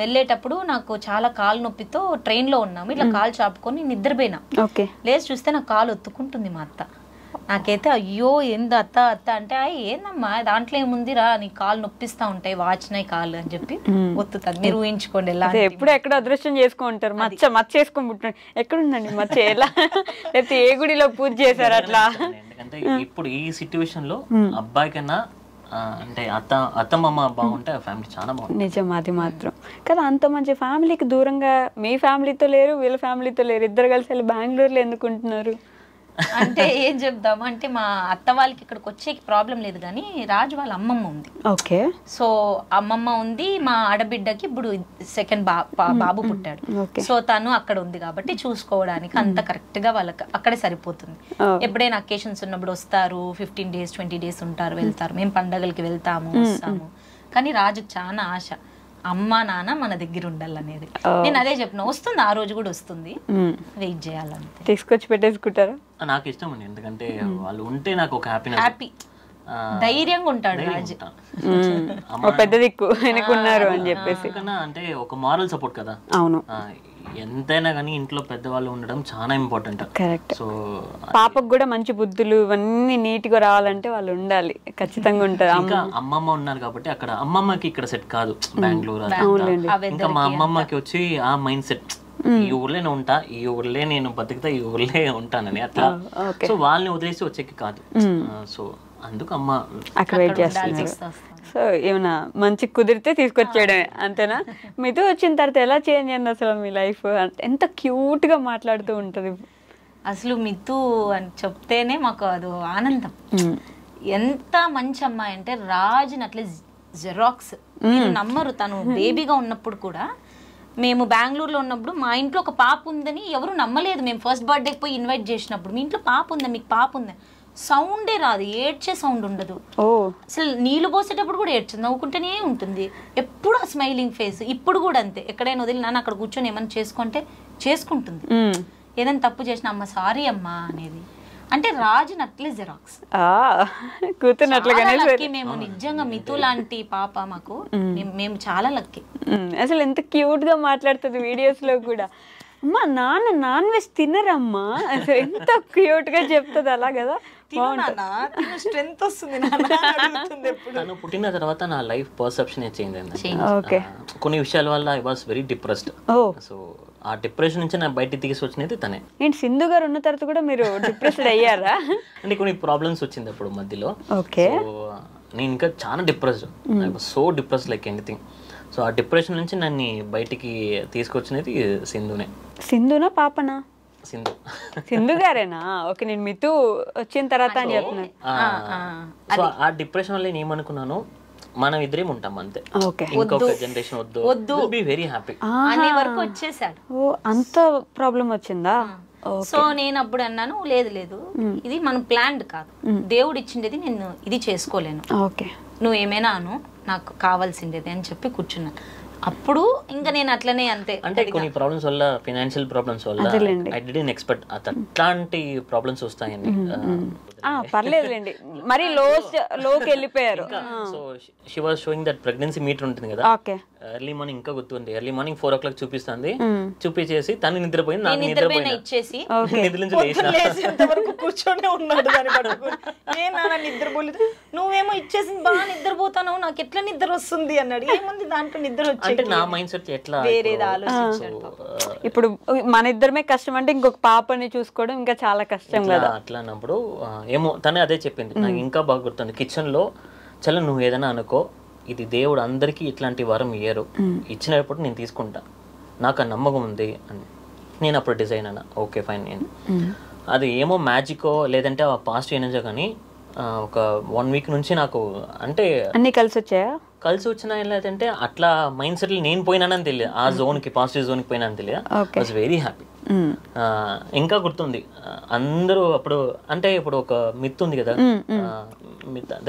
వెళ్ళేటప్పుడు నాకు చాలా కాలు నొప్పితో ట్రైన్లో ఉన్నాము, ఇట్లా కాలు చాపుకొని నిద్రపోయినా. లేచి చూస్తే నాకు కాలు ఒత్తుకుంటుంది మా అత్త. నాకైతే అయ్యో ఏంది అత్త అంటే ఏందమ్మా దాంట్లో ఏముందిరా, నీ కాలు నొప్పిస్తా ఉంటాయి, వాచినాయి కాళ్ళు అని చెప్పి ఒత్తుతాను. మీరు ఊహించుకోండి ఎలా. ఎప్పుడు ఎక్కడ అదృష్టం చేసుకుంటారు, మచ్చ వేసుకొని పుట్టినాడు, ఎక్కడుందండి మచ్చ, ఎలా లేకపోతే ఏ గుడిలో పూజ చేశారు అట్లా. ఎందుకంటే ఇప్పుడు ఈ సిచ్యువేషన్ లో అబ్బాయి కన్నా అంటే అత్తమ్మ బాగుంటే ఆ ఫ్యామిలీ చాలా బాగుంటుంది. నిజం, అది మాత్రం కదా. అంత మంచి ఫ్యామిలీకి దూరంగా మీ ఫ్యామిలీతో లేరు, వీళ్ళ ఫ్యామిలీతో లేరు, ఇద్దరు కలిసి వెళ్ళి బెంగళూరులో ఎందుకుంటున్నారు అంటే ఏం చెప్దాము అంటే మా అత్త వాళ్ళకి ఇక్కడికి వచ్చే ప్రాబ్లం లేదు, కానీ రాజు వాళ్ళ అమ్మమ్మ ఉంది. సో అమ్మమ్మ ఉంది, మా ఆడబిడ్డకి ఇప్పుడు సెకండ్ బాబు పుట్టాడు. సో తను అక్కడ ఉంది కాబట్టి చూసుకోవడానికి అంత కరెక్ట్ గా వాళ్ళకి అక్కడే సరిపోతుంది. ఎప్పుడైనా అకేషన్స్ ఉన్నప్పుడు వస్తారు, 15 days 20 days ఉంటారు, వెళ్తారు. మేము పండగలకి వెళ్తాము వస్తాము. కానీ రాజుకి చాలా ఆశ, అమ్మ నాన్న మన దగ్గర ఉండాలనేది. నేను అదే చెప్పిన, వస్తుంది ఆ రోజు కూడా వస్తుంది, వెయిట్ చేయాలంతే. తీసుకొచ్చి పెట్టేసుకుంటారా? నాకు ఇష్టం అండి, ఎందుకంటే వాళ్ళు ఉంటే నాకు ఒక హ్యాపీనెస్, హ్యాపీ ధైర్యంగా ఉంటాడు రాజు. పెద్ద దిక్కు వెనుకున్నారు అని చెప్పేసి. అంటే ఒక మారల్ సపోర్ట్ కదా. అవును, ఎంతైనా కానీ ఇంట్లో పెద్దవాళ్ళు ఉండడం చాలా ఇంపార్టెంట్. కరెక్ట్. సో పాపకు కూడా మంచి బుద్ధులు ఇవన్నీ నీట్ గా రావాలంటే వాళ్ళు ఉండాలి, ఖచ్చితంగా ఉంటారు. ఇంకా అమ్మమ్మ ఉన్నారు కాబట్టి అక్కడ అమ్మమ్మకి ఇక్కడ సెట్ కాదు బెంగళూరు. ఇంకా మా అమ్మమ్మకి వచ్చి ఆ మైండ్ సెట్, ఈ ఊర్లోనే ఉంటా, ఈ ఊర్లే నేను బతుకుతా, ఈ ఊర్లే ఉంటానని అట్లా. సో వాళ్ళని వదిలేసి వచ్చేకి కాదు. సో అందుకు అమ్మ అక్కడ వెయిట్ చేస్తున్నారు. సో ఏమన్నా మంచి కుదిరితే తీసుకొచ్చేయడమే, అంతేనా? మీతో వచ్చిన తర్వాత ఎలా చేంజ్ అయింది అసలు మీ లైఫ్? ఎంత క్యూట్ గా మాట్లాడుతూ ఉంటది అసలు. మితు అని చెప్తేనే మాకు అది ఆనందం. ఎంత మంచి అమ్మాయి అంటే రాజుని అట్లే జెరాక్స్. మీరు నమ్మరు, తను బేబీగా ఉన్నప్పుడు కూడా, మేము బెంగళూరులో ఉన్నప్పుడు మా ఇంట్లో ఒక పాప ఉందని ఎవరు నమ్మలేదు. మేము ఫస్ట్ బర్త్డేకి పోయి ఇన్వైట్ చేసినప్పుడు, మీ ఇంట్లో పాప ఉందా, మీకు పాప ఉందా, సౌండే రాదు, ఏడ్చే సౌండ్ ఉండదు. అసలు నీళ్లు పోసేటప్పుడు కూడా ఏడ్చదు, నవ్వుకుంటేనే ఉంటుంది ఎప్పుడు ఆ స్మైలింగ్ ఫేస్. ఇప్పుడు కూడా అంతే, ఎక్కడైనా వదిలి నాన్న అక్కడ కూర్చొని ఏమైనా చేసుకుంటే చేసుకుంటుంది. ఏదైనా తప్పు చేసిన అమ్మ సారీ అమ్మా అనేది. అంటే రాజుని అట్లే జెరాక్స్ కూతున్నట్లుగానే. మేము నిజంగా మితు లాంటి పాప మాకు, మేము చాలా లక్కీ. అసలు ఎంత క్యూట్ గా మాట్లాడుతుంది వీడియోస్ లో కూడా. అమ్మా నాన్న నాన్ వెజ్ తినరమ్మా, అసలు ఎంత క్యూట్ గా చెప్తుంది అలా కదా. స్ట్రెంత్ వస్తుంది. తను పుట్టిన తర్వాత నా లైఫ్ పర్సెప్షన్ చేంజ్ అయింది. ఓకే, కొన్ని విషయాల వల్ల I was very depressed. So ఆ డిప్రెషన్ నుంచి నా బయటికి తీసి వచ్చినది తనే. నేను సింధు గారు ఉన్న తర్వాత కూడా మీరు డిప్రెస్డ్ అయ్యారా? అంటే కొన్ని ప్రాబ్లమ్స్ వచ్చింది అప్పుడు మధ్యలో. ఓకే, నేను ఇంకా చాలా depressed, I was so depressed like anything. So ఆ డిప్రెషన్ నుంచి నన్ను బయటికి తీసుకొచ్చినది సింధునే. సింధునా పాపనా? సింధు. సింధు గారేనా? ఓకే, నేను మితు వచ్చిన తర్వాత అని చెప్తున్నాను. సో ఆ డిప్రెషన్ వల్ల నేను ఏమనుకున్నాను, మనం ఇద్దరేం ఉంటాం అంతే, ఇంకొక జనరేషన్ వద్దు, బి వెరీ హ్యాపీ అనే వరకు వచ్చేసాడు. ఓ అంత ప్రాబ్లం వచ్చిందా? సో నేను అప్పుడు అన్నాను, లేదు లేదు, ఇది మనం ప్లాన్డ్ కాదు, దేవుడు ఇచ్చిండేది, నేను ఇది చేసుకోలేను, ఓకే నువ్వు ఏమైనా అను, నాకు కావాల్సిండేది అని చెప్పి కూర్చున్నాను. అప్పుడు ఇంకా నేను అట్లనే అంతే. అంటే కొన్ని ప్రాబ్లమ్స్ వల్ల, ఫైనాన్షియల్ ప్రాబ్లమ్స్ వల్ల ఐ డిడ్ంట్ ఎక్స్పెక్ట్ అట్లాంటి ప్రాబ్లమ్స్ వస్తాయని. పర్లేదులేండి, మరి లోకి వెళ్ళిపోయారు. So she was showing that pregnancy meter ఉంటుంది కదా, ఎర్లీ మార్నింగ్, ఇంకా గుర్తుంది, ఎర్లీ మార్నింగ్ 4 o'clock చూపిస్తుంది. చూపించేసి తను నిద్రపోయింది, నాకు నిద్రపోయినా ఇచ్చేసి నిద్ర నుంచి వరకు కూర్చొనే ఉన్నాడు దాన్ని పట్టుకొని. నేను నాన్న నిద్రపోలేదు, నువ్వేమో ఇచ్చేసింది బాగా నిద్రపోతాను, నాకు ఎట్లా నిద్ర వస్తుంది అన్నాడు. ఏముంది దాంట్లో నిద్ర వచ్చి, అంటే నా మైండ్ సెట్ ఎట్లా వేరేది ఆలోచించాడు. ఇప్పుడు మన ఇద్దరమే కష్టం అంటే ఇంకొక పాపని చూసుకోవడం ఇంకా చాలా కష్టం కదా. అట్లా అన్నప్పుడు ఏమో తనే అదే చెప్పింది, నాకు ఇంకా బాగా గుర్తుంది. కిచెన్ లో, చలో నువ్వు ఏదైనా అనుకో, ఇది దేవుడు అందరికీ ఇట్లాంటి వరం ఇయ్యరు, ఇచ్చినప్పుడు నేను తీసుకుంటా, నాకు ఆ నమ్మకం ఉంది అని. నేను అప్పుడు డిజైన్ అన్నా, ఓకే ఫైన్. నేను అది ఏమో మ్యాజికో లేదంటే ఆ పాజిటివ్ ఎనర్జీ, కానీ ఒక 1 week నుంచి నాకు అంటే అన్ని కలిసి వచ్చాయా? కలిసి వచ్చినా లేదంటే అట్లా మైండ్ సెట్ నేను పోయినానని తెలియదు, ఆ జోన్కి, పాజిటివ్ జోన్కి పోయినానని తెలియదు. I was very happy. ఇంకా గుర్తుంది అందరూ అప్పుడు, అంటే ఇప్పుడు ఒక మిత్ ఉంది కదా,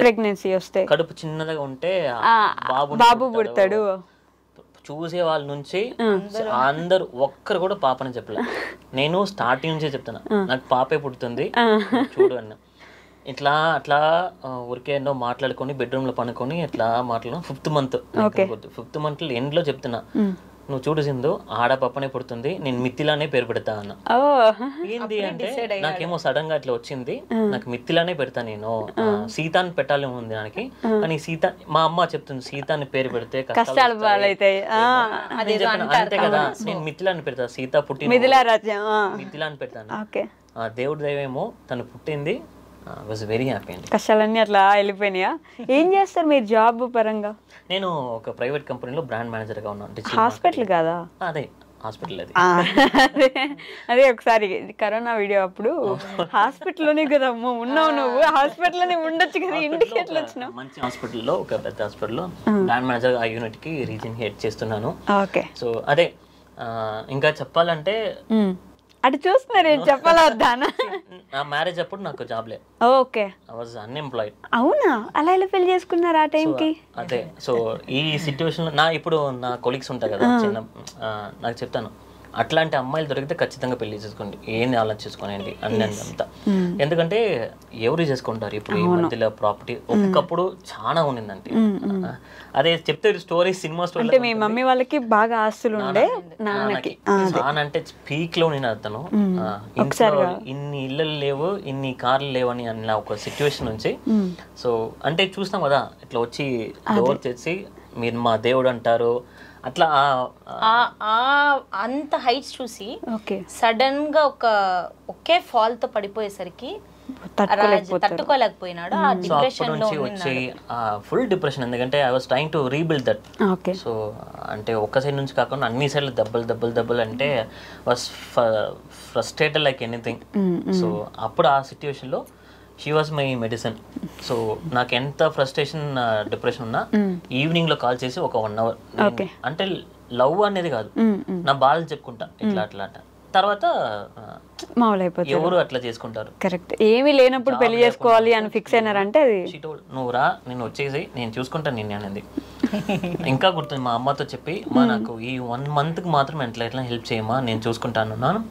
ప్రెగ్నెన్సీ వస్తే కడుపు చిన్నదిగా ఉంటే బాబు పుడతాడు. చూసే వాళ్ళ నుంచి అందరు ఒక్కరు కూడా పాపని చెప్పలేదు. నేను స్టార్టింగ్ నుంచే చెప్తున్నా, నాకు పాపే పుడుతుంది చూడు అన్న. ఇట్లా అట్లా ఊరికే ఎన్నో మాట్లాడుకొని బెడ్రూమ్ లో పనుకొని ఇట్లా మాట్లాడు. 5th month, 5th month end లో చెప్తున్నా, నువ్వు చూడు సింధు, ఆడ పాపనే పుడుతుంది, నేను మిత్తిలానే పేరు పెడతా అన్న. ఏంది అంటే నాకేమో సడన్ గా ఇట్లా వచ్చింది, నాకు మిత్తిలానే పెడతా, నేను సీతాన్ని పెట్టాలి ఉంది దానికి, కానీ సీత, మా అమ్మ చెప్తుంది సీతాన్ని పేరు పెడితే కష్టాలు అవుతాయి అంతే కదా, నేను మిత్తిలాన్ని పెడతా, సీత పుట్టిన మిత్తిలాన్ని పెడతాను. దేవుడి దైవేమో తను పుట్టింది. వాజ్ వెరీ హ్యాపీ అండి. కష్టాలన్నీ అట్లా వెళ్ళిపోయినాయా? ఏం చేస్తారు మీరు జాబ్ పరంగా? నేను ఒక ప్రైవేట్ కంపెనీలో బ్రాండ్ మేనేజర్ గా ఉన్నాను. హాస్పిటల్ కాదా? అదే హాస్పిటల్. అదే ఒకసారి కరోనా వీడియో అప్పుడు హాస్పిటల్లోనే కదా ఉన్నావు నువ్వు, హాస్పిటల్లోనే ఉండొచ్చు కదా, ఇంటికి ఎట్లా వచ్చినావు? మంచి హాస్పిటల్లో, ఒక పెద్ద హాస్పిటల్లో బ్రాండ్ మేనేజర్ ఆ యూనిట్ కి రీజన్ హెడ్ చేస్తున్నాను. ఓకే. సో అదే ఇంకా చెప్పాలంటే అటు చూస్తున్నారు, ఏం చెప్పాలా వద్దానా? నా మ్యారేజ్ అప్పుడు నాకు జాబ్ లేదు, ఓకే. I was unemployed. అవునా? అలా ఎలా పెళ్లి చేసుకున్నారు ఆ టైంకి? అదే సో ఈ సిచ్యువేషన్లో ఇప్పుడు నా కొలీగ్స్ ఉంటాయి కదా చిన్న, నాకు చెప్తాను అట్లాంటి అమ్మాయిలు దొరికితే ఖచ్చితంగా పెళ్లి చేసుకోండి, ఏంది ఆలోచించుకోనండి అన్ని అంతా. ఎందుకంటే ఎవరు చేసుకుంటారు ఇప్పుడు ఈ మధ్యలో ప్రాపర్టీ. ఒకప్పుడు చాలా ఉన్నిందంటే, అదే చెప్తే స్టోరీ సినిమా స్టోరీ. అంటే మీ మమ్మీ వాళ్ళకి బాగా ఆస్తులు ఉండే, నాన్నకి నాన్న అంటే పీక్ లో నేను అతను ఇన్ని ఇళ్ళు లేవు, ఇన్ని కార్లు లేవు అని అన్న ఒక సిచ్యువేషన్ నుంచి. సో అంటే చూస్తాం కదా ఇట్లా వచ్చి డోర్ తెచ్చి మీరు మా దేవుడు అంటారు అట్లా అంత హైట్స్ చూసి ఓకే సడన్ గా ఒకే ఫాల్ తో పడిపోయేసరికి తట్టుకోలేకపోయినాడు. ఆ డిప్రెషన్ లో వచ్చి ఫుల్ డిప్రెషన్. ఎందుకంటే I was trying to rebuild that. So అంటే ఒక్క సైడ్ నుంచి కాకుండా అన్ని సైడ్లు దెబ్బలు అంటే was frustrated like anything. So అప్పుడు ఆ సిచ్యువేషన్ లో she was my medicine. So నాకు ఎంత ఫ్రస్ట్రేషన్ డిప్రెషన్ ఉన్నా ఈవినింగ్ లో కాల్ చేసి ఒక 1 hour, అంటే లవ్ అనేది కాదు, నా బాధలు చెప్పుకుంటా ఇట్లా అట్లా తర్వాత మామూలైపోతుంది. ఎవరు అట్లా చేసుకుంటారు. కరెక్ట్. ఏమీ లేనప్పుడు పెళ్లి చేసుకోవాలి అని ఫిక్స్ అయినారంటే అది నువ్వు రా, నేను వచ్చేసి నేను చూసుకుంటాను నిన్ను అనేది. ఇంకా గుర్తుంది మా అమ్మతో చెప్పి, మా నాకు ఈ 1 month కి మాత్రం ఎట్లా హెల్ప్ చేయమా, నేను చూసుకుంటాను.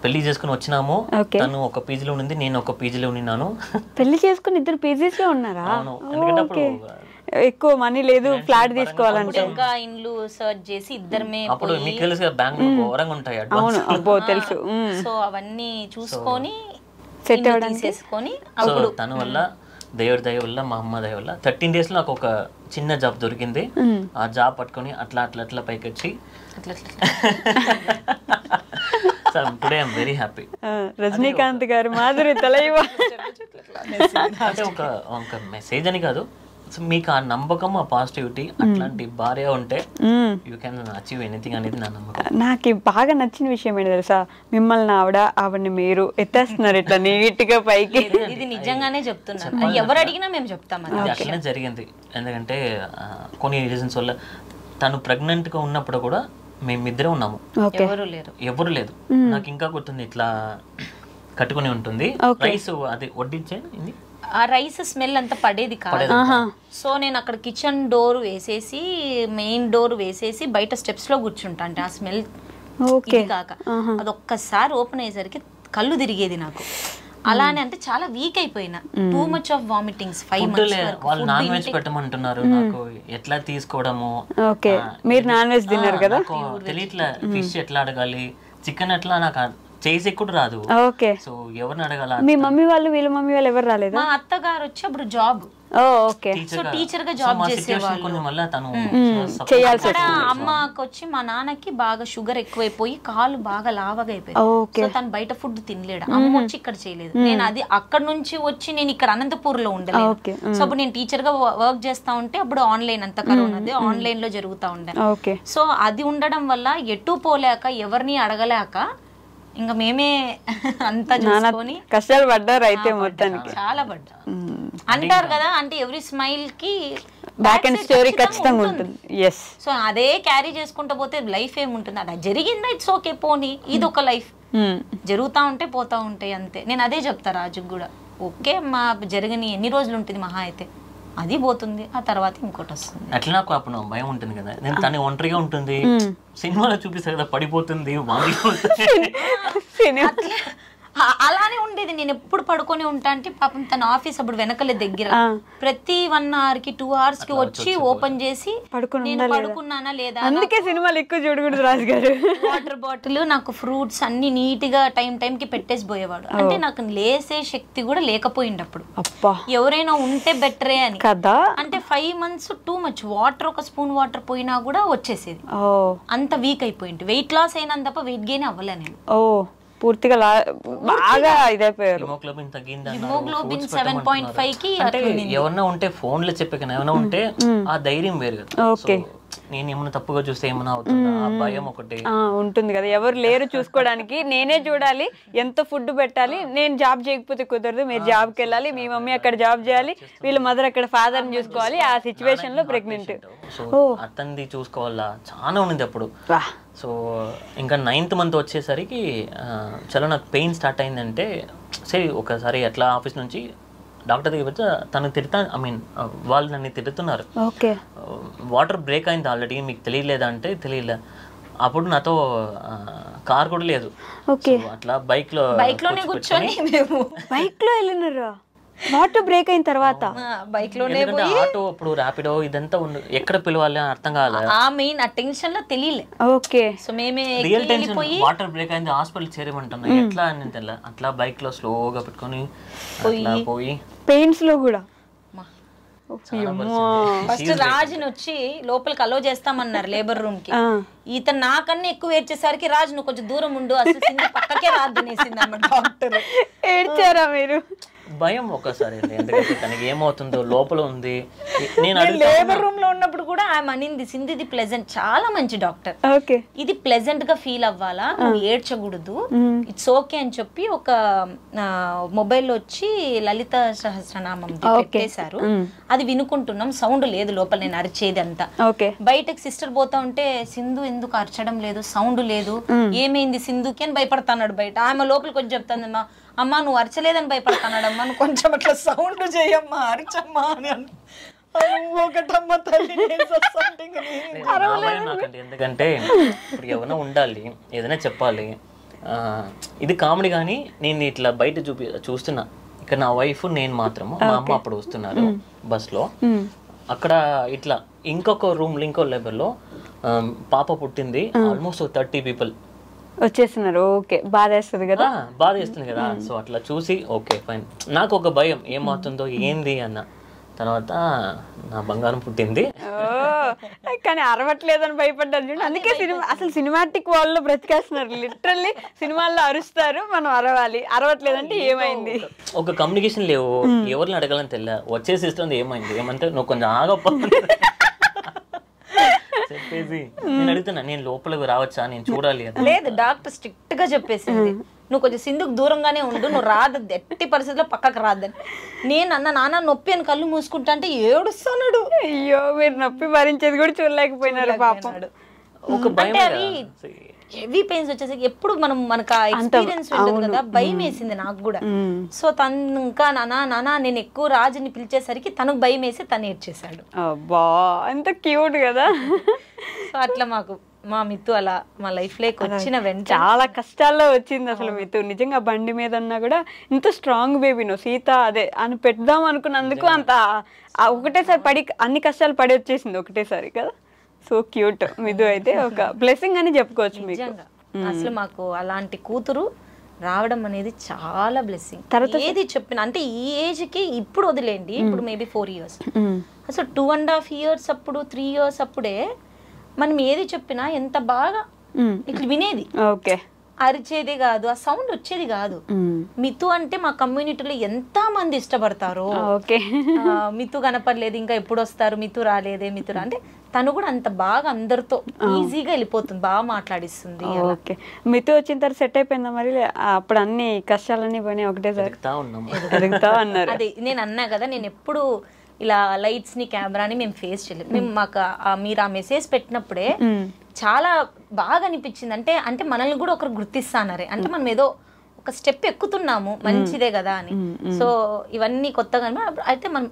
పెళ్లి చేసుకుని వచ్చినాము, తను ఒక పీజీలో ఉంది, నేను ఒక పీజీలో ఉన్నాను. పెళ్లి చేసుకుని ఇద్దరు పీజీస్ లో ఉన్నారా? ఎక్కువ మనీ లేదు, ఫ్లాట్ తీసుకోవాలంటే ఇంకా ఇండ్లు సర్చ్ చేసి ఇద్దరమే. అప్పుడు మీకు తెలుసు బెంగళూరు ఘోరంగా ఉంటాయి. అవును, అబ్బో తెలుసు. సో అవన్నీ చూసుకొని సెట్ అవ్వడానికి తీసేసుకొని అప్పుడు తన వల్ల దేవుడి దయ వల్ల మా అమ్మ దయ వల్ల 13 days లో నాకు ఒక చిన్న జాబ్ దొరికింది. ఆ జాబ్ పట్టుకొని అట్లా పైకి వచ్చి today I'm very happy. Rajinikanth గారు మాధురి తలైవ అంటే ఒక మెసేజ్ అని కాదు, మీకు ఆ నమ్మకం, ఆ పాజిటివిటీ, అట్లాంటి భార్య ఉంటే యూ కెన్ అచీవ్ ఎనీథింగ్ అనేది నా నమ్మకం. నాకు బాగా నచ్చిన విషయం ఏంటి తెలుసా, మిమ్మల్ని ఆవిడని మీరు ఎత్తేస్తున్నారు ఇట్లా నీట్ గా పైకి. ఇది నిజంగానే చెప్తున్నాను, ఎవరు అడిగినా మేము చెప్తాం. అది అట్లనే జరిగింది. ఎందుకంటే కొన్ని రీజన్స్ వల్ల తను ప్రెగ్నెంట్ గా ఉన్నప్పుడు కూడా మేమిద్దరే ఉన్నాము, ఎవరు లేదు. నాకు ఇంకా గుర్తుంది, ఇట్లా కట్టుకుని ఉంటుంది రైస్, అది వడ్డించేది. ఆ రైస్ స్మెల్ అంతా పడేది కాదు. సో నేను అక్కడ కిచెన్ డోర్ వేసేసి, మెయిన్ డోర్ వేసేసి బయట స్టెప్స్ లో కూర్చుంటా. అంటే ఆ స్మెల్ కాక అదొక్కసారి ఓపెన్ అయ్యేసరికి కళ్ళు తిరిగేది నాకు. అలానే అంటే చాలా వీక్ అయిపోయినా, too much of vomitings. 5 months వాళ్ళు నాన్ వెజ్ పెట్టమంటున్నారు, నాకు ఎట్లా తీసుకోవడము. ఓకే, మీరు నాన్ వెజ్ తిన్నారు కదా, తెలియట్లా ఫిష్ ఎట్లా అడగాలి, చికెన్ ఎట్లా నాకు చేసి కూడా రాదు. ఓకే, సో ఎవరిని అడగాల? మీ మమ్మీ వాళ్ళు వీళ్ళ మమ్మీ వాళ్ళు ఎవరు రాలేదా? మా అత్తగారు వచ్చి అప్పుడు జాబ్, ఓకే, సో టీచర్ గా జాబ్ చేసేవాళ్ళు. అమ్మకి వచ్చి మా నాన్నకి బాగా షుగర్ ఎక్కువైపోయి కాలు బాగా లావగా అయిపోయింది. సో తను బయట ఫుడ్ తినలేడు. అమ్మ వచ్చి ఇక్కడ చేయలేదు. నేను అది అక్కడ నుంచి వచ్చి నేను ఇక్కడ అనంతపూర్ లో ఉండలేదు. సో అప్పుడు నేను టీచర్ గా వర్క్ చేస్తా ఉంటే అప్పుడు ఆన్లైన్ అంతా కరోనాది ఆన్లైన్ లో జరుగుతా ఉండే. సో అది ఉండడం వల్ల ఎటు పోలేక ఎవరిని అడగలేక ఇంకా మేమే అంతా చూసుకొని కష్టాలు పడ్డారు అయితే మొత్తానికి. చాలా పడ్డా. అంటారు కదా, అంటే ఎవ్రీ స్మైల్ కి బ్యాక్ అండ్ స్టోరీ ఖచ్చితంగా ఉంటుంది. ఎస్, సో అదే క్యారీ చేసుకుంటూ పోతే లైఫ్ ఏముంటుంది? అది జరిగిందా, ఇట్స్ ఓకే, పోనీ, ఇది ఒక లైఫ్. జరుగుతూ ఉంటే పోతా ఉంటాయి అంతే. నేను అదే చెప్తా రాజుకు కూడా, ఓకే మా జరగని ఎన్ని రోజులు ఉంటుంది మహా అయితే, అది పోతుంది, ఆ తర్వాత ఇంకోటి వస్తుంది. అట్లా నాకు అప్పుడు భయం ఉంటుంది కదా, నేను తను ఒంటరిగా ఉంటుంది, సినిమాలో చూపిస్తారు కదా పడిపోతుంది, అలానే ఉండేది. నేను ఎప్పుడు పడుకొని ఉంటా అంటే పాపం తన ఆఫీస్ అప్పుడు వెనకలే దగ్గర, ప్రతి 1 hour కి 2 hours కి వచ్చి ఓపెన్ చేసి నేను పడుకున్నానా లేదా. అందుకే సినిమాలు ఎక్కువ చూడకూడదు రాజు గారు. వాటర్ బాటిల్, నాకు ఫ్రూట్స్ అన్ని నీట్ గా టైం కి పెట్టేసి పోయేవాడు. అంటే నాకు లేసే శక్తి కూడా లేకపోయింది అప్పుడు. ఎవరైనా ఉంటే బెటరే అని కదా. అంటే 5 months టూ మచ్. వాటర్, ఒక స్పూన్ వాటర్ పోయినా కూడా వచ్చేసేది. అంత వీక్ అయిపోయింది. వెయిట్ లాస్ అయినా తప్ప వెయిట్ గెయిన్ అవ్వలే నేను. పూర్తిగా బాగా ఇదైపోయారు. హిమోగ్లోబిన్ తగ్గింది, హిమోగ్లోబిన్ 7.5 కి. ఎవరన్నా ఉంటే ఫోన్ లో చెప్పే, ఏమైనా ఉంటే ఆ ధైర్యం వేరు కదా. ఓకే, నేను ఏమైనా తప్పుగా చూస్తే ఏమైనా అవుతుందా ఆ భయం ఒకటి ఉంటుంది కదా, ఎవరు లేరు చూసుకోవడానికి, నేనే చూడాలి, ఎంత ఫుడ్ పెట్టాలి, నేను జాబ్ చేయకపోతే కుదరదు, మీరు జాబ్కి వెళ్ళాలి, మీ మమ్మీ అక్కడ జాబ్ చేయాలి, వీళ్ళ మదర్ అక్కడ ఫాదర్ని చూసుకోవాలి, ఆ సిచ్యువేషన్ లో ప్రెగ్నెంట్. సో అతనిది చూసుకోవాలా చాలా ఉంది అప్పుడు. సో ఇంకా 9th month వచ్చేసరికి చాలా నాకు పెయిన్ స్టార్ట్ అయిందంటే సరే ఒకసారి ఎట్లా ఆఫీస్ నుంచి డాక్టర్ దగ్గర వచ్చి తను వాళ్ళు నన్ను తిడుతున్నారు. వాటర్ బ్రేక్ అయింది ఆల్రెడీ, మీకు తెలియలేదా అంటే తెలియలే. అప్పుడు నాతో కార్ కూడా లేదు, అట్లా బైక్ లోనే కూర్చొని బైక్ లో వెళ్ళినారా వాటర్ బ్రేక్ అయిన తర్వాత? బైక్ లోనే ఆటో అప్పుడు ర్యాపిడో ఇదంతా ఎక్కడ పిలవాలి అని అర్థం కాలేదు. ఆ మెయిన్ ఆ టెన్షన్ లో తెలియలే. ఓకే, సో మేమే రియల్ టెన్షన్, వాటర్ బ్రేక్ అయింది హాస్పిటల్ చేరమంటున్నా ఎట్లా అని తెల్ల. అట్లా బైక్ లో స్లోగా పెట్టుకొని పోయి పెయిన్స్ లో కూడా ఫస్ట్ రాజుని వచ్చి లోపలికి అలో చేస్తామన్నారు లేబర్ రూమ్ కి. ఇతను నాకన్నా ఎక్కువ ఏడ్చేసరికి రాజు నువ్వు కొంచెం దూరం ఉండు, అసలు సింధు పక్కకే రాద్దనేసింది అమ్మ డాక్టర్. ఏడ్చారా మీరు? భయం ఒకసారి, ఎందుకంటే తనకి ఏమవుతుందో లోపల ఉంది. నేను లేబర్ రూమ్ లో ఉన్నప్పుడు కూడా ఆమె అనింది సింధు ఇది ప్లెజెంట్, చాలా మంచి డాక్టర్, ఇది ప్లెజెంట్ గా ఫీల్ అవ్వాలా, నువ్వు ఏడ్చకూడదు, ఇట్స్ ఓకే అని చెప్పి ఒక మొబైల్లో వచ్చి లలిత సహస్రనామం పెట్టేశారు. అది వినుకుంటున్నాం, సౌండ్ లేదు లోపల, నేను అరిచేది అంతా. బయటకు సిస్టర్ పోతా ఉంటే సింధు ఎందుకు అరచడం లేదు, సౌండ్ లేదు, ఏమైంది సింధుకి అని భయపడతాడు బయట. ఆమె లోపలికి కొంచెం చెప్తాను, అమ్మా నువ్వు అరచలేదని భయపడతానాడమ్మా, నువ్వు కొంచెం అట్లా సౌండ్ చేయమ్మా, అరచమ్మా అని. ఎందుకంటే ఇప్పుడు ఎవరైనా ఉండాలి, ఏదైనా చెప్పాలి. ఇది కామెడీ కానీ నేను ఇట్లా బయట చూస్తున్నా, ఇక్కడ నా వైఫ్ నేను మాత్రము, మా అమ్మ అప్పుడు వస్తున్నారు బస్ లో. అక్కడ ఇట్లా ఇంకొక రూమ్ లో ఇంకో లెవెల్లో పాప పుట్టింది, ఆల్మోస్ట్ 30 people వచ్చేస్తున్నారు. ఓకే, బాధేస్తుంది కదా, బాధేస్తుంది కదా. సో అట్లా చూసి ఓకే ఫైన్, నాకు ఒక భయం ఏమవుతుందో ఏంది అన్న. తర్వాత నా బంగారం పుట్టింది, కానీ అరవట్లేదని భయపడ్డారు చూడండి. అందుకే అసలు సినిమాటిక్ వాళ్ళు బ్రతికేస్తున్నారు, లిటరల్లీ సినిమాల్లో అరుస్తారు, మనం అరవాలి, అరవట్లేదంటే ఏమైంది, ఒక కమ్యూనికేషన్ లేవు, ఎవరిని అడగాలని తెలియ. వచ్చేసి ఇస్తుంది ఏమైంది, ఏమంటే నువ్వు కొంచెం ఆగప్ప చెప్పేసి నేను అడుగుతున్నా, నేను లోపలికి రావచ్చా, నేను చూడాలి. లేదు, డాక్టర్ స్ట్రిక్ట్ గా చెప్పేసింది, నువ్వు కొంచెం సింధుకు దూరంగానే ఉండు, నువ్వు రాదద్దు, ఎట్టి పరిస్థితుల్లో పక్కకు రాదని. నేను అన్న నాన్న నొప్పి అని కళ్ళు మూసుకుంటా అంటే ఏడుస్తున్నాడు. అయ్యో, మీరు నొప్పి భరించేది కూడా చూడలేకపోయినారు పాపం. ఒక భయం, హెవీ పెయిన్స్ వచ్చేసరికి ఎప్పుడు మనకు ఆ ఎక్స్పీరియన్స్ ఉంటుంది కదా, భయం వేసింది నాకు కూడా. సో తను ఇంకా నానా నేను ఎక్కువ రాజుని పిలిచేసరికి తనకు భయం వేసి తను ఏడ్చేసాడు. అబ్బా, ఎంత క్యూట్ కదా. సో అట్లా మా మిత్తు అలా మా లైఫ్ లోకి వచ్చిన వెంటనే చాలా కష్టాల్లో వచ్చింది అసలు మిత్తు. నిజంగా బండి మీద అన్నా కూడా ఇంత స్ట్రాంగ్ బేబీను సీత అదే అని పెడదాం అనుకున్నందుకు అంత ఒకటేసారి పడి అన్ని కష్టాలు పడి వచ్చేసింది ఒకటేసారి కదా. సో క్యూట్ మిదు అయితే ఒక బ్లెస్సింగ్ అని చెప్పుకోవచ్చు మీకు. అసలు మాకు అలాంటి కూతురు రావడం అనేది చాలా బ్లెస్సింగ్. తర్వాత ఏది చెప్పిన అంటే ఈ ఏజ్ కి ఇప్పుడు వదిలేండి, ఇప్పుడు మేబీ 4 years, అసలు 2.5 years అప్పుడు 3 years అప్పుడే మనం ఏది చెప్పినా ఎంత బాగా ఇట్లా వినేది. ఓకే, అరిచేది కాదు, ఆ సౌండ్ వచ్చేది కాదు. మితు అంటే మా కమ్యూనిటీలో ఎంత మంది ఇష్టపడతారో. మితు కనపడలేదు, ఇంకా ఎప్పుడు వస్తారు, మితు రాలేదే, మితు అంటే తను కూడా అంత బాగా అందరితో ఈజీగా వెళ్ళిపోతుంది, బాగా మాట్లాడిస్తుంది. ఓకే, మితు వచ్చిన తర్వాత సెట్ అయిపోయిందా మరి? అప్పుడు అన్ని కష్టాలన్నీ పోయినాయి ఒకటేసారి ఎదుగుతా అన్నారు. అదే నేను అన్నా కదా, నేను ఎప్పుడు ఇలా లైట్స్ ని కెమెరాని మేము ఫేస్ చేయలేదు. మేము మాకు మీరు ఆ మెసేజ్ పెట్టినప్పుడే చాలా బాగా అనిపించింది. అంటే మనల్ని కూడా ఒకరు గుర్తిస్తానరే, అంటే మనం ఏదో ఒక స్టెప్ ఎక్కుతున్నాము, మంచిదే కదా అని. సో ఇవన్నీ కొత్తగా అయితే మనం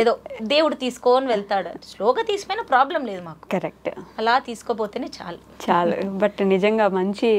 ఏదో దేవుడు తీసుకొని వెళ్తాడు, స్లోగా తీసిపోయినా ప్రాబ్లం లేదు మాకు. కరెక్ట్, అలా తీసుకోపోతేనే చాలు. బట్ నిజంగా మంచి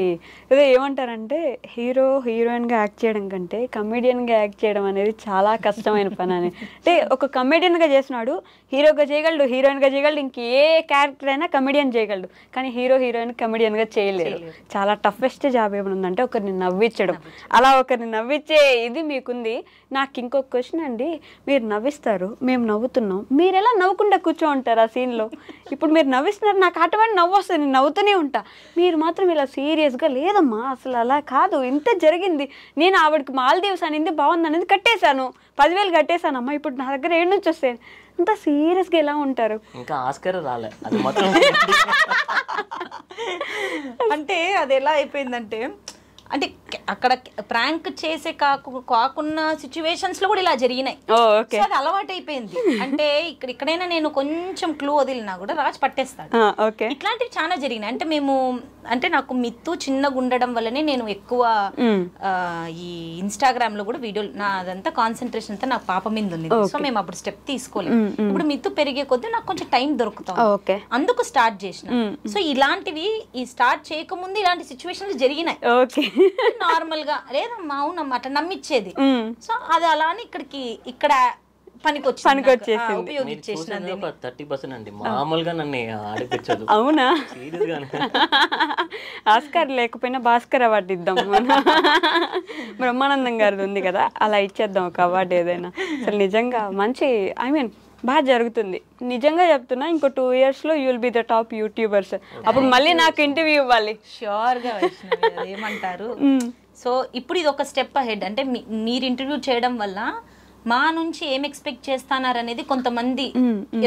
ఏదో ఏమంటారంటే హీరోయిన్ గా యాక్ట్ చేయడం కంటే కమెడియన్ గా యాక్ట్ చేయడం అనేది చాలా కష్టమైన పని అని. అంటే ఒక కమెడియన్ గా చేసినాడు, హీరోగా చేయగలడు, హీరోయిన్ గా చేయగలడు, ఇంకే క్యారెక్టర్ అయినా కమెడియన్ చేయగలడు, కానీ హీరోయిన్ కమెడియన్ గా చేయలేరు. చాలా టఫెస్ట్ జాబ్ ఏమనుందంటే ఒకరిని నవ్వించడం. అలా ఒకరిని నవ్వించే ఇది మీకుంది. నాకు ఇంకొక క్వశ్చన్ అండి, మీరు నవ్విస్తారు, మేము నవ్వుతున్నాం, మీరు ఎలా నవ్వకుండా కూర్చో ఉంటారు ఆ సీన్లో? ఇప్పుడు మీరు నవ్విస్తున్నారు, నాకు అటువంటి నవ్వు వస్తుంది, నేను నవ్వుతూనే ఉంటా. మీరు మాత్రం ఇలా సీరియస్గా లేదమ్మా అసలు అలా కాదు, ఇంత జరిగింది, నేను ఆవిడకి మాల్దీవ్స్ అనేది బాగుంది అనేది కట్టేశాను, 10,000 కట్టేశాను అమ్మా, ఇప్పుడు నా దగ్గర ఏడు నుంచి వస్తాయి, అంత సీరియస్గా ఎలా ఉంటారు? ఇంకా ఆస్కార్ రాలే అది మొత్తం. అంటే అది ఎలా అయిపోయిందంటే, అంటే అక్కడ ప్రాంక్ చేసే కాకున్న సిచ్యువేషన్స్ లో కూడా ఇలా జరిగినాయి. ఓకే, అది అలవాటు అయిపోయింది. అంటే ఇక్కడైనా నేను కొంచెం క్లూ వదిలినా కూడా రాజు పట్టేస్తాడు. ఓకే, ఇట్లాంటివి చాలా జరిగినాయి. అంటే మేము అంటే నాకు మిత్తు చిన్నగా ఉండడం వల్లనే నేను ఎక్కువ ఈ ఇన్స్టాగ్రామ్ లో కూడా వీడియోలు, నా అదంతా కాన్సన్ట్రేషన్ అంతా నాకు పాప మీద ఉంది. సో మేము అప్పుడు స్టెప్ తీసుకోలేము. ఇప్పుడు మిత్తు పెరిగే కొద్దీ నాకు కొంచెం టైం దొరుకుతుంది, అందుకు స్టార్ట్ చేసిన. సో ఇలాంటివి ఈ స్టార్ట్ చేయకముందు ఇలాంటి సిచ్యువేషన్లు జరిగినాయి. ఓకే, నార్మల్ గా లేదమ్మా అవునమ్మా అట్లా నమ్మిచ్చేది. సో అది అలానే ఇక్కడ పనికొచ్చేసింది, ఉపయోగించేసినది. 30% అండి, మామూలుగా నన్ను ఆడిపించదు. అవునా? సీరియస్ గానే. ఆస్కార్ లేకపోయినా భాస్కర్ అవార్డు ఇద్దాం, బ్రహ్మానందం గారిది ఉంది కదా, అలా ఇచ్చేద్దాం ఒక అవార్డు ఏదైనా. అసలు నిజంగా మంచి, ఐ మీన్ బాగా జరుగుతుంది. నిజంగా చెప్తున్నా, ఇంకో 2 years లో you will be the top YouTubers. అప్పుడు మళ్ళీ నాకు ఇంటర్వ్యూ ఇవ్వాలి. ష్యూర్ గా ఏమంటారు. సో ఇప్పుడు ఇది ఒక స్టెప్ అహెడ్. అంటే మీరు ఇంటర్వ్యూ చేయడం వల్ల మా నుంచి ఏం ఎక్స్పెక్ట్ చేస్తున్నారు అనేది కొంతమంది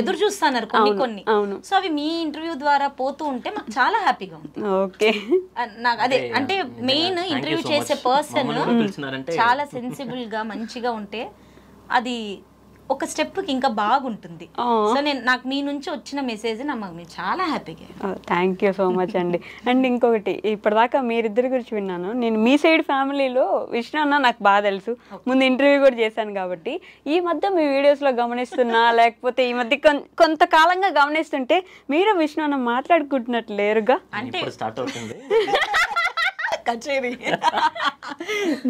ఎదురు చూస్తున్నారు కొన్ని. సో అవి మీ ఇంటర్వ్యూ ద్వారా పోతూ ఉంటే మాకు చాలా హ్యాపీగా ఉంది. ఓకే, నాకు అదే అంటే మెయిన్ ఇంటర్వ్యూ చేసే పర్సన్ చాలా సెన్సిబుల్ గా మంచిగా ఉంటే అది ఒక స్టెప్ కి ఇంకా బాగుంటుంది. సో నాకు మీ నుంచి వచ్చిన మెసేజ్ నాకు చాలా హ్యాపీగా. థ్యాంక్ యూ సో మచ్ అండి. అండ్ ఇంకొకటి, ఇప్పటిదాకా మీరిద్దరి గురించి విన్నాను. నేను మీ సైడ్ ఫ్యామిలీలో విష్ణు అన్న నాకు బాగా తెలుసు, ముందు ఇంటర్వ్యూ కూడా చేశాను కాబట్టి. ఈ మధ్య మీ వీడియోస్లో గమనిస్తున్నా, లేకపోతే ఈ మధ్య కొంతకాలంగా గమనిస్తుంటే మీరు విష్ణు అన్న మాట్లాడుకుంటున్నట్లు లేరుగా? అంటే స్టార్ట్ అవుతుంది కచేరీ,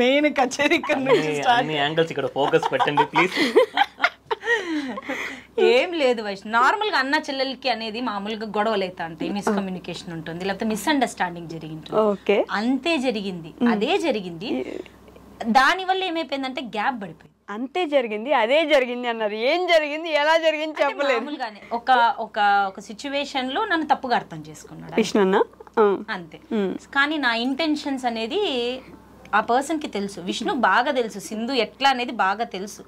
మెయిన్ కచేరీ యాంగిల్స్ ఇక్కడ ఫోకస్ పెట్టండి ప్లీజ్. ఏం లేదు వైష్ణవ్, నార్మల్ గా అన్న చెల్లెలకి అనేది మామూలుగా గొడవలు అయితే ఉంటాయి, మిస్కమ్యూనికేషన్ ఉంటుంది, లేకపోతే మిస్అండర్స్టాండింగ్ జరిగింది, అంతే జరిగింది, అదే జరిగింది. దాని వల్ల ఏమైపోయిందంటే గ్యాప్ పడిపోయింది. అంతే జరిగింది, అదే జరిగింది అన్నారు. ఏం జరిగింది, ఎలా జరిగింది చెప్పలేదు. మామూలుగానే ఒక సిచ్యువేషన్ లో నన్ను తప్పుగా అర్థం చేసుకున్నాడు విష్ణు అంతే. కానీ నా ఇంటెన్షన్స్ అనేది ఆ పర్సన్ కి తెలుసు, విష్ణు బాగా తెలుసు, సింధు ఎట్లా అనేది బాగా తెలుసు.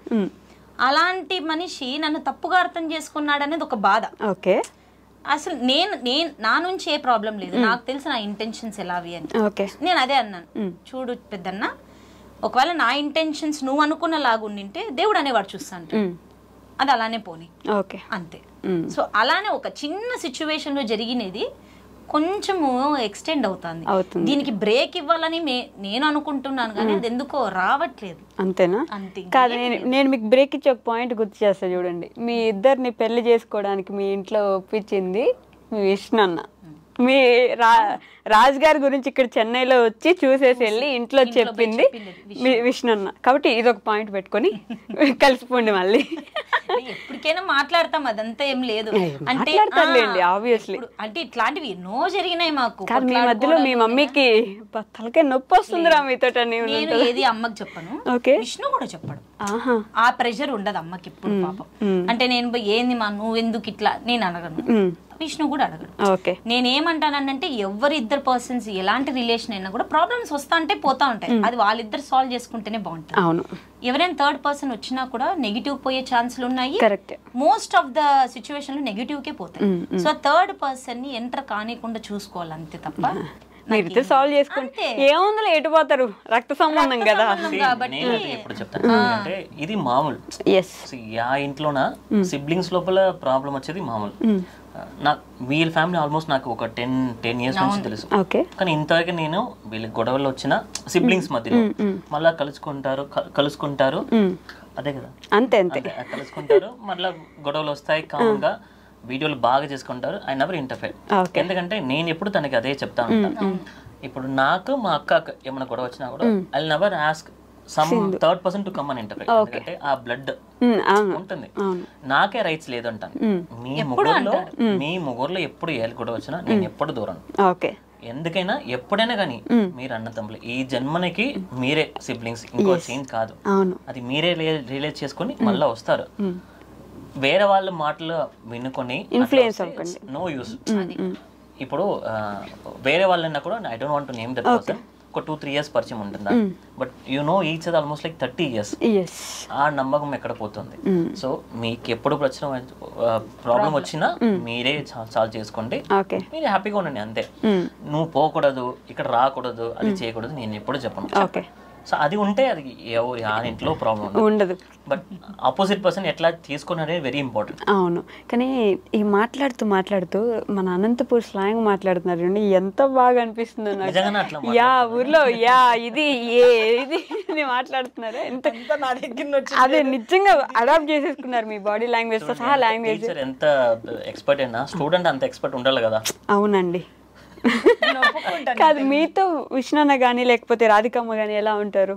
అలాంటి మనిషి నన్ను తప్పుగా అర్థం చేసుకున్నాడు అనేది ఒక బాధ. ఓకే, అసలు నేను నా నుంచి ఏ ప్రాబ్లం లేదు, నాకు తెలుసు నా ఇంటెన్షన్స్ ఎలావి అని. నేను అదే అన్నాను, చూడు పెద్దన్న, ఒకవేళ నా ఇంటెన్షన్స్ నువ్వు అనుకున్న లాగుండింటే దేవుడు అనేవాడు చూస్తాను, అది అలానే పోనీ అంతే. సో అలానే ఒక చిన్న సిచ్యువేషన్ లో జరిగినది కొంచెము ఎక్స్టెండ్ అవుతుంది. దీనికి బ్రేక్ ఇవ్వాలని నేను అనుకుంటున్నాను, కానీ అది ఎందుకో రావట్లేదు. అంతేనా? కాదు, నేను మీకు బ్రేక్ ఇచ్చే ఒక పాయింట్ గుర్తు చేస్తా చూడండి. మీ ఇద్దరిని పెళ్లి చేసుకోవడానికి మీ ఇంట్లో ఒప్పించింది మీ విష్ణు అన్న. మీ రాజ్ గారి గురించి ఇక్కడ చెన్నైలో వచ్చి చూసేసి వెళ్ళి ఇంట్లో చెప్పింది మీ విష్ణు అన్న. కాబట్టి ఇది ఒక పాయింట్ పెట్టుకొని కలిసిపోండి మళ్ళీ. ఎప్పటికైనా మాట్లాడతాం, అదంతా ఏం లేదు. అంటే ఆబ్వియస్లీ అంటే ఇట్లాంటివి ఎన్నో జరిగినాయి మాకు. మీ మధ్యలో మీ మమ్మీకి తలకాయ నొప్పి వస్తుందిరా మీతో. నేను ఏది అమ్మకి చెప్పను, విష్ణు కూడా చెప్పడు. ఆ ప్రెషర్ ఉండదు అమ్మకి ఇప్పుడు పాపం. అంటే నేను ఏంది మా నువ్వు ఎందుకు ఇట్లా నేను అడగను, విష్ణు కూడా అడగడు. నేనేమంటానంటే ఎవరిద్దరు పర్సన్స్ ఎలాంటి రిలేషన్ అయినా కూడా ప్రాబ్లమ్స్ వస్తా అంటే పోతా ఉంటాయి, అది వాళ్ళిద్దరు సాల్వ్ చేసుకుంటేనే బాగుంటుంది. ఎవరైనా థర్డ్ పర్సన్ వచ్చినా కూడా నెగిటివ్ పోయే ఛాన్సులు ఉన్నాయి. మోస్ట్ ఆఫ్ ద సిచ్యువేషన్ లో నెగిటివ్ కే పోతాయి. సో థర్డ్ పర్సన్ ని ఎంటర్ కానికుండా చూసుకోవాలి అంతే తప్ప మీరు సాల్వ్ చేసుకుంటే ఏముందో ఎటు పోతారు, రక్త సంబంధం కదా. ఇప్పుడు చెప్తాను అంటే ఇది మామూలు, ఆ ఇంట్లోన సిబ్లింగ్స్ లోపల ప్రాబ్లం వచ్చేది మామూలు. నాకు వీళ్ళ ఫ్యామిలీ ఆల్మోస్ట్ నాకు ఒక 10 years నుంచి తెలుసు, కానీ ఇంతవరకు నేను వీళ్ళ గొడవలు వచ్చిన సిబ్లింగ్స్ మధ్యలో మళ్ళా కలుసుకుంటారు అదే కదా, అంతే కలుసుకుంటారు, మళ్ళా గొడవలు వస్తాయి, కామ్గా వీడియోలు బాగా చేసుకుంటారు. ఐ నెవర్ ఇంటర్ఫేర్, ఎందుకంటే నేను ఎప్పుడు తనకి అదే చెప్తా ఉంటాను. ఇప్పుడు నాకు మా అక్క ఏమైనా గొడవ వచ్చినా కూడా I never ask some third person to come అని ఇంటర్ఫేర్, ఎందుకంటే ఆ బ్లడ్ ఉంటుంది, నాకే రైట్స్ లేదు అంటాను. మీ ముగ్గురులో ఎప్పుడు ఏ గొడవ వచ్చినా నేను ఎప్పుడు దూరం. ఎందుకైనా ఎప్పుడైనా కానీ మీరు అన్న తమ్ములు ఈ జన్మనికి మీరే సిబ్లింగ్స్, ఇంకో చేంజ్ కాదు, అది మీరే రియలైజ్ చేసుకుని మళ్ళీ వస్తారు. వేరే వాళ్ళ మాటలు వినుకొని Influence అవ్వకండి. No use. ఇప్పుడు వేరే వాళ్ళన్నా కూడా I don't want to name that person, ఒక 2-3 years పరిచయం ఉంటుందా, but you know each other almost like 30 years. ఆ నమ్మకం ఎక్కడ పోతుంది? సో మీకు ఎప్పుడు ప్రాబ్లం వచ్చినా మీరే సాల్వ్ చేసుకోండి, మీరు హ్యాపీగా ఉండండి అంతే. నువ్వు పోకూడదు, ఇక్కడ రాకూడదు, అది చేయకూడదు నేను ఎప్పుడు చెప్పను. సో అది ఉంటే అది ఇంట్లో ప్రాబ్లం ఉండదు. బట్ ఆపోజిట్ పర్సన్ ఎట్లా తీసుకున్నది వెరీ ఇంపార్టెంట్. అవును, కానీ ఈ మాట్లాడుతూ మన అనంతపూర్ స్లాంగ్ మాట్లాడుతున్నారు, ఎంత బాగా అనిపిస్తుంది నాకు. యా ఊర్లో యా ఇది ఇది మాట్లాడుతున్నారు, ఎంత అదే నిజంగా అడాప్ట్ చేసేసుకున్నారు మీ బాడీ లాంగ్వేజ్ తో సహా. లాంగ్వేజ్ ఎంత ఎక్స్పర్ట్ అయినా స్టూడెంట్ అంత ఎక్స్పర్ట్ ఉండాలి కదా. అవునండి. కాదు, మీతో విష్ణన్న గానీ లేకపోతే రాధికమ్మ గానీ ఎలా ఉంటారు?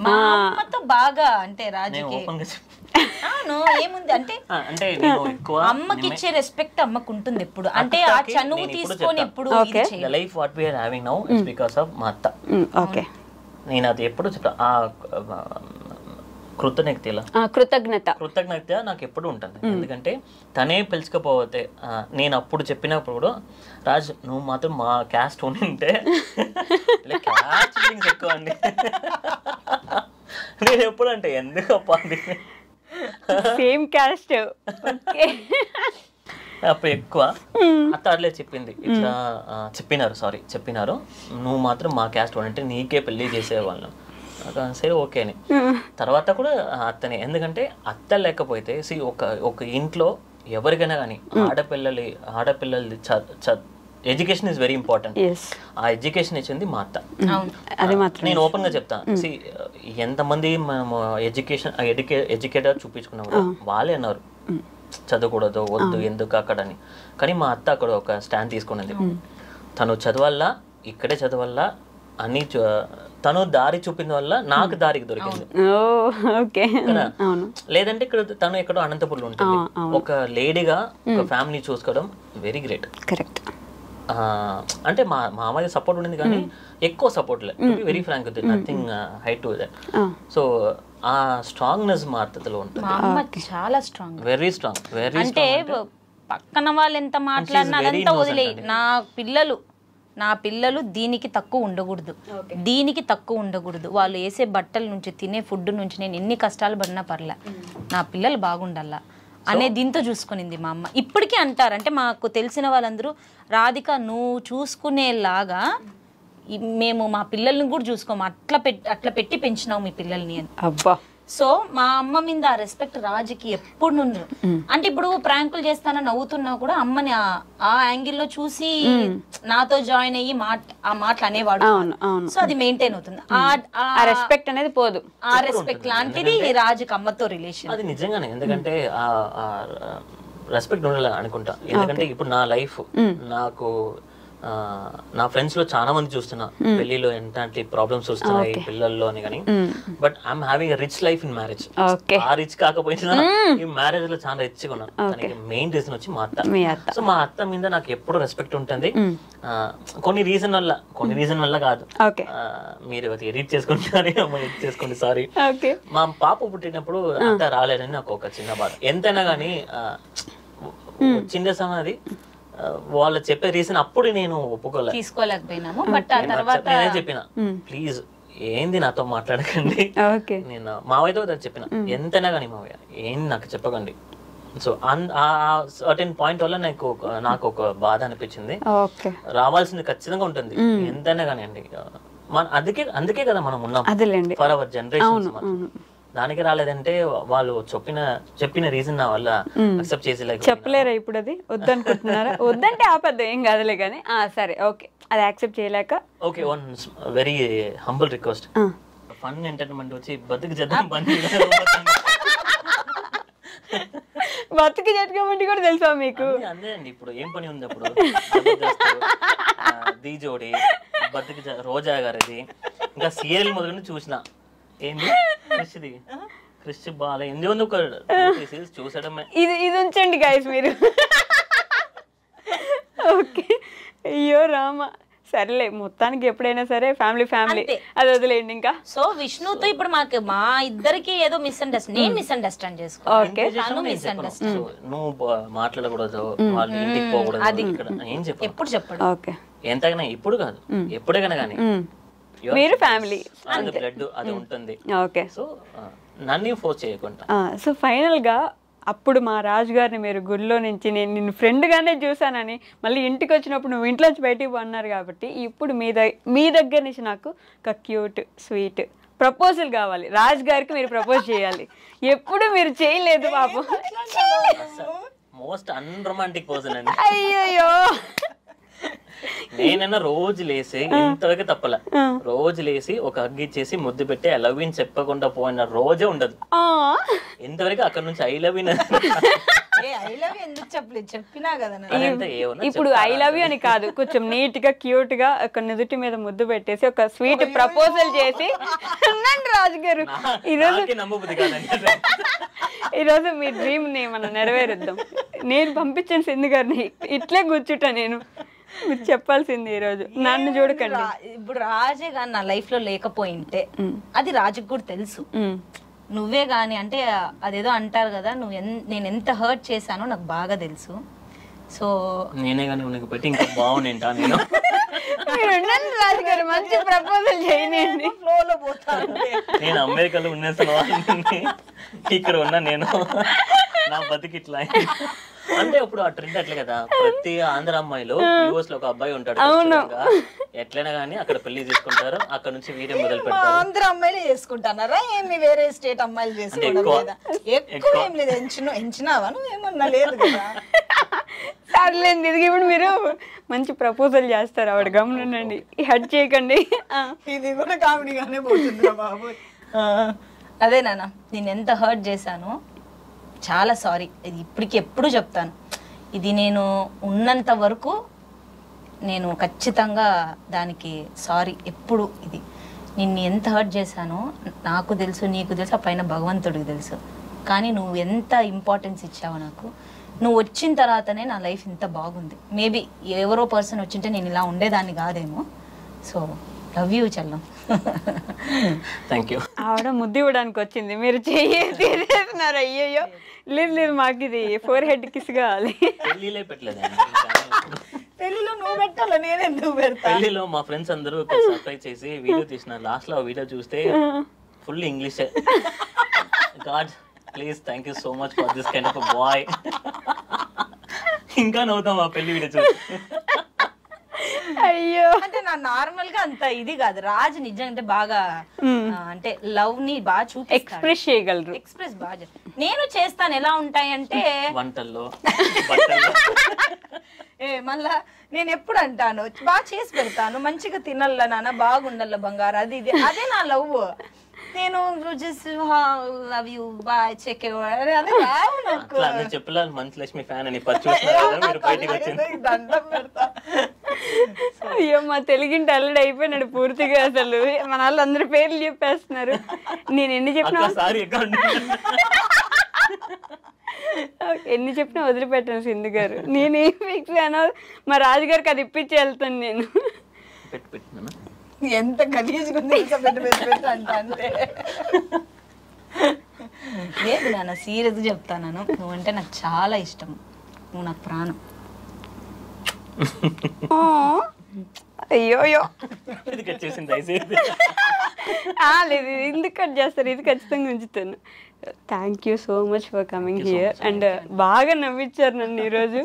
మా అమ్మతో బాగా, అంటే రాజుకి ఏముంది అంటే అమ్మకి ఇచ్చే రెస్పెక్ట్ అమ్మకు ఉంటుంది ఎప్పుడు, అంటే ఆ చనువు తీసుకొని ఎప్పుడు. Life what we are having now is because of మా అత్త. ఓకే, నేను అది ఎప్పుడు చెప్తా, ఆ కృతజ్ఞత నాకు ఎప్పుడు ఉంటుంది. ఎందుకంటే తనే పిలుచుకపోతే, నేను అప్పుడు చెప్పినప్పుడు కూడా రాజ్ నువ్వు మాత్రం మా క్యాస్ట్ ఉంటే క్యాస్ట్ ఫీలింగ్స్ ఎక్కువ అండి. నేను ఎప్పుడు అంటే ఎందుకు అప్పండి సేమ్ క్యాస్ట్ అప్పుడు ఎక్కువ అత్త అట్లే చెప్పింది, ఇట్లా చెప్పినారు నువ్వు మాత్రం మా క్యాస్ట్ అంటే నీకే పెళ్లి చేసేవాళ్ళం. సరే ఓకే అని. తర్వాత కూడా అత్తనే, ఎందుకంటే అత్త లేకపోతే ఒక ఇంట్లో ఎవరికైనా కానీ ఆడపిల్లలు ఎడ్యుకేషన్ ఇస్ వెరీ ఇంపార్టెంట్. ఆ ఎడ్యుకేషన్ ఇచ్చింది మా అత్త. నేను ఓపెన్ గా చెప్తాను, ఎంతమంది మనము ఎడ్యుకేటర్ చూపించుకున్నాము, వాళ్ళే అన్నారు చదవకూడదు, వద్దు, ఎందుకు అక్కడ అని. కానీ మా అత్త అక్కడ ఒక స్టాండ్ తీసుకున్నది, తను చదవాలా, ఇక్కడే చదవాలా అని. తను దారి చూపిన వల్ల నాకు దారికి దొరికింది. లేదంటే ఇక్కడ తను ఎక్కడో అనంతపూర్లో ఉంటుంది. ఒక లేడీగా ఒక ఫ్యామిలీ చూసుకోవడం వెరీ గ్రేట్. కరెక్ట్. అంటే మా మామయ్య సపోర్ట్ ఉండేది కానీ ఎక్కువ సపోర్ట్ లేదు, very frank, nothing high to that. So ఆ స్ట్రాంగ్నెస్ మా అత్తలో ఉంటుంది, చాలా స్ట్రాంగ్, వెరీ స్ట్రాంగ్, వెరీ. అంటే పక్కన వాళ్ళు ఎంత మాట్లాడినా అదంతా వదిలేయి. నా పిల్లలు దీనికి తక్కువ ఉండకూడదు, వాళ్ళు వేసే బట్టల నుంచి, తినే ఫుడ్ నుంచి నేను ఎన్ని కష్టాలు పడినా పర్లే, నా పిల్లలు బాగుండాలా అనే దీంతో చూసుకునింది మా అమ్మ. ఇప్పటికీ అంటారు, అంటే మాకు తెలిసిన వాళ్ళందరూ రాధిక నువ్వు చూసుకునేలాగా మేము మా పిల్లల్ని కూడా చూసుకోము, అట్లా పెట్టి పెంచినావు మీ పిల్లల్ని అని. అబ్బా. సో మా అమ్మ మీద ఆ రెస్పెక్ట్ రాజుకి ఎప్పుడు నుండి. అంటే ఇప్పుడు ప్రాంకులు చేస్తానని నవ్వుతున్నా కూడా అమ్మని ఆ యాంగిల్లో చూసి నాతో జాయిన్ అయ్యి ఆ మాటలు అనేవాడు. సో అది మెయింటైన్ అవుతుంది, ఆ రెస్పెక్ట్ అనేది పోదు. ఆ రెస్పెక్ట్ లాంటిది రాజుకి అమ్మతో రిలేషన్. అది నిజంగానే, ఎందుకంటే రెస్పెక్ట్ ఉండాలి అనుకుంటా. ఎందుకంటే ఇప్పుడు నా లైఫ్, నాకు నా ఫ్రెండ్స్ లో చాలా మంది చూస్తున్నా పెళ్లిలో ఎంతంటి ప్రాబ్లమ్స్ వస్తున్నాయి పిల్లల్లో అని, కానీ but I'm having a rich life in marriage. ఆ రిచ్ కాకపోయినా ఈ మ్యారేజ్ లో చాలా రిచ్ గా ఉన్నాను. దానికి మెయిన్ రీజన్ వచ్చి మా అత్త. సో మా అత్త మీద నాకు ఎప్పుడు రెస్పెక్ట్ ఉంటుంది. కొన్ని రీజన్ వల్ల కాదు, మీరు ఎడిట్ చేసుకోండి సారీ. మా పాప పుట్టినప్పుడు అత్త రాలేదని నాకు ఒక చిన్న బాధ. ఎంతైనా కానీ చిన్న సమది వాళ్ళు చెప్పే రీజన్ అప్పుడు నేను తీసుకోలేకపోయినాము. బట్ ఆ తర్వాత నేనే చెప్పిన, ప్లీజ్ ఏంది నాతో మాట్లాడకండి. నేను మావయ్యతో చెప్పిన, ఎంతైనా కానీ మావయ్య ఏంది నాకు చెప్పకండి. సో ఆ సర్టెన్ పాయింట్ వల్ల నాకు ఒక బాధ అనిపించింది. రావాల్సింది ఖచ్చితంగా ఉంటుంది ఎంతైనా కానీ అండి. అందుకే కదా మనం ఉన్నాం ఫర్ అవర్ జనరేషన్. దానికి రాలేదంటే వాళ్ళు చెప్పిన రీజన్ నా వల్ల అక్సెప్ట్ చేసేలాగా చెప్పలేరా? ఇప్పుడు అది వద్దనుకుంటున్నారా? వద్దంటే ఆపద్దు, ఏం కాదులే కానీ. సరే ఓకే, అది యాక్సెప్ట్ చేయలేక okay. One very humble request, fun entertainment వచ్చి బతుకు చేద్దాం బండి. బతుకు జట్టుకోమంటే కూడా తెలుసా మీకు? అంతే అండి, ఇప్పుడు ఏం పని ఉంది అప్పుడు. దీ జోడి, బతుకు, రోజా గారిది, ఇంకా సీరియల్ మొదలు చూసిన. ఏంది క్రిష్ బాల ఎందు ఒక చూసడమే. ఇది ఉంచండి గైస్ మీరు. ఓకే, అయ్యో రామ. సరేలే మొత్తానికి ఎప్పుడైనా సరే ఫ్యామిలీ అది వదిలేండి ఇంకా. సో విష్ణుతో ఇప్పుడు మా ఇద్దరికి ఏదో మిస్అండర్స్టాండ్, నేను మిస్అండర్స్టాండ్ చేసుకో, నువ్వు మాట్లాడకూడదు, వాళ్ళ ఇంటికి పోకూడదు, ఇక్కడ ఏం చెప్పు ఎప్పుడు చెప్పడు. ఓకే, ఎంతకైనా ఇప్పుడు కాదు ఎప్పుడైనా కానీ మీరు ఫ్యామిలీ బ్లడ్ అది ఉంటుంది. ఓకే, సో నన్ను ఫోర్స్ చేయకుండా. సో ఫైనల్ గా అప్పుడు మా రాజు గారిని మీరు గుడిలో నుంచి నేను నిన్ను ఫ్రెండ్గానే చూసానని మళ్ళీ ఇంటికి వచ్చినప్పుడు నువ్వు ఇంట్లోంచి బయటికి పోన్నారు కాబట్టి ఇప్పుడు మీ దగ్గర నుంచి నాకు ఒక క్యూట్ స్వీట్ ప్రపోజల్ కావాలి. రాజు గారికి మీరు ప్రపోజ్ చేయాలి. ఎప్పుడు మీరు చేయలేదు పాపం. మోస్ట్ అన్రొమాంటిక్ పర్సన్ అండి. అయ్యో, నేనైనా రోజు లేసి ఇంతవరకు తప్పల, రోజు లేసి ఒక హగ్ ఇచ్చేసి ముద్దు పెట్టి ఐ లవ్ యూ చెప్పకుండా పోయిన రోజే ఉండదు. ఇంతవరకు అక్కడ నుంచి ఐ లవ్ యూ ఎందుకు చెప్పలేదు, చెప్పినా కదా. ఇప్పుడు ఐ లవ్ యూ అని కాదు, కొంచెం నీట్ గా క్యూట్ గా ఒక నుదుటి మీద ముద్దు పెట్టేసి ఒక స్వీట్ ప్రపోజల్ చేసి రాజు గారు ఈరోజు మీ డ్రీమ్ ని మనం నెరవేరుద్దాం. నేను పంపించాను సింధు గారిని, ఇట్లే కూర్చుంటా నేను. మీరు చెప్పాల్సింది ఈరోజు, నన్ను చూడకండి. ఇప్పుడు రాజే గాని నా లైఫ్ లో లేకపోయింటే అది రాజుకు కూడా తెలుసు. నువ్వే గాని అంటే అదేదో అంటారు కదా, నేను ఎంత హర్ట్ చేశానో నాకు బాగా తెలుసు. సో నేనే కానీ ఉనికి పెట్టి ఇంకా బాగుంటా నేను. రాజు గారు మంచి ప్రపోజల్ చేయండి. ఫ్లోలో పోతాను. నేను అమెరికాలో ఉన్నేసిన వాళ్ళని ఇక్కడ ఉన్నా నేను, నా బతికి ఇట్లా అంటే ఇప్పుడు ఆ ట్రెండ్ అట్లే కదా, ప్రతి ఆంధ్ర అమ్మాయిలో యూఎస్ లో ఒక అబ్బాయి ఉంటాడు, ఎట్లైనా గానీ అక్కడ పెళ్లి చేసుకుంటారు, అక్కడ నుంచి వీడియో మొదలు పెడతారు. ఆంధ్ర అమ్మాయిలు చేసుకుంటున్నారా ఏమి, వేరే స్టేట్ అమ్మాయిలు చేసుకోవడం ఎక్కువ ఏం లేదు. ఎంచినావా నువ్వు, ఏమన్నా లేదు కదా. సర్లేండి, ఇది ఇప్పుడు మీరు మంచి ప్రపోజల్ చేస్తారు, ఆవిడ గమనండి, హెడ్ చేయకండి. ఇది కూడా కామెడీగానే పోతుంది బాబు. అదే నాన్న, నేను ఎంత హర్ట్ చేశానో చాలా సారీ. ఇది ఇప్పటికి ఎప్పుడు చెప్తాను, ఇది నేను ఉన్నంత వరకు నేను ఖచ్చితంగా దానికి సారీ. ఎప్పుడు ఇది నిన్ను ఎంత హర్ట్ చేశానో నాకు తెలుసు, నీకు తెలుసు, ఆ పైన భగవంతుడికి తెలుసు. కానీ నువ్వు ఎంత ఇంపార్టెన్స్ ఇచ్చావో నాకు. నువ్వు వచ్చిన తర్వాతనే నా లైఫ్ ఇంత బాగుంది. మేబీ ఎవరో పర్సన్ వచ్చింటే నేను ఇలా ఉండేదాన్ని కాదేమో. సో లవ్ యూ చెల్లం. Thank you. ఆవిడ ముద్దు ఇవ్వడానికి వచ్చింది, మీరు చేస్తున్నారు. అయ్యయ్యో, లేదు మాకు ఇది 4 head కిస్ కావాలి. పెళ్లిలో పెట్టలేదు, పెళ్లిలో నువ్వు పెట్టాలా, నేను ఎందుకు పెడతా. పెళ్లిలో మా ఫ్రెండ్స్ అందరూ సర్ప్రైజ్ చేసి వీడియో తీసిన, లాస్ట్ లో వీడియో చూస్తే full English. God please thank you so much for this kind of boy. ఇంకా నవ్వుతాం ఆ పెళ్లి వీడియో చూసి. అయ్యో, అంటే నా నార్మల్ గా అంత ఇది కాదు. రాజు నిజంగా బాగా అంటే లవ్ ని బాగా చూపి ఎక్స్ప్రెస్ చేయగలరు. ఎక్స్ప్రెస్ బాగా నేను చేస్తాను. ఎలా ఉంటాయంటే వంటల్లో మళ్ళా నేను ఎప్పుడు అంటాను బాగా చేసి పెడతాను, మంచిగా తినల్ల నాన్న, బాగుండల్ల బంగారు, అది ఇది. అదే నా లవ్. నేను లవ్ యూ బాయ్ చెక్ అదే రావు నాకు. చెప్పలేదు మంచి లక్ష్మి ఫ్యాన్ అని బయటకు వచ్చింది. దండం పెడతా. అయ్యో, మా తెలుగింటి అల్లుడు అయిపోయినాడు పూర్తిగా. అసలు మన వాళ్ళు అందరి పేర్లు చెప్పేస్తున్నారు. నేను ఎన్ని చెప్పినా వదిలిపెట్టాను సింధు గారు. నేనేం ఫిక్స్ అయినా మా రాజుగారికి అది ఇప్పించి వెళ్తాను నేను. ఎంత గలీజ్గా అంటే లేదు నాన్న, సీరియస్గా చెప్తాను. నువ్వంటే నాకు చాలా ఇష్టం, నువ్వు నాకు ప్రాణం. అయ్యో ఇది కట్ చేసింది లేదు, ఎందుకు కట్ చేస్తారు, ఇది ఖచ్చితంగా ఉంచుతాను. Thank you so much for coming here. And బాగా నవ్వించారు నన్ను ఈరోజు,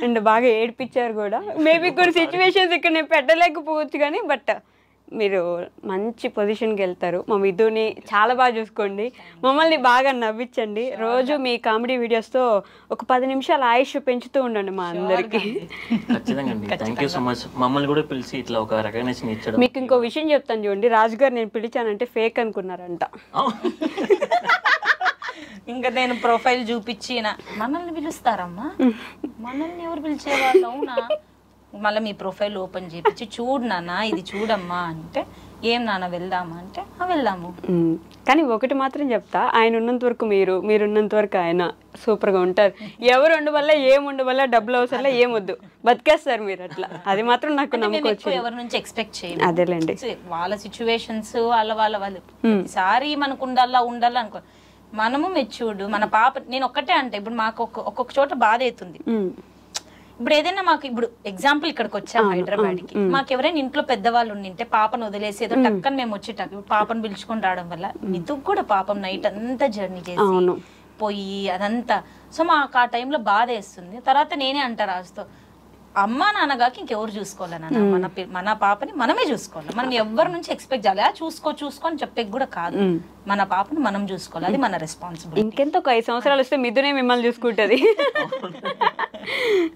అండ్ బాగా ఏడిపించారు కూడా. మేబీ కొన్ని సిచ్యువేషన్స్ ఇక్కడ నేను పెట్టలేకపోవచ్చు కానీ, బట్ మీరు మంచి పొజిషన్కి వెళ్తారు. మా మిథుని చాలా బాగా చూసుకోండి, మమ్మల్ని బాగా నవ్వించండి. రోజు మీ కామెడీ వీడియోస్తో ఒక 10 నిమిషాలు ఆయుష్ పెంచుతూ ఉండండి మా అందరికి. మమ్మల్ని కూడా పిలిచి ఇట్లా ఒక రికగ్నిషన్ ఇచ్చాడు. మీకు ఇంకో విషయం చెప్తాను చూడండి, రాజుగారు నేను పిలిచానంటే ఫేక్ అనుకున్నారంట. ఇంకా నేను ప్రొఫైల్ చూపించిన మనల్ని పిలుస్తారమ్మా, మనల్ని ఎవరు పిలిచేవాళ్ళు? అవునా, మళ్ళీ మీ ప్రొఫైల్ ఓపెన్ చేపించి చూడు నాన్న ఇది చూడమ్మా అంటే ఏం నాన్న వెళ్దామా అంటే వెళ్దాము. కానీ ఒకటి మాత్రం చెప్తా, ఆయన ఉన్నంత వరకు మీరు ఉన్నంత వరకు ఆయన సూపర్గా ఉంటారు. ఎవరు ఉండవల్ల ఏం ఉండవల్ల డబ్బులు అవసరం ఏమొద్దు, బతికేస్తారు మీరు అట్లా. అది మాత్రం నాకు నమ్మకం వచ్చింది. ఎవరి నుంచి ఎక్స్పెక్ట్ చేయాలి. అదేలేండి, వాళ్ళ సిచ్యువేషన్స్ వాళ్ళు ఈసారి మనకు ఉండాలా అనుకో. మనము మెచ్యూర్డ్. మన పాప నేను ఒక్కటే అంటే ఇప్పుడు మాకు ఒక్కొక్క చోట బాధ అవుతుంది. ఇప్పుడు ఏదైనా మాకు ఇప్పుడు ఎగ్జాంపుల్ ఇక్కడికి వచ్చాము హైదరాబాద్ కి, మాకు ఎవరైనా ఇంట్లో పెద్దవాళ్ళు ఉండింటే పాపను వదిలేసి ఏదో టక్కని మేము వచ్చేటాం. ఇప్పుడు పాపను పిలుచుకొని రావడం వల్ల మితుకు కూడా పాపం నైట్ అంతా జర్నీ చేసి పోయి అదంతా. సో మాకు ఆ టైంలో బాధ వేస్తుంది. తర్వాత నేనే అంటా రాజుతో, అమ్మా నాన్నగాకి ఇంకెవరు చూసుకోవాలన్నా, మన పాపని మనమే చూసుకోవాలి. మనం ఎవరి నుంచి ఎక్స్పెక్ట్ చేయాలి చూసుకొని చెప్పే కూడా కాదు. మన పాపని మనం చూసుకోవాలి, అది మన రెస్పాన్సిబిలిటీ. ఇంకెంత ఒక 5 సంవత్సరాలు వస్తే మిథునే మిమ్మల్ని చూసుకుంటది.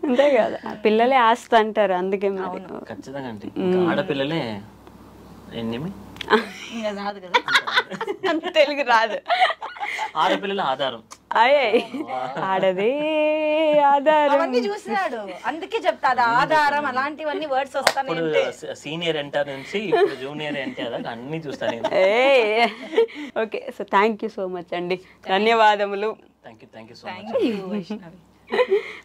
అంతే కదా, పిల్లలే ఆస్తి అంటారు. అందుకే ఖచ్చితంగా అంటే ఆడపిల్లలే రాదు కదా, తెలుగు రాదు. ఆడపిల్లల ఆధారం. ఆడదే ఆధారం. అవన్నీ చూసినాడు, అందుకే చెప్తా అది ఆధారం. అలాంటివన్నీ వర్డ్స్ వస్తాయి. సీనియర్ ఎన్టీఆర్ నుంచి జూనియర్ ఎన్టీఆర్ దాకా అన్ని చూస్తాను. Okay, so thank you so much అండి, ధన్యవాదములు. Thank you so much.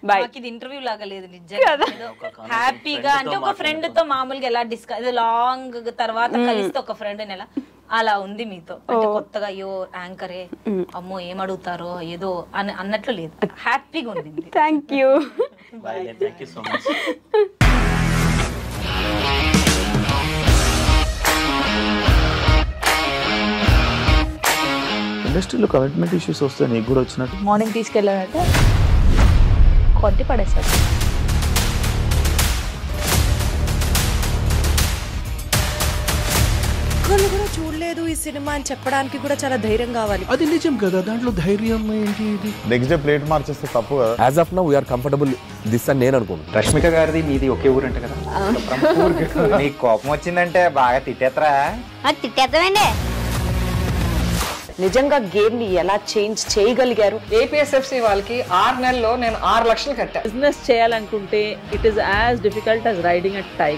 Vaishnavi, ఇది ఇంటర్వ్యూ లాగా లేదు నిజంగా. హ్యాపీగా అంటే ఒక ఫ్రెండ్ తో మామూలుగా ఎలా డిస్కస్ లాంగ్ తర్వాత కలిస్తే ఒక ఫ్రెండ్ ఎలా అలా ఉంది మీతో. అంటే కొత్తగా అయ్యో యాంకరే అమ్మో ఏం అడుగుతారో ఏదో అన్నట్లు లేదు, హ్యాపీగా ఉంది. Thank you. Thank you so much. ఇండస్ట్రీలో కమిట్మెంట్ ఇష్యూస్ వస్తే నీకు కూడా వచ్చినట్టు? మార్నింగ్ తీసుకెళ్ళాలంటే కొట్టి పడేస్తారు. ఒక్కళ్ళు కూడా చూడలేదు ఈ సినిమా అని చెప్పడానికి కూడా చాలా ధైర్యం కావాలి. అది నిజం కదా, దాంట్లో ధైర్యం ఏంటి? నెక్స్ట్ డే ప్లేట్ మార్చేస్తే తప్పు కదా. As of now we are comfortable this అని నేను అనుకుంటున్నాను. రష్మిక గారిది మీది ఒకే ఊరు అంటే కదా. నీకు కోపం వచ్చిందంటే బాగా తిట్టేత్తరా? తిట్టేద్దామండి. నిజంగా గేమ్ ని ఎలా చేంజ్ చేయగలిగారు? ఏపీఎస్ఎఫ్సి వాళ్ళకి 6 నెలల్లో నేను 6 లక్షలు కట్టా. బిజినెస్ చేయాలనుకుంటే it is as difficult as riding a tiger.